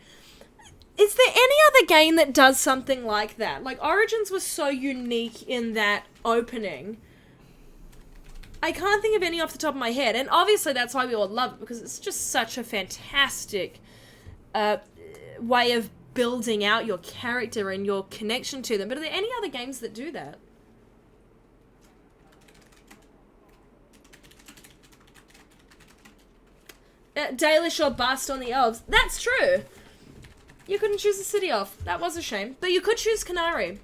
Is there any other game that does something like that? Like, Origins was so unique in that opening. I can't think of any off the top of my head. And obviously that's why we all love it, because it's just such a fantastic way of building out your character and your connection to them. But are there any other games that do that? Dalish or bust on the elves. That's true. You couldn't choose a city elf. That was a shame. But you could choose Canary.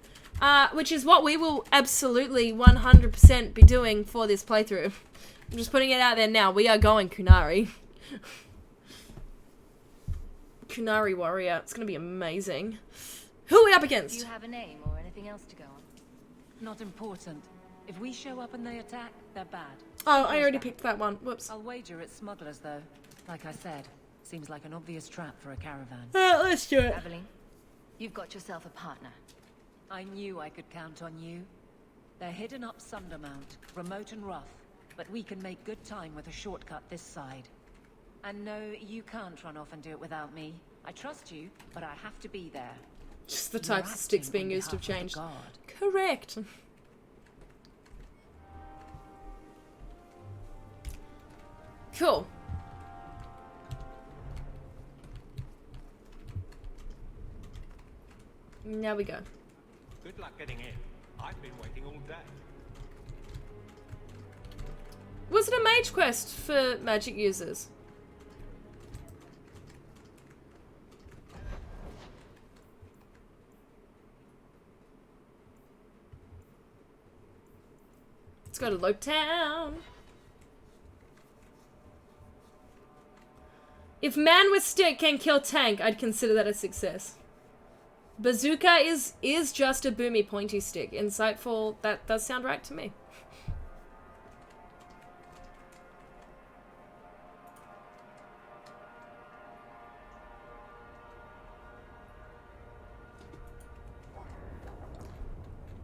Which is what we will absolutely 100% be doing for this playthrough. I'm just putting it out there now. We are going Kunari. Kunari warrior. It's going to be amazing. Who are we up against? Do you have a name or anything else to go on? Not important. If we show up and they attack, they're bad. Oh, I already picked that one. Whoops. I'll wager it's smugglers, though. Like I said, seems like an obvious trap for a caravan. Let's do it. Aveline, you've got yourself a partner. I knew I could count on you. They're hidden up Sundermount, remote and rough, but we can make good time with a shortcut this side. And no, you can't run off and do it without me. I trust you, but I have to be there. Just the types of sticks being used have changed. Correct. Cool. Now we go. Good luck getting in. I've been waiting all day. Was it a mage quest for magic users? Let's go to Lopetown. If man with stick can kill tank, I'd consider that a success. Bazooka is just a boomy pointy stick. Insightful, that does sound right to me.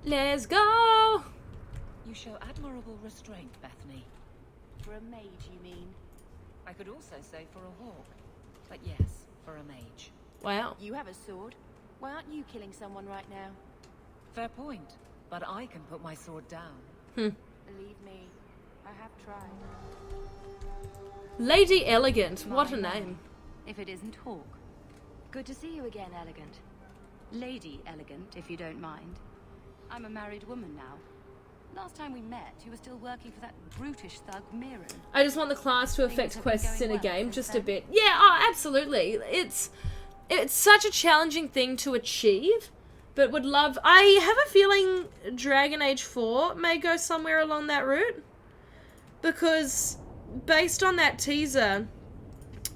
Let's go! You show admirable restraint, Bethany. For a mage, you mean? I could also say for a hawk. But yes, for a mage. Wow. You have a sword. Why aren't you killing someone right now? Fair point. But I can put my sword down. Believe me, I have tried. Lady Elegant, what a name. If it isn't Hawk. Good to see you again, Elegant. Lady Elegant, if you don't mind. I'm a married woman now. Last time we met, you were still working for that brutish thug, Mirren. I just want the class to affect quests in a game just a bit. Yeah, oh, absolutely. It's such a challenging thing to achieve, but would love... I have a feeling Dragon Age 4 may go somewhere along that route, because based on that teaser,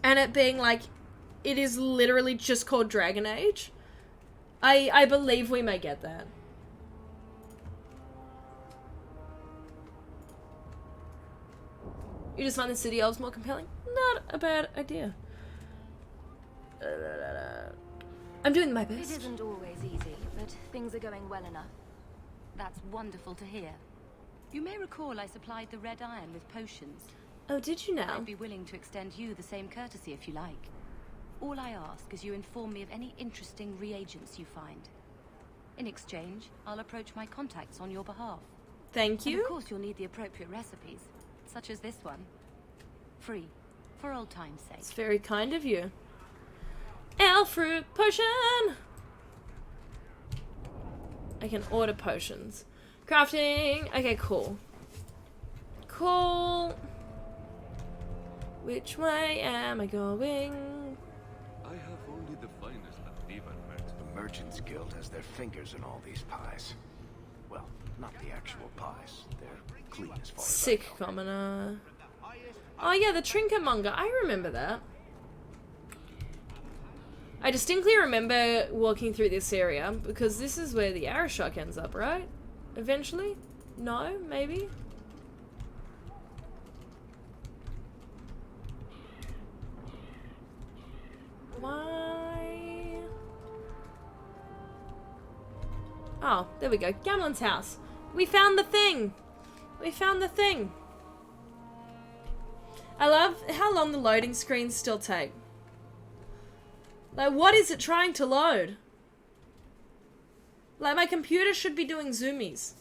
and it being like, it is literally just called Dragon Age, I believe we may get that. You just find the city elves more compelling? Not a bad idea. I'm doing my best. It isn't always easy, but things are going well enough. That's wonderful to hear. You may recall I supplied the Red Iron with potions. Oh, did you now? I'd be willing to extend you the same courtesy if you like. All I ask is you inform me of any interesting reagents you find. In exchange, I'll approach my contacts on your behalf. Thank you. And of course, you'll need the appropriate recipes, such as this one. Free, for old time's sake. It's very kind of you. Ale fruit potion! I can order potions. Crafting! Okay, cool. Cool. Which way am I going? I have only the finest of divan merchants. The Merchants Guild has their fingers in all these pies. Well, not the actual pies. They're clean as far as Sick commoner. Oh yeah, the trinket monger. I remember that. I distinctly remember walking through this area because this is where the arrow shock ends up, right? Eventually? No? Maybe? Why? Oh, there we go. Gamlen's house. We found the thing. We found the thing. I love how long the loading screens still take. Like, what is it trying to load? Like, my computer should be doing zoomies.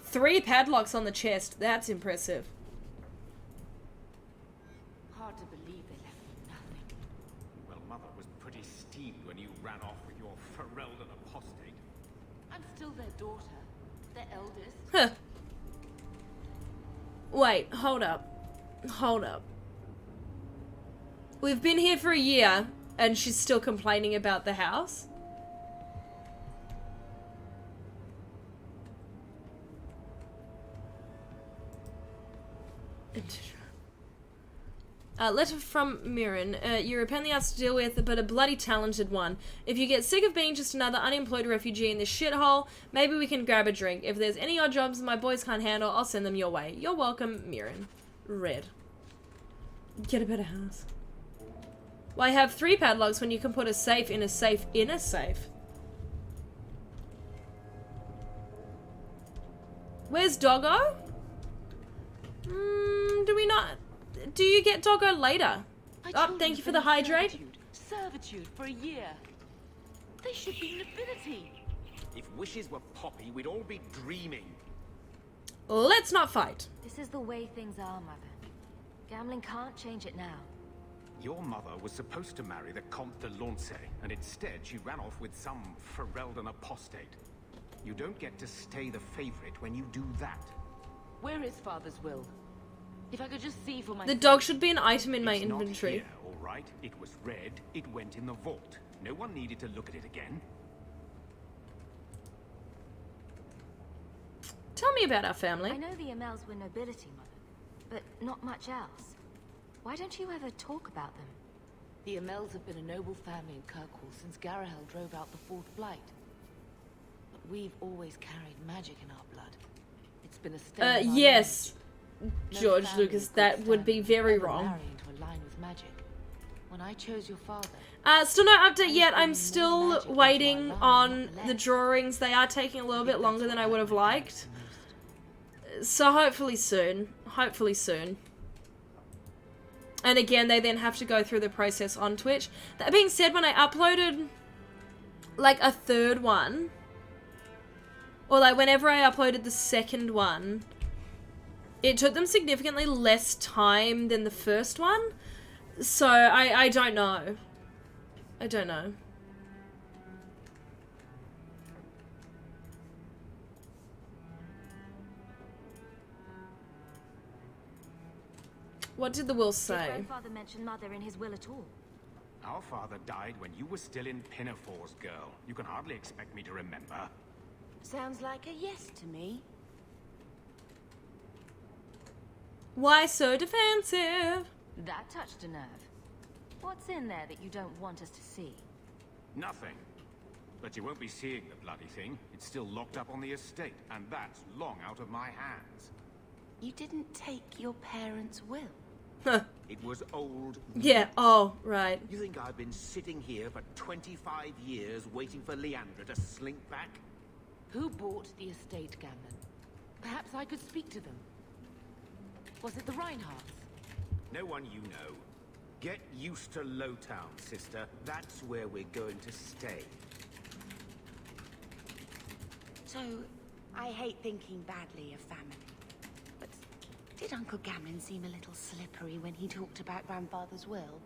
Three padlocks on the chest. That's impressive. Hard to believe they left with nothing. Well, Mother was pretty steamed when you ran off with your Ferelden apostate. I'm still their daughter, their eldest. Huh. Wait, hold up. Hold up. We've been here for a year, and she's still complaining about the house? Letter from Mirren. You're a pain in the ass to deal with, but a bloody talented one. If you get sick of being just another unemployed refugee in this shithole, maybe we can grab a drink. If there's any odd jobs my boys can't handle, I'll send them your way. You're welcome, Mirren. Red. Get a better house. Why have 3 padlocks when you can put a safe in a safe in a safe? Where's Doggo? Do we not... Do you get Doggo later? Oh, thank you for the hydrate. Servitude for a year. They should be nobility. If wishes were poppy, we'd all be dreaming. Let's not fight. This is the way things are, Mother. Gambling can't change it now. Your mother was supposed to marry the Comte de Lancey, and instead she ran off with some Ferelden apostate. You don't get to stay the favorite when you do that. Where is Father's will? If I could just see for myself. The dog should be an item in my It's not inventory. here, all right. It was red. It went in the vault. No one needed to look at it again. Tell me about our family. I know the Amels were nobility, Mother, but not much else. Why don't you ever talk about them? The Amels have been a noble family in Kirkwall since Garahel drove out the Fourth Blight. But we've always carried magic in our blood. It's been a stain on our yes. lineage. George No family Lucas, of good that would be standing very ever wrong. marry into a line with magic. When I chose your father, Still no update yet. I'm still waiting on the drawings. They are taking a little bit longer than I would have liked. So hopefully soon. Hopefully soon. And again, they then have to go through the process on Twitch. That being said, when I uploaded like a third one, Or like whenever I uploaded the second one, it took them significantly less time than the first one. So I don't know. I don't know. What did the will Did say? Grandfather mention Mother in his will at all? Our father died when you were still in Pinafores, girl. You can hardly expect me to remember. Sounds like a yes to me. Why so defensive? That touched a nerve. What's in there that you don't want us to see? Nothing. But you won't be seeing the bloody thing. It's still locked up on the estate, and that's long out of my hands. You didn't take your parents' will. Huh. It was old. Yeah, oh, right. You think I've been sitting here for 25 years waiting for Leandra to slink back? Who bought the estate, Gamlen? Perhaps I could speak to them. Was it the Reinhardts? No one you know. Get used to Lowtown, sister. That's where we're going to stay. So, I hate thinking badly of family. But did Uncle Gamlen seem a little slippery when he talked about Grandfather's will?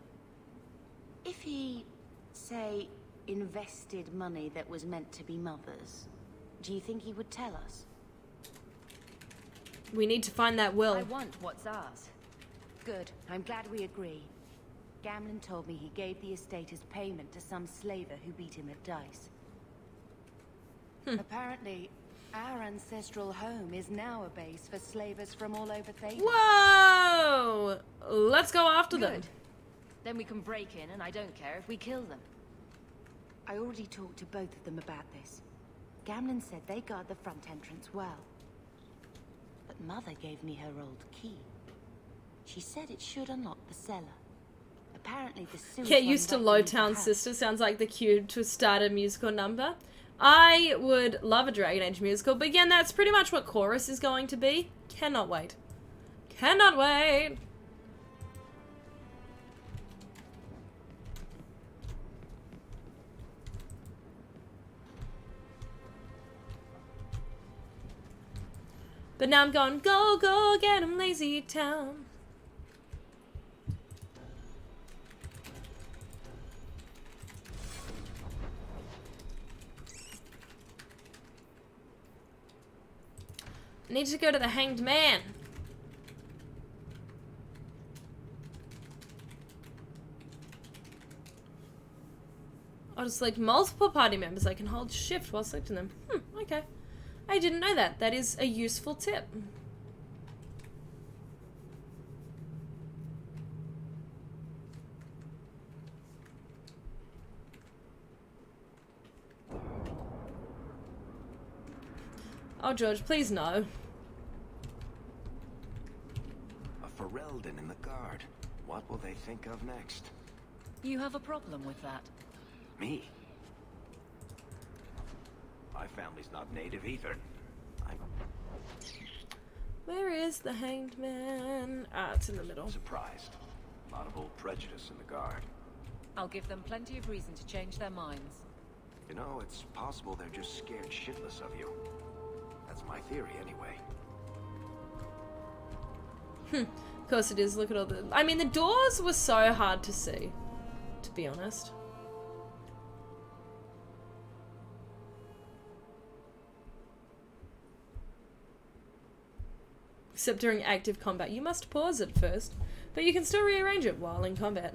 If he, say, invested money that was meant to be Mother's, do you think he would tell us? We need to find that will. I want what's ours. Good. I'm glad we agree. Gamlen told me he gave the estate as payment to some slaver who beat him at dice. Apparently, our ancestral home is now a base for slavers from all over Thedas. Whoa! Let's go after them. Good. Then we can break in, and I don't care if we kill them. I already talked to both of them about this. Gamlen said they guard the front entrance well. But Mother gave me her old key. She said it should unlock the cellar. Apparently the sewers Get used to Lowtown, sister. Sounds like the cue to start a musical number. I would love a Dragon Age musical, but again, that's pretty much what Chorus is going to be. Cannot wait. Cannot wait. But now I'm going, go, go, get 'em, lazy town. I need to go to the Hanged Man. I'll just select multiple party members. I can hold shift while selecting them. Okay. I didn't know that. That is a useful tip. Oh, George, please no. A Ferelden in the guard. What will they think of next? You have a problem with that? Me? My family's not native either. Where is the Hanged Man? Ah, it's in the middle. Surprised. A lot of old prejudice in the guard. I'll give them plenty of reason to change their minds. You know, it's possible they're just scared shitless of you. That's my theory, anyway. Of course it is. Look at all the... I mean, the doors were so hard to see, to be honest. Except during active combat. You must pause it first, but you can still rearrange it while in combat.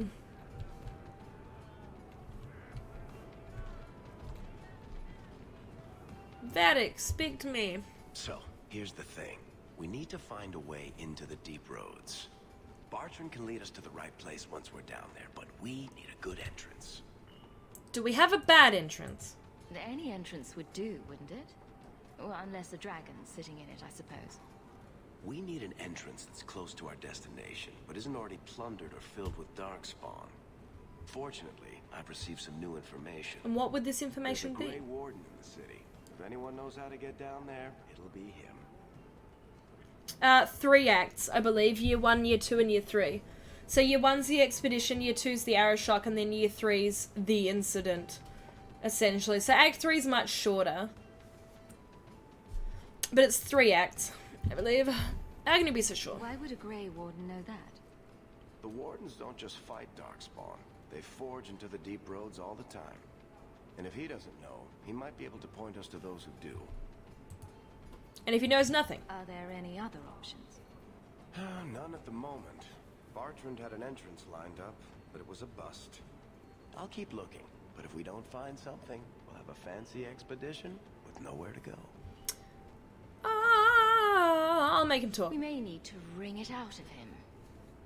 Vatic, speak to me. So, here's the thing. We need to find a way into the deep roads. Bartrand can lead us to the right place once we're down there, but we need a good entrance. Do we have a bad entrance? Any entrance would do, wouldn't it? Well, unless a dragon's sitting in it, I suppose. We need an entrance that's close to our destination, but isn't already plundered or filled with darkspawn. Fortunately, I've received some new information. And what would this information There's a be? Grey Warden in the city. If anyone knows how to get down there, it'll be him. 3 acts, I believe. Year 1, Year 2, and Year 3. So Year 1's the expedition, Year 2's the arrow shock, and then Year 3's the incident, essentially. So Act 3's much shorter. But it's 3 acts, I believe. How can you be so sure? Why would a Grey Warden know that? The Wardens don't just fight Darkspawn. They forge into the deep roads all the time. And if he doesn't know, he might be able to point us to those who do. And if he knows nothing? Are there any other options? None at the moment. Bartrand had an entrance lined up, but it was a bust. I'll keep looking, but if we don't find something, we'll have a fancy expedition with nowhere to go. I'll make him talk. We may need to wring it out of him.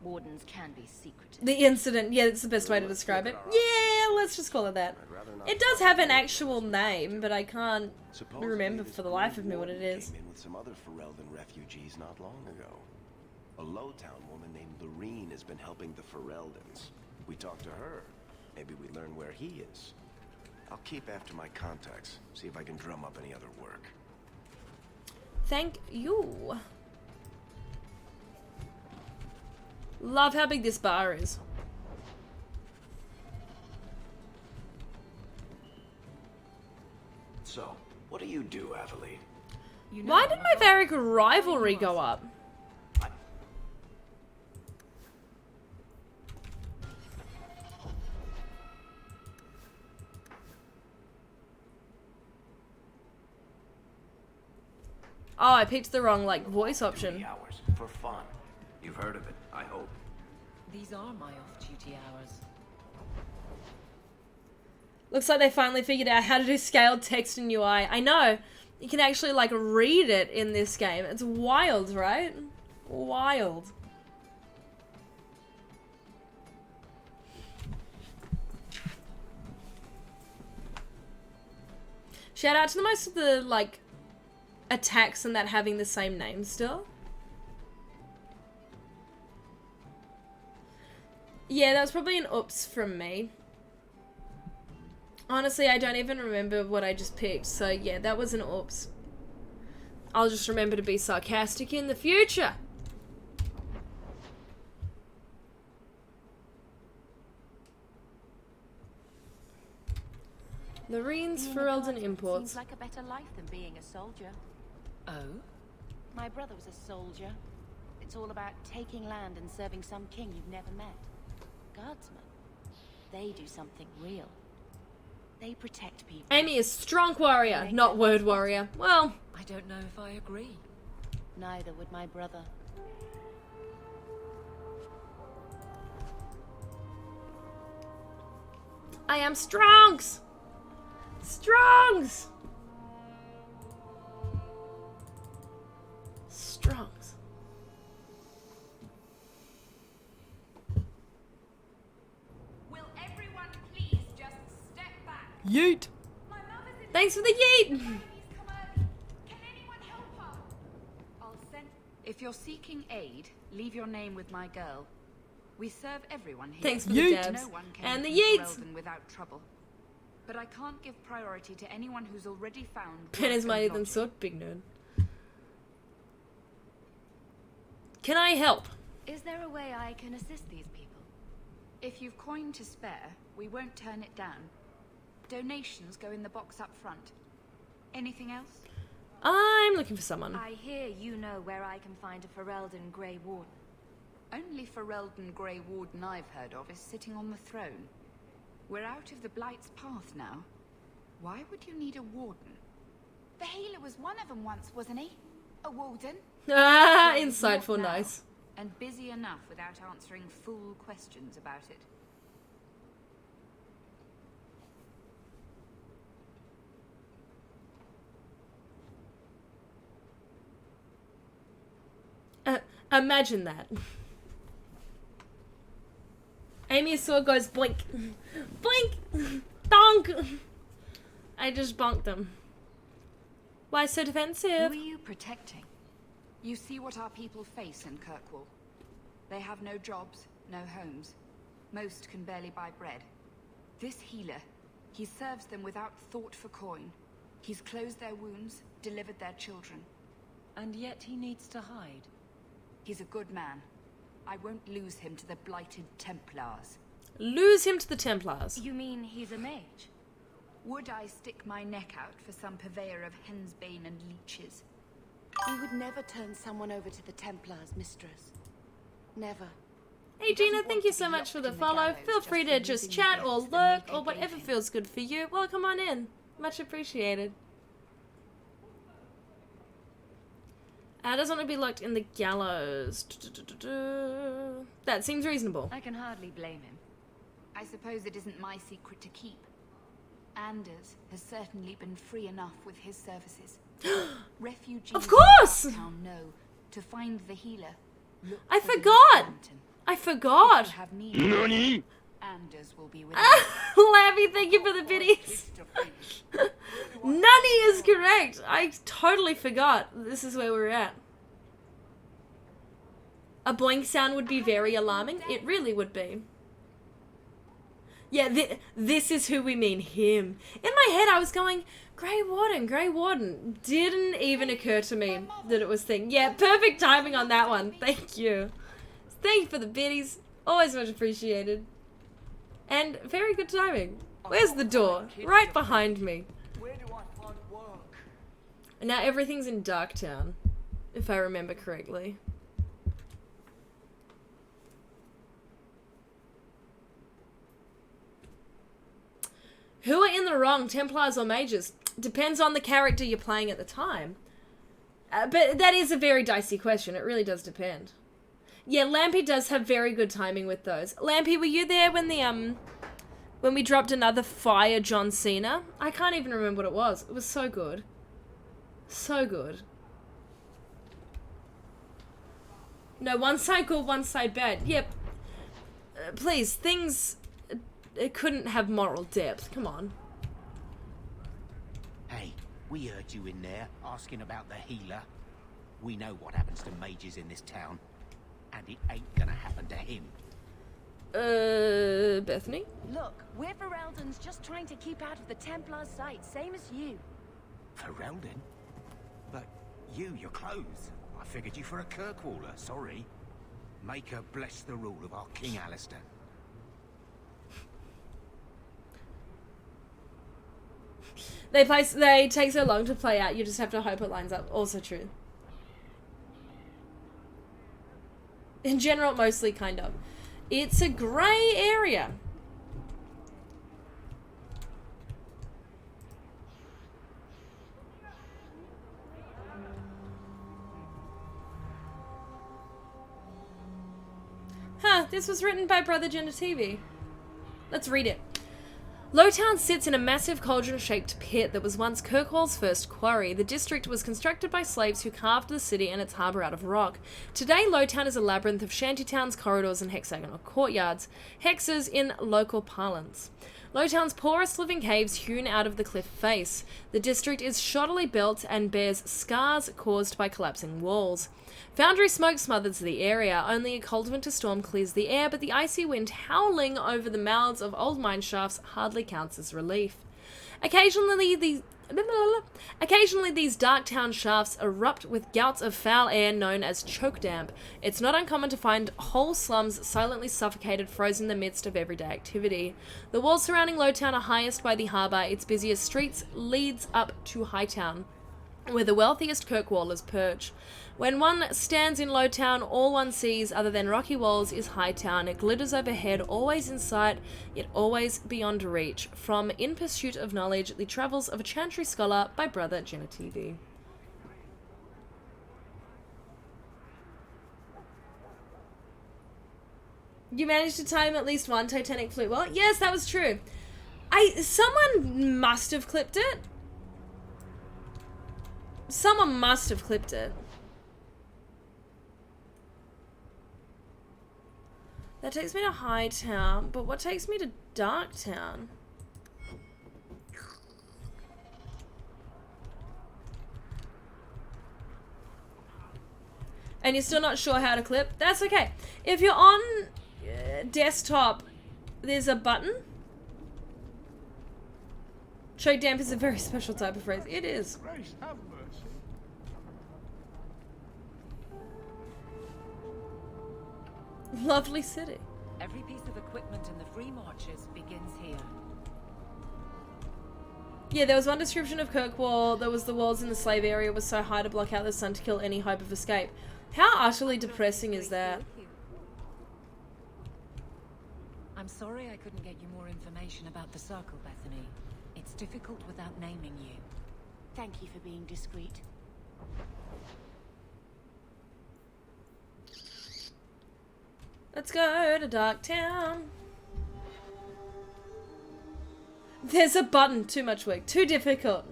Wardens can be secretive. The incident, yeah, that's the best way to describe it. Yeah, let's just call it that. It does have an actual name, but I can't remember for the life of me what it is. Came in with some other Ferelden refugees not long ago. A Lowtown woman named Lorene has been helping the Fereldans. We talked to her. Maybe we learn where he is. I'll keep after my contacts, see if I can drum up any other work. Thank you. Love how big this bar is. So, what do you do, Aveline? Why did my Varric rivalry go up? Oh, I picked the wrong, like, voice option. Hours for fun. You've heard of it, I hope. These are my off-duty hours. Looks like they finally figured out how to do scaled text in UI. I know. You can actually, like, read it in this game. It's wild, right? Wild. Shout out to the most of the, like, attacks and that having the same name still. Yeah, that was probably an oops from me. Honestly, I don't even remember what I just picked, so yeah, that was an oops. I'll just remember to be sarcastic in the future. Lorene's Ferelden Imports. Seems like a better life than being a soldier. Oh? My brother was a soldier. It's all about taking land and serving some king you've never met. Guardsmen. They do something real. They protect people. Amy is strong warrior, not word warrior. Well, I don't know if I agree. Neither would my brother. I am Strongs! Strongs! Strongs. Will everyone please just step back? Yeet! Thanks for the yeet! If you're seeking aid, leave your name with my girl. We serve everyone here. Thanks for the dabs. No one can And the enter yeets! Ferelden without trouble. But I can't give priority to anyone who's already found. Pen is work mightier and than lodging. sword, big nerd. Can I help? Is there a way I can assist these people? If you've coin to spare, we won't turn it down. Donations go in the box up front. Anything else? I'm looking for someone. I hear you know where I can find a Ferelden Grey Warden. Only Ferelden Grey Warden I've heard of is sitting on the throne. We're out of the Blight's path now. Why would you need a warden? The healer was one of them once, wasn't he? A warden? Ah, Well, insightful, not now, nice. And busy enough without answering fool questions about it. Imagine that. Amy's sword goes blink. Blink! Donk! I just bonked them. Why so defensive? Who are you protecting? You see what our people face in Kirkwall. They have no jobs, no homes. Most can barely buy bread. This healer, he serves them without thought for coin. He's closed their wounds, delivered their children. And yet he needs to hide. He's a good man. I won't lose him to the blighted Templars. Lose him to the Templars. You mean he's a mage? Would I stick my neck out for some purveyor of hensbane and leeches? We would never turn someone over to the Templars, mistress. Never. Hey Gina, thank you so much for the follow. Feel free to just chat or lurk or whatever feels good for you. Welcome on in. Much appreciated. Doesn't want to be locked in the gallows. That seems reasonable. I can hardly blame him. I suppose it isn't my secret to keep. Anders has certainly been free enough with his services. Refugees of course! in Darktown know to find the healer. I forgot! I forgot! NANI? Anders will be with Labby, thank you for the biddies. Nani is correct. I totally forgot. This is where we're at. A boing sound would be very alarming. It really would be. Yeah, this is who we mean, him. In my head, I was going, Grey Warden, Grey Warden. Didn't even occur to me that it was thing. Yeah, perfect timing on that one. Thank you. Thank you for the biddies. Always much appreciated. And very good timing. Where's the door? Right behind me. Where do I find work? And now everything's in Darktown, if I remember correctly. Who are in the wrong, Templars or Mages? Depends on the character you're playing at the time. But that is a very dicey question. It really does depend. Yeah, Lampy does have very good timing with those. Lampy, were you there when the when we dropped another fire John Cena? I can't even remember what it was. It was so good. So good. No, one side good, one side bad. Yep. Please, things... It couldn't have moral depth. Come on. Hey, we heard you in there asking about the healer. We know what happens to mages in this town. And it ain't gonna happen to him. Bethany? Look, we're Ferelden's just trying to keep out of the Templar's sight, same as you. Ferelden? But your clothes. I figured you for a Kirkwaller, sorry. Make her bless the rule of our King Alistair. They take so long to play out, you just have to hope it lines up. Also true. In general, mostly, kind of. It's a grey area. Huh, this was written by Brother Genetivi. Let's read it. Lowtown sits in a massive cauldron-shaped pit that was once Kirkwall's first quarry. The district was constructed by slaves who carved the city and its harbour out of rock. Today, Lowtown is a labyrinth of shantytowns, corridors, and hexagonal courtyards. Hexes in local parlance. Lowtown's poorest living caves hewn out of the cliff face. The district is shoddily built and bears scars caused by collapsing walls. Foundry smoke smothers the area. Only a cold winter storm clears the air, but the icy wind howling over the mouths of old mine shafts hardly counts as relief. Occasionally these Darktown shafts erupt with gouts of foul air known as choke damp. It's not uncommon to find whole slums silently suffocated, frozen in the midst of everyday activity. The walls surrounding Lowtown are highest by the harbour. Its busiest streets leads up to Hightown, where the wealthiest Kirkwallers perch. When one stands in Lowtown, all one sees, other than rocky walls, is Hightown. It glitters overhead, always in sight, yet always beyond reach. From In Pursuit of Knowledge, The Travels of a Chantry Scholar by Brother Genetivi. You managed to time at least one Titanic flute well? Yes, that was true. Someone must have clipped it. Someone must have clipped it. That takes me to Hightown, but what takes me to Darktown? And you're still not sure how to clip? That's okay. If you're on desktop, there's a button. Choke damp is a very special type of phrase. It is. Grace, have mercy. Lovely city. Every piece of equipment in the Free Marches begins here. Yeah, there was one description of Kirkwall. There was the walls in the slave area was so high to block out the sun to kill any hope of escape. How utterly depressing is that? I'm sorry I couldn't get you more information about the Circle, Bethany. It's difficult without naming you. Thank you for being discreet. Let's go to Dark Town. There's a button. Too much work. Too difficult.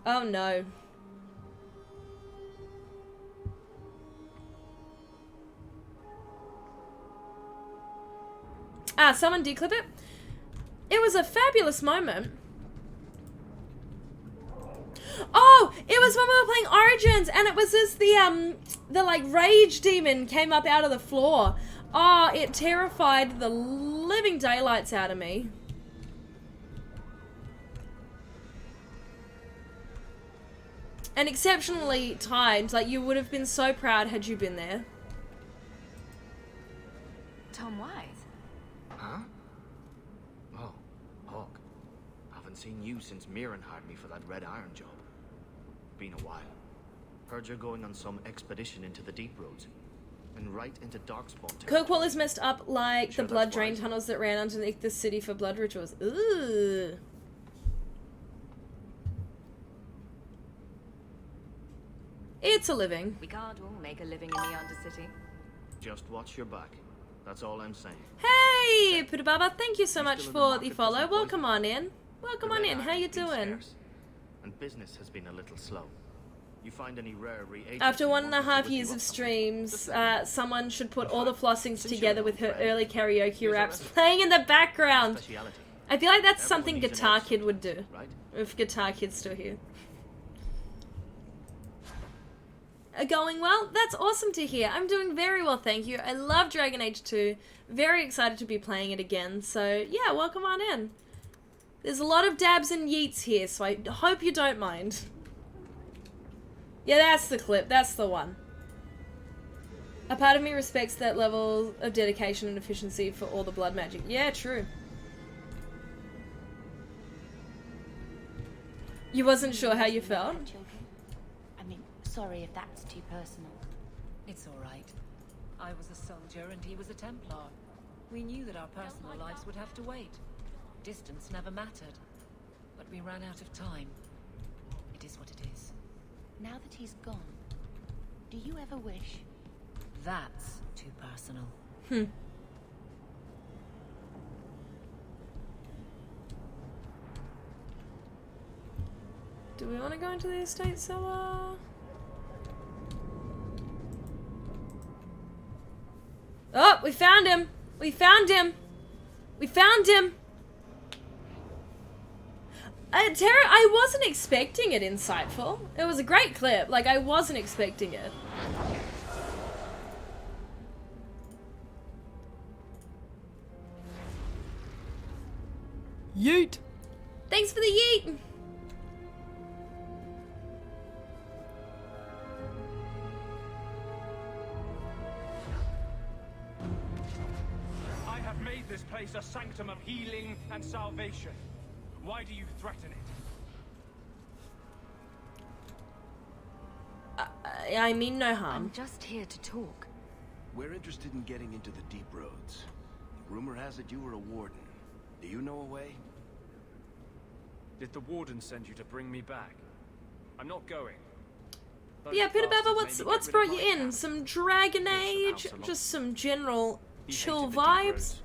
Oh no. Someone declip it. It was a fabulous moment. Oh, it was when we were playing Origins, and it was as the like rage demon came up out of the floor. Oh, it terrified the living daylights out of me. And exceptionally timed. Like, you would have been so proud had you been there. Tom Wise? Huh? Oh, Hawk. Haven't seen you since Mirren hired me for that Red Iron job. Been a while. Heard you're going on some expedition into the deep roads. And right into Darkspawn. Kirkwall is messed up like the blood drain tunnels that ran underneath the city for blood rituals. Ooh. It's a living. We can't all make a living in the Undercity. Just watch your back. That's all I'm saying. Hey, Pudababa, thank you so much for the follow. Welcome on in. Welcome on in. How you doing? And business has been a little slow. You find any rare reagents? After 1.5 years of streams, someone should put all the flossings together with her early karaoke raps playing in the background. I feel like that's something Guitar Kid would do. If Guitar Kid's still here. Going well? That's awesome to hear. I'm doing very well, thank you. I love Dragon Age 2. Very excited to be playing it again. So, yeah, welcome on in. There's a lot of dabs and yeets here, so I hope you don't mind. Yeah, that's the clip. That's the one. A part of me respects that level of dedication and efficiency for all the blood magic. Yeah, true. You wasn't sure how you felt? I mean, sorry if that's too personal. It's all right. I was a soldier and he was a Templar. We knew that our personal lives would have to wait. Distance never mattered. But we ran out of time. It is what it is. Now that he's gone, do you ever wish? That's too personal. Do we want to go into the estate cellar? Oh, we found him! We found him! We found him! Tara, I wasn't expecting it, Insightful. It was a great clip. Like, I wasn't expecting it. Yeet! Thanks for the yeet! I have made this place a sanctum of healing and salvation. Why do you threaten it? I mean no harm. I'm just here to talk. We're interested in getting into the deep roads. Rumor has it you were a warden. Do you know a way? Did the warden send you to bring me back? I'm not going. Yeah, Pudababa, what's brought you in? Some Dragon Age? Just some general chill vibes?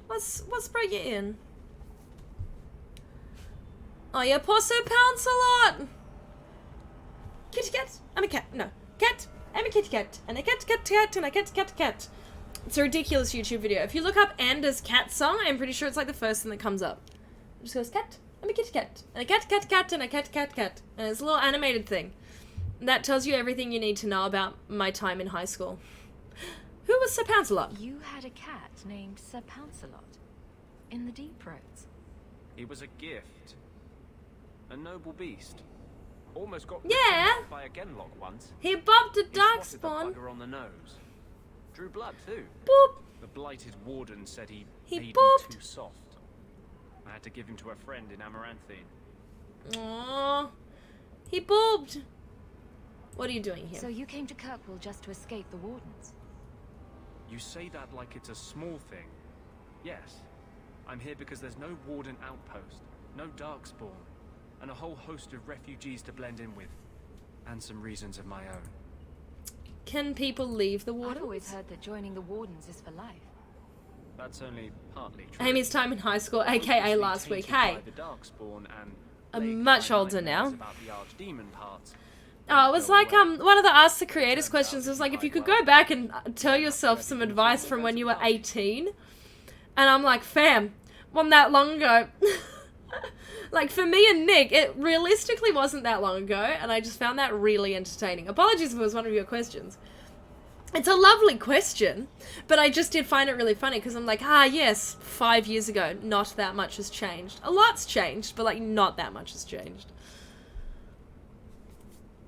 What's brought you in? Oh, yeah, poor Sir Pounce a lot! Kitty cat! I'm a cat. No. Cat! I'm a kitty cat. And a cat, and a cat. It's a ridiculous YouTube video. If you look up Anders cat song, I'm pretty sure it's like the first thing that comes up. It just goes, cat, I'm a kitty cat. And a cat, and a cat. And it's a little animated thing. And that tells you everything you need to know about my time in high school. Who was Sir Pouncelot? You had a cat named Sir Pouncelot in the deep roads. He was a gift. A noble beast. Almost got by a genlock once. He bopped a He darkspawn. swatted the bugger on the nose. Drew blood too. Boop. The blighted warden said he He made booped. me too soft. I had to give him to a friend in Amaranthine. Aww. He boobed. What are you doing here? So you came to Kirkwall just to escape the Wardens? You say that like it's a small thing. Yes. I'm here because there's no Warden outpost, no Darkspawn, and a whole host of refugees to blend in with. And some reasons of my own. Can people leave the Wardens? I've always heard that joining the Wardens is for life. That's only partly true. Amy's time in high school, aka last week. Hey, The Darkspawn and I'm much older now. about the Archdemon parts. Oh, it was like one of the Ask the Creators questions was like, if you could go back and tell yourself some advice from when you were 18, and I'm like, fam, wasn't that long ago. Like, for me and Nick, it realistically wasn't that long ago, and I just found that really entertaining. Apologies if it was one of your questions. It's a lovely question, but I just did find it really funny, because I'm like, yes, 5 years ago, not that much has changed. A lot's changed, but, like, not that much has changed.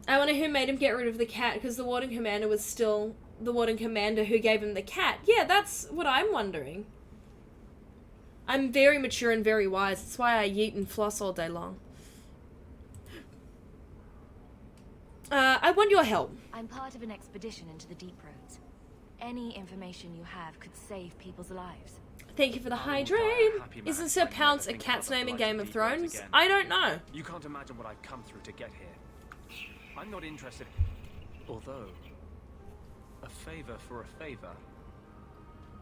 I wonder who made him get rid of the cat, because the Warden Commander was still the Warden Commander who gave him the cat. Yeah, that's what I'm wondering. I'm very mature and very wise. That's why I yeet and floss all day long. I want your help. I'm part of an expedition into the Deep Roads. Any information you have could save people's lives. Thank you for the hydrate. Isn't Sir Pounce a cat's name in Game of Thrones? I don't know. You can't imagine what I've come through to get here. I'm not interested. Although, a favor for a favor.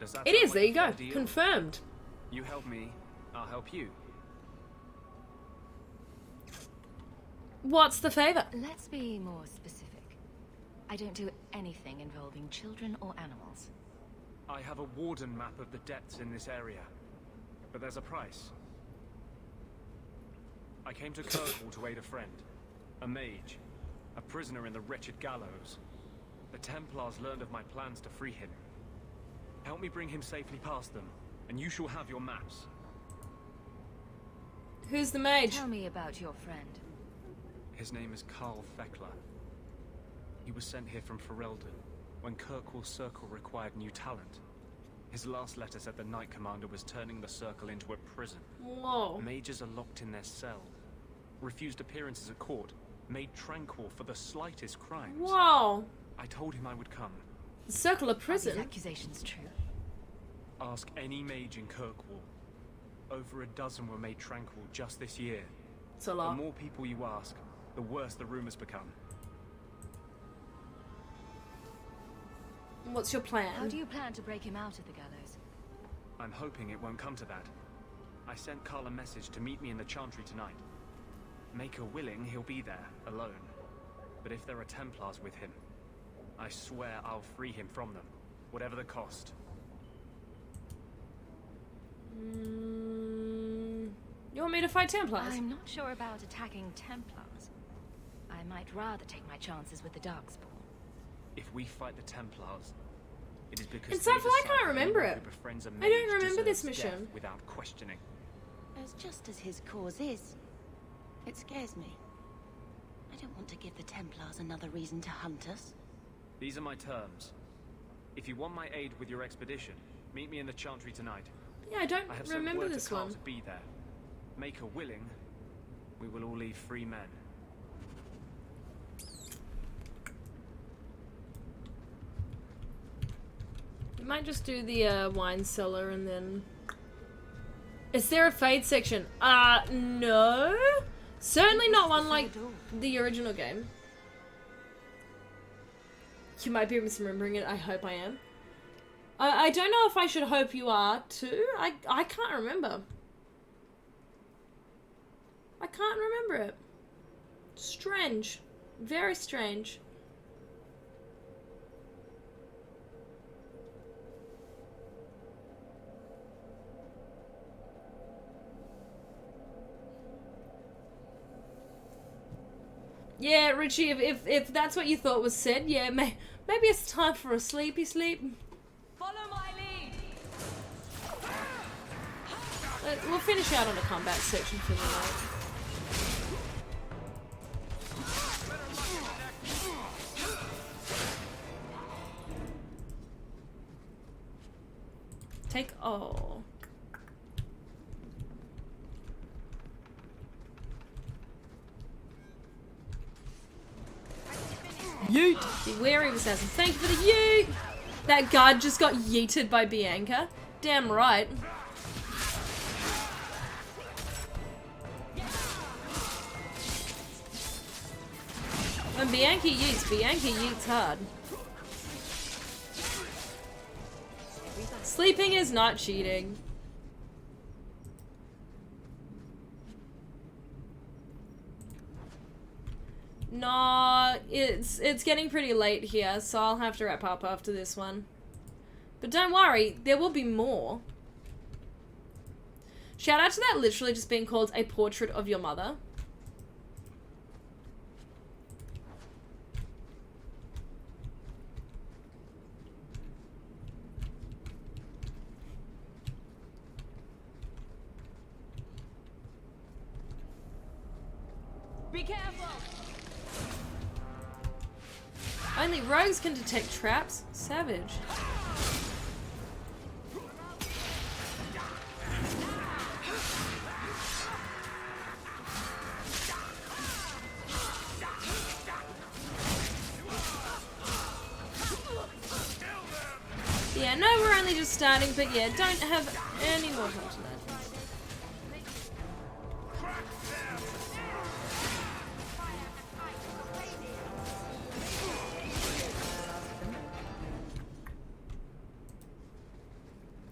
Does that It sound is, like there a you go. fair deal? Confirmed. You help me, I'll help you. What's the favor? Let's be more specific. I don't do anything involving children or animals. I have a warden map of the depths in this area, but there's a price. I came to Kirkwall to aid a friend, a mage, a prisoner in the wretched gallows. The Templars learned of my plans to free him. Help me bring him safely past them, and you shall have your maps. Who's the mage? Tell me about your friend. His name is Carl Thekla. He was sent here from Ferelden when Kirkwall Circle required new talent. His last letter said the Knight Commander was turning the Circle into a prison. Whoa. Mages are locked in their cell, refused appearances at court, made tranquil for the slightest crimes. Whoa. I told him I would come. The Circle of Are Prison? these accusations true? Ask any mage in Kirkwall. Over a dozen were made tranquil just this year. It's a lot. The more people you ask, the worse the rumors become. What's your plan? How do you plan to break him out of the gallows? I'm hoping it won't come to that. I sent Carl a message to meet me in the Chantry tonight. Make her willing, he'll be there, alone. But if there are Templars with him, I swear I'll free him from them, whatever the cost. You want me to fight Templars? I'm not sure about attacking Templars. I might rather take my chances with the Darkspawn. If we fight the Templars, it is because It's awful, I they can't decide remember any it. group of friends a I don't mage remember this deserves mission. death without questioning. As just as his cause is, it scares me. I don't want to give the Templars another reason to hunt us. These are my terms. If you want my aid with your expedition, meet me in the Chantry tonight. Yeah, I don't I have sent remember word this to Carl one. to be there. Make her willing, we will all leave free men. You might just do the wine cellar and then... Is there a fade section? No. Certainly not one like the original game. You might be misremembering it. I hope I am. I don't know if I should hope you are too. I can't remember. I can't remember it. Strange. Very strange. Yeah, Richie, if that's what you thought was said, yeah, maybe it's time for a sleepy sleep. Follow my lead. We'll finish out on a combat section for the night. Yeet. Be wary of assassins. Thank you for the yeet. That guard just got yeeted by Bianca. Damn right. When Bianca yeets hard. Sleeping is not cheating. No, it's getting pretty late here, so I'll have to wrap up after this one. But don't worry, there will be more. Shout out to that literally just being called a portrait of your mother. Be careful! Only rogues can detect traps. Savage. Yeah, no, we're only just starting, but yeah, don't have any more time to that.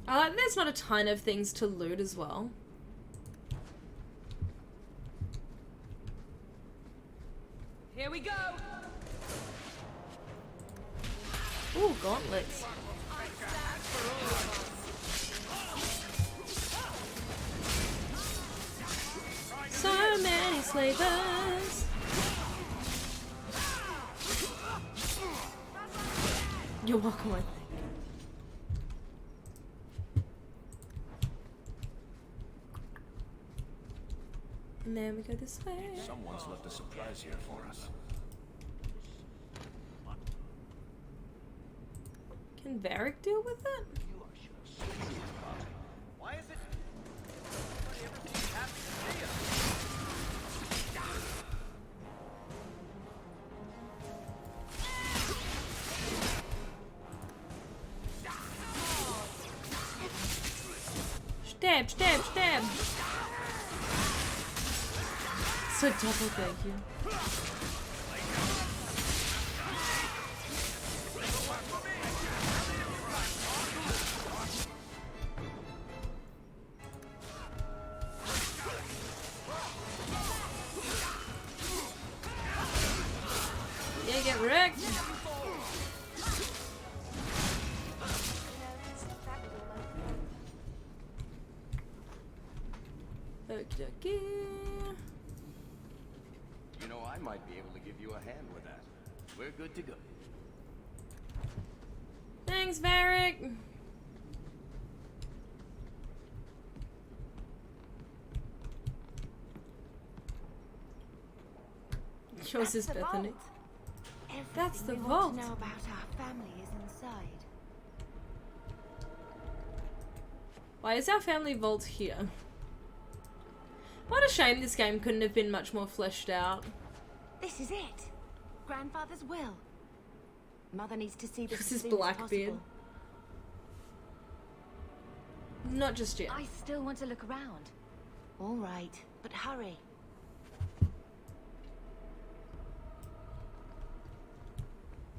I like that there's not a ton of things to loot as well. Here we go! Ooh, gauntlets. So many slavers. You're welcome, I think. And then we go this way. Someone's left a surprise here for us. Can Varric deal with it? Why is it? Nobody ever seems happy to see us. Stab, stab, stab. So double thank you. Yeah, get wrecked. Okie dokie. You know, I might be able to give you a hand with that. We're good to go. Thanks, Varric. Yours is Bethany. That's the Everything we vault. want to know about our family is inside. Why is our family vault here? What a shame this game couldn't have been much more fleshed out. This is it. Grandfather's will. Mother needs to see this This as is soon as Blackbeard. possible. Not just yet. I still want to look around. All right, but hurry.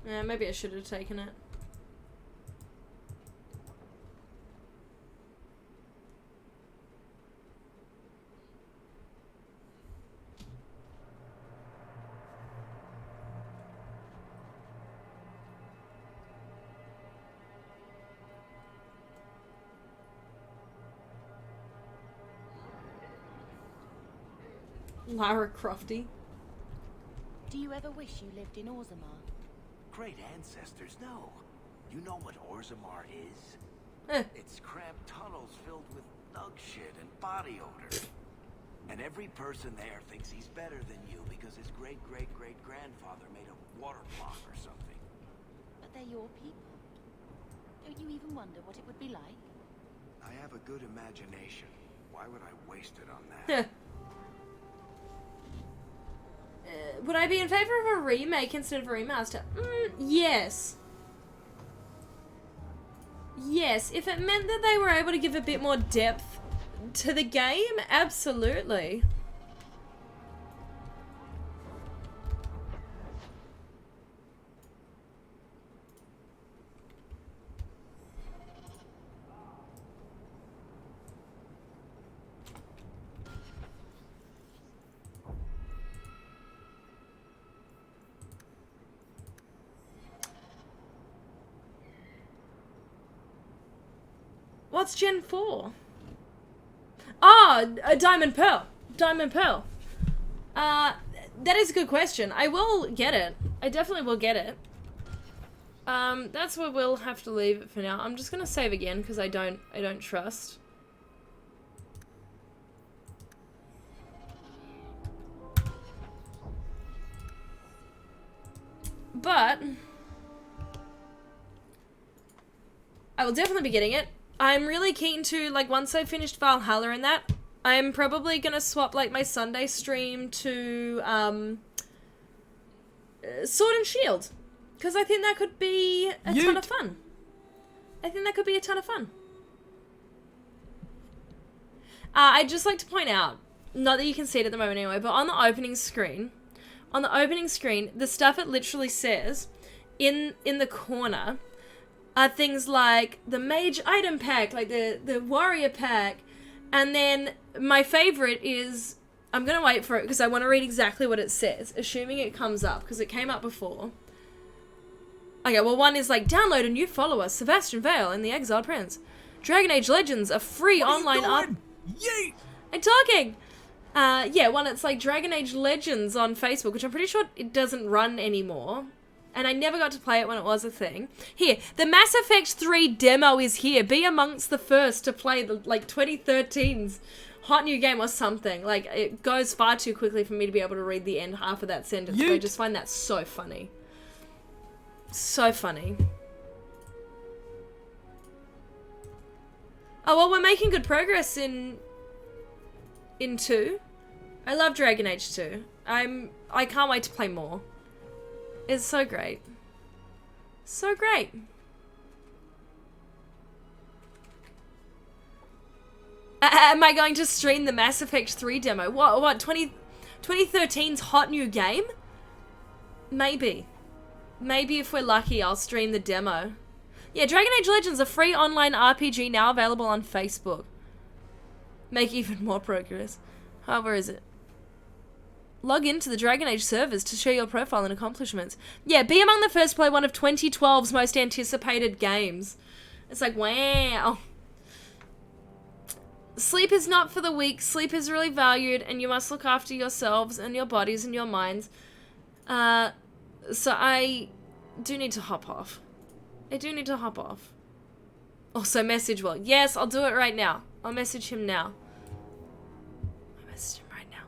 Yeah, maybe I should have taken it. Lara Crofty. Do you ever wish you lived in Orzammar? Great ancestors, no. You know what Orzammar is? It's cramped tunnels filled with thug shit and body odor. And every person there thinks he's better than you because his great-great-great-grandfather made a water clock or something. But they're your people. Don't you even wonder what it would be like? I have a good imagination. Why would I waste it on that? Would I be in favor of a remake instead of a remaster? Yes. Yes, if it meant that they were able to give a bit more depth to the game, absolutely. What's Gen 4? Oh, a Diamond Pearl. Diamond Pearl. That is a good question. I will get it. I definitely will get it. That's where we'll have to leave it for now. I'm just gonna save again because I don't trust. But I will definitely be getting it. I'm really keen to, like, once I've finished Valhalla and that, I'm probably gonna swap, like, my Sunday stream to, Sword and Shield. Because I think that could be a ton of fun. I think that could be a ton of fun. I'd just like to point out, not that you can see it at the moment anyway, but on the opening screen, the stuff it literally says in the corner are things like the mage item pack, like the warrior pack, and then my favorite is, I'm gonna wait for it because I want to read exactly what it says, assuming it comes up, because it came up before. Okay, well, one is like, download a new follower, Sebastian Vale and the Exiled Prince. Dragon Age Legends, a free online Yeet! I'm talking! Yeah, one, it's like Dragon Age Legends on Facebook, which I'm pretty sure it doesn't run anymore. And I never got to play it when it was a thing. Here, the Mass Effect 3 demo is here. Be amongst the first to play the, like, 2013's hot new game or something. Like, it goes far too quickly for me to be able to read the end half of that sentence. But I just find that so funny. So funny. Oh, well, we're making good progress in 2. I love Dragon Age 2. I can't wait to play more. It's so great. So great. Am I going to stream the Mass Effect 3 demo? What 2013's hot new game? Maybe. Maybe if we're lucky, I'll stream the demo. Yeah, Dragon Age Legends, a free online RPG now available on Facebook. Make even more progress. Oh, where is it? Log into the Dragon Age servers to share your profile and accomplishments. Yeah, be among the first to play one of 2012's most anticipated games. It's like, wow. Sleep is not for the weak. Sleep is really valued, and you must look after yourselves and your bodies and your minds. So I do need to hop off. I do need to hop off. Also, message Will. Yes, I'll do it right now. I'll message him now. I'll message him right now.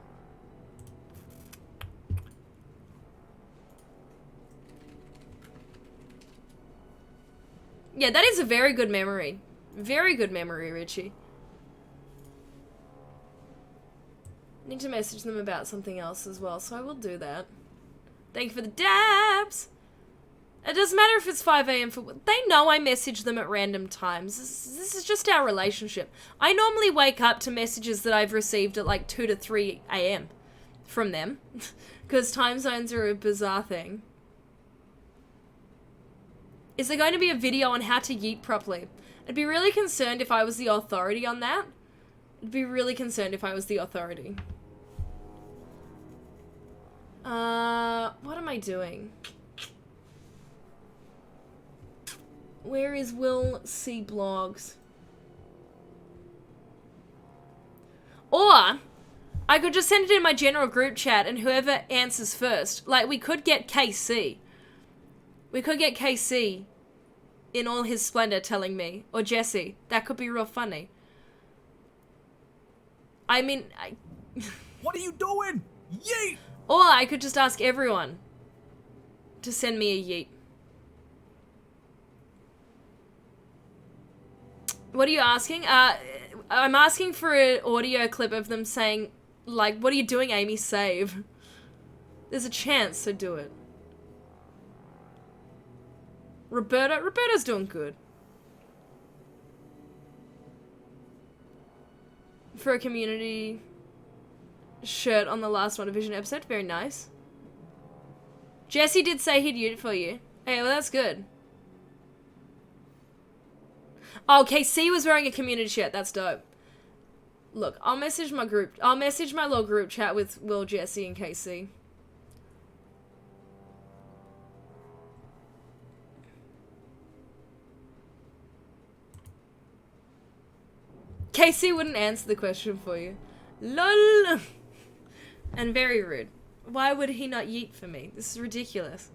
Yeah, that is a very good memory. Very good memory, Richie. Need to message them about something else as well, so I will do that. Thank you for the dabs! It doesn't matter if it's 5 a.m. for... They know I message them at random times. This is just our relationship. I normally wake up to messages that I've received at like 2 to 3 a.m. from them. Because time zones are a bizarre thing. Is there going to be a video on how to yeet properly? I'd be really concerned if I was the authority on that. I'd be really concerned if I was the authority. What am I doing? Where is Will C Blogs? Or I could just send it in my general group chat and whoever answers first. Like, we could get KC. We could get KC in all his splendor telling me. Or Jesse. That could be real funny. I mean, What are you doing? Yeet! Or I could just ask everyone to send me a yeet. What are you asking? I'm asking for an audio clip of them saying, like, what are you doing, Amy? Save. There's a chance, so do it. Roberta's doing good. For a community shirt on the last WandaVision episode, very nice. Jesse did say he'd use it for you. Hey, well that's good. Oh, KC was wearing a community shirt, that's dope. Look, I'll message my little group chat with Will, Jesse, and KC. KC wouldn't answer the question for you. LOL! And very rude. Why would he not yeet for me? This is ridiculous.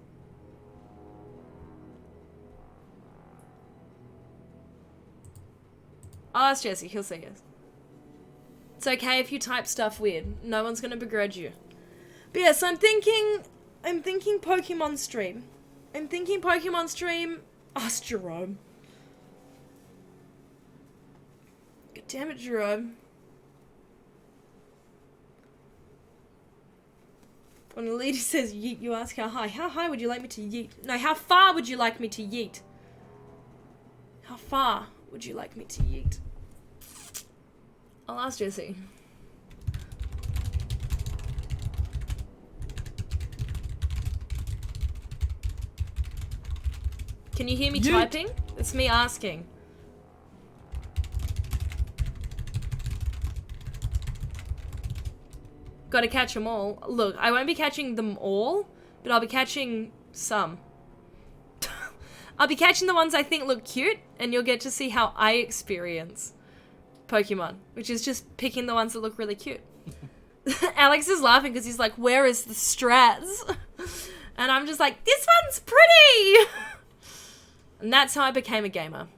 I'll ask Jesse, he'll say yes. It's okay if you type stuff weird. No one's gonna begrudge you. But yes, I'm thinking Pokemon stream. Ask Jerome. God damn it, Jerome. When a lady says yeet, you ask how high. How high would you like me to yeet? No, how far would you like me to yeet? How far would you like me to yeet? I'll ask Jesse. Can you hear me typing? It's me asking. Gotta catch them all. Look, I won't be catching them all, but I'll be catching some. I'll be catching the ones I think look cute, and you'll get to see how I experience Pokemon, which is just picking the ones that look really cute. Alex is laughing because he's like, where is the strats? And I'm just like, this one's pretty! And that's how I became a gamer.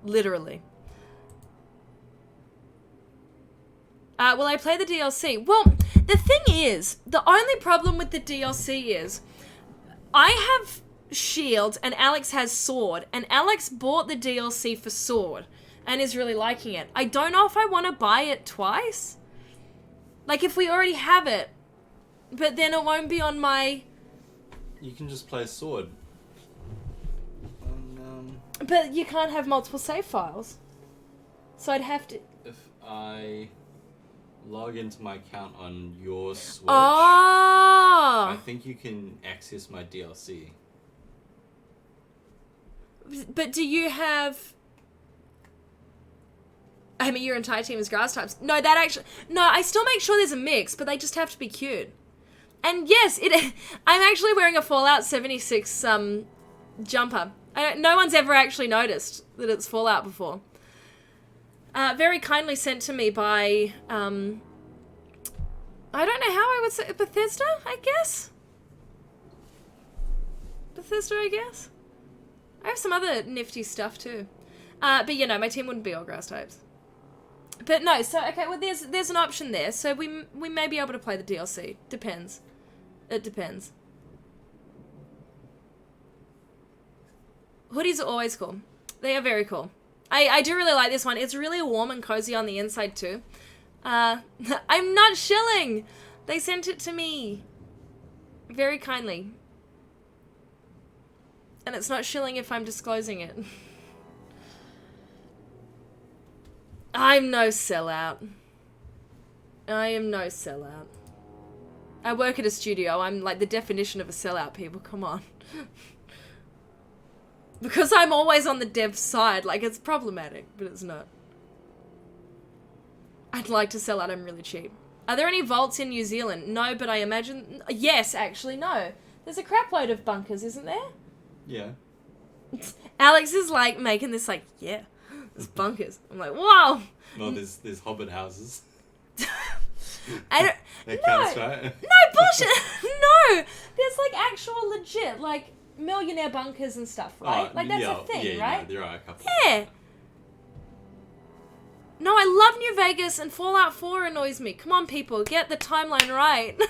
Literally. Will I play the DLC? Well, the thing is, the only problem with the DLC is, I have Shield and Alex has Sword, and Alex bought the DLC for Sword and is really liking it. I don't know if I want to buy it twice. Like, if we already have it, but then it won't be on my... You can just play Sword. But you can't have multiple save files. So I'd have to... If I log into my account on your Switch, I think you can access my DLC. But do you have... I mean, your entire team is grass types. No, that actually... No, I still make sure there's a mix, but they just have to be cute. And yes, I'm actually wearing a Fallout 76 jumper. No one's ever actually noticed that it's Fallout before. Very kindly sent to me by... I don't know how I would say... Bethesda, I guess? Bethesda, I guess? I have some other nifty stuff too. But you know, my team wouldn't be all grass types. But no, so, okay, well, there's an option there. So we may be able to play the DLC. Depends. It depends. Hoodies are always cool. They are very cool. I do really like this one. It's really warm and cozy on the inside too. I'm not shilling! They sent it to me. Very kindly. And it's not shilling if I'm disclosing it. I'm no sellout. I am no sellout. I work at a studio. I'm like the definition of a sellout, people. Come on. Because I'm always on the dev side. Like, it's problematic, but it's not. I'd like to sell out. I'm really cheap. Are there any vaults in New Zealand? No, but I imagine... Yes, actually, no. There's a crap load of bunkers, isn't there? Yeah. Alex is like making this like, yeah, there's bunkers. I'm like, wow. No, there's hobbit houses. I don't... That no, counts, right? No, bullshit. No. There's like actual legit, like, millionaire bunkers and stuff, right? Like, that's a thing, right? Yeah, there are a couple. Yeah. No, I love New Vegas, and Fallout 4 annoys me. Come on, people, get the timeline right.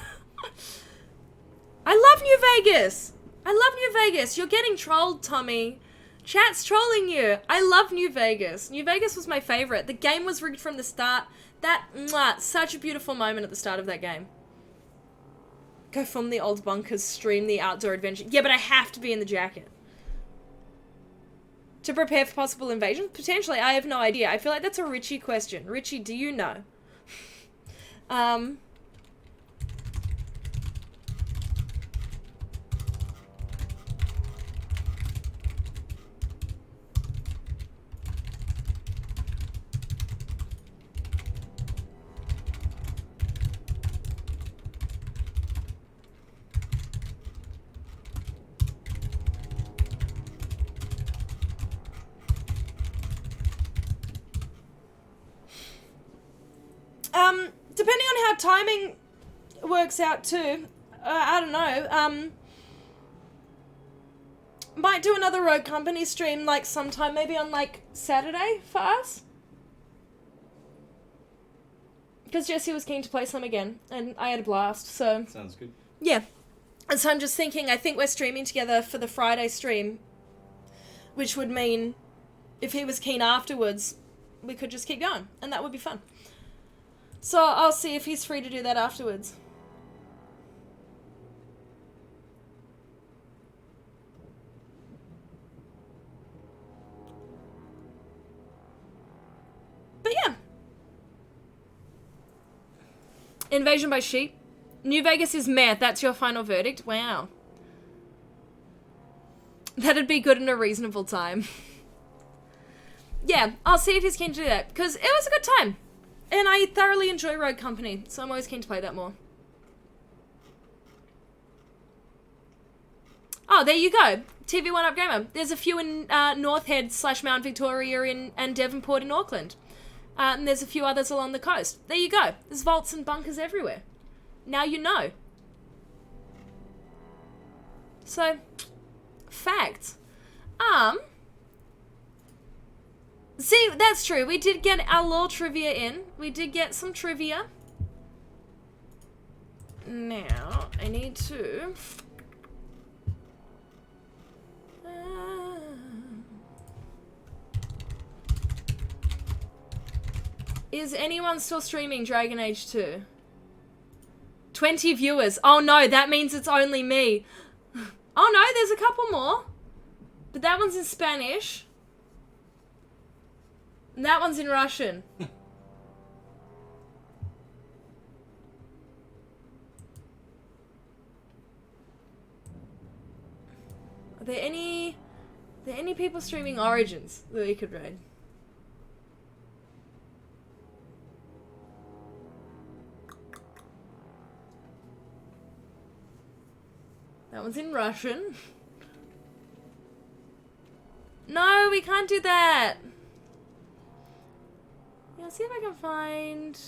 I love New Vegas. I love New Vegas. You're getting trolled, Tommy. Chat's trolling you. I love New Vegas. New Vegas was my favorite. The game was rigged from the start. That, such a beautiful moment at the start of that game. Go from the old bunkers, stream the outdoor adventure. Yeah, but I have to be in the jacket. To prepare for possible invasion? Potentially, I have no idea. I feel like that's a Richie question. Richie, do you know? Depending on how timing works out too, I don't know, might do another Rogue Company stream, like, sometime maybe on, like, Saturday for us. Because Jesse was keen to play some again, and I had a blast, so... Sounds good. Yeah. And so I'm just thinking, I think we're streaming together for the Friday stream, which would mean if he was keen afterwards, we could just keep going, and that would be fun. So I'll see if he's free to do that afterwards. But yeah. Invasion by sheep. New Vegas is meh. That's your final verdict? Wow. That'd be good in a reasonable time. Yeah, I'll see if he's keen to do that, because it was a good time. And I thoroughly enjoy Rogue Company, so I'm always keen to play that more. Oh, there you go. TV1 Up Gamer. There's a few in North Head / Mount Victoria and Devonport in Auckland. And there's a few others along the coast. There you go. There's vaults and bunkers everywhere. Now you know. So, facts. See, that's true. We did get our lore trivia in. We did get some trivia. Now, I need to... Is anyone still streaming Dragon Age 2? 20 viewers. Oh no, that means it's only me. Oh no, there's a couple more. But that one's in Spanish. And that one's in Russian. Are there any people streaming Origins that we could raid? That one's in Russian. No, we can't do that. Yeah, I'll see if I can find...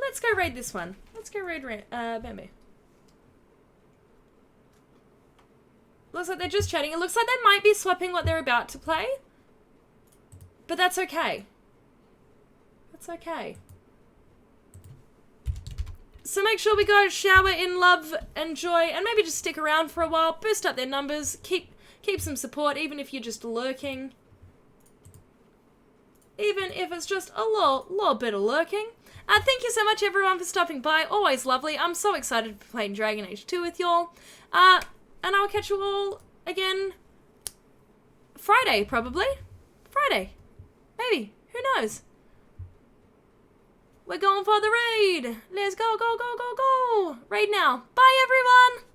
Let's go raid this one. Let's go raid Bambi. Looks like they're just chatting. It looks like they might be swapping what they're about to play. But that's okay. That's okay. So make sure we go shower in love and joy, and maybe just stick around for a while, boost up their numbers, keep some support, even if you're just lurking. Even if it's just a little bit of lurking. Thank you so much, everyone, for stopping by. Always lovely. I'm so excited for playing Dragon Age 2 with y'all. And I'll catch you all again Friday, probably. Friday. Maybe. Who knows? We're going for the raid. Let's go, go, go, go, go. Raid now. Bye, everyone.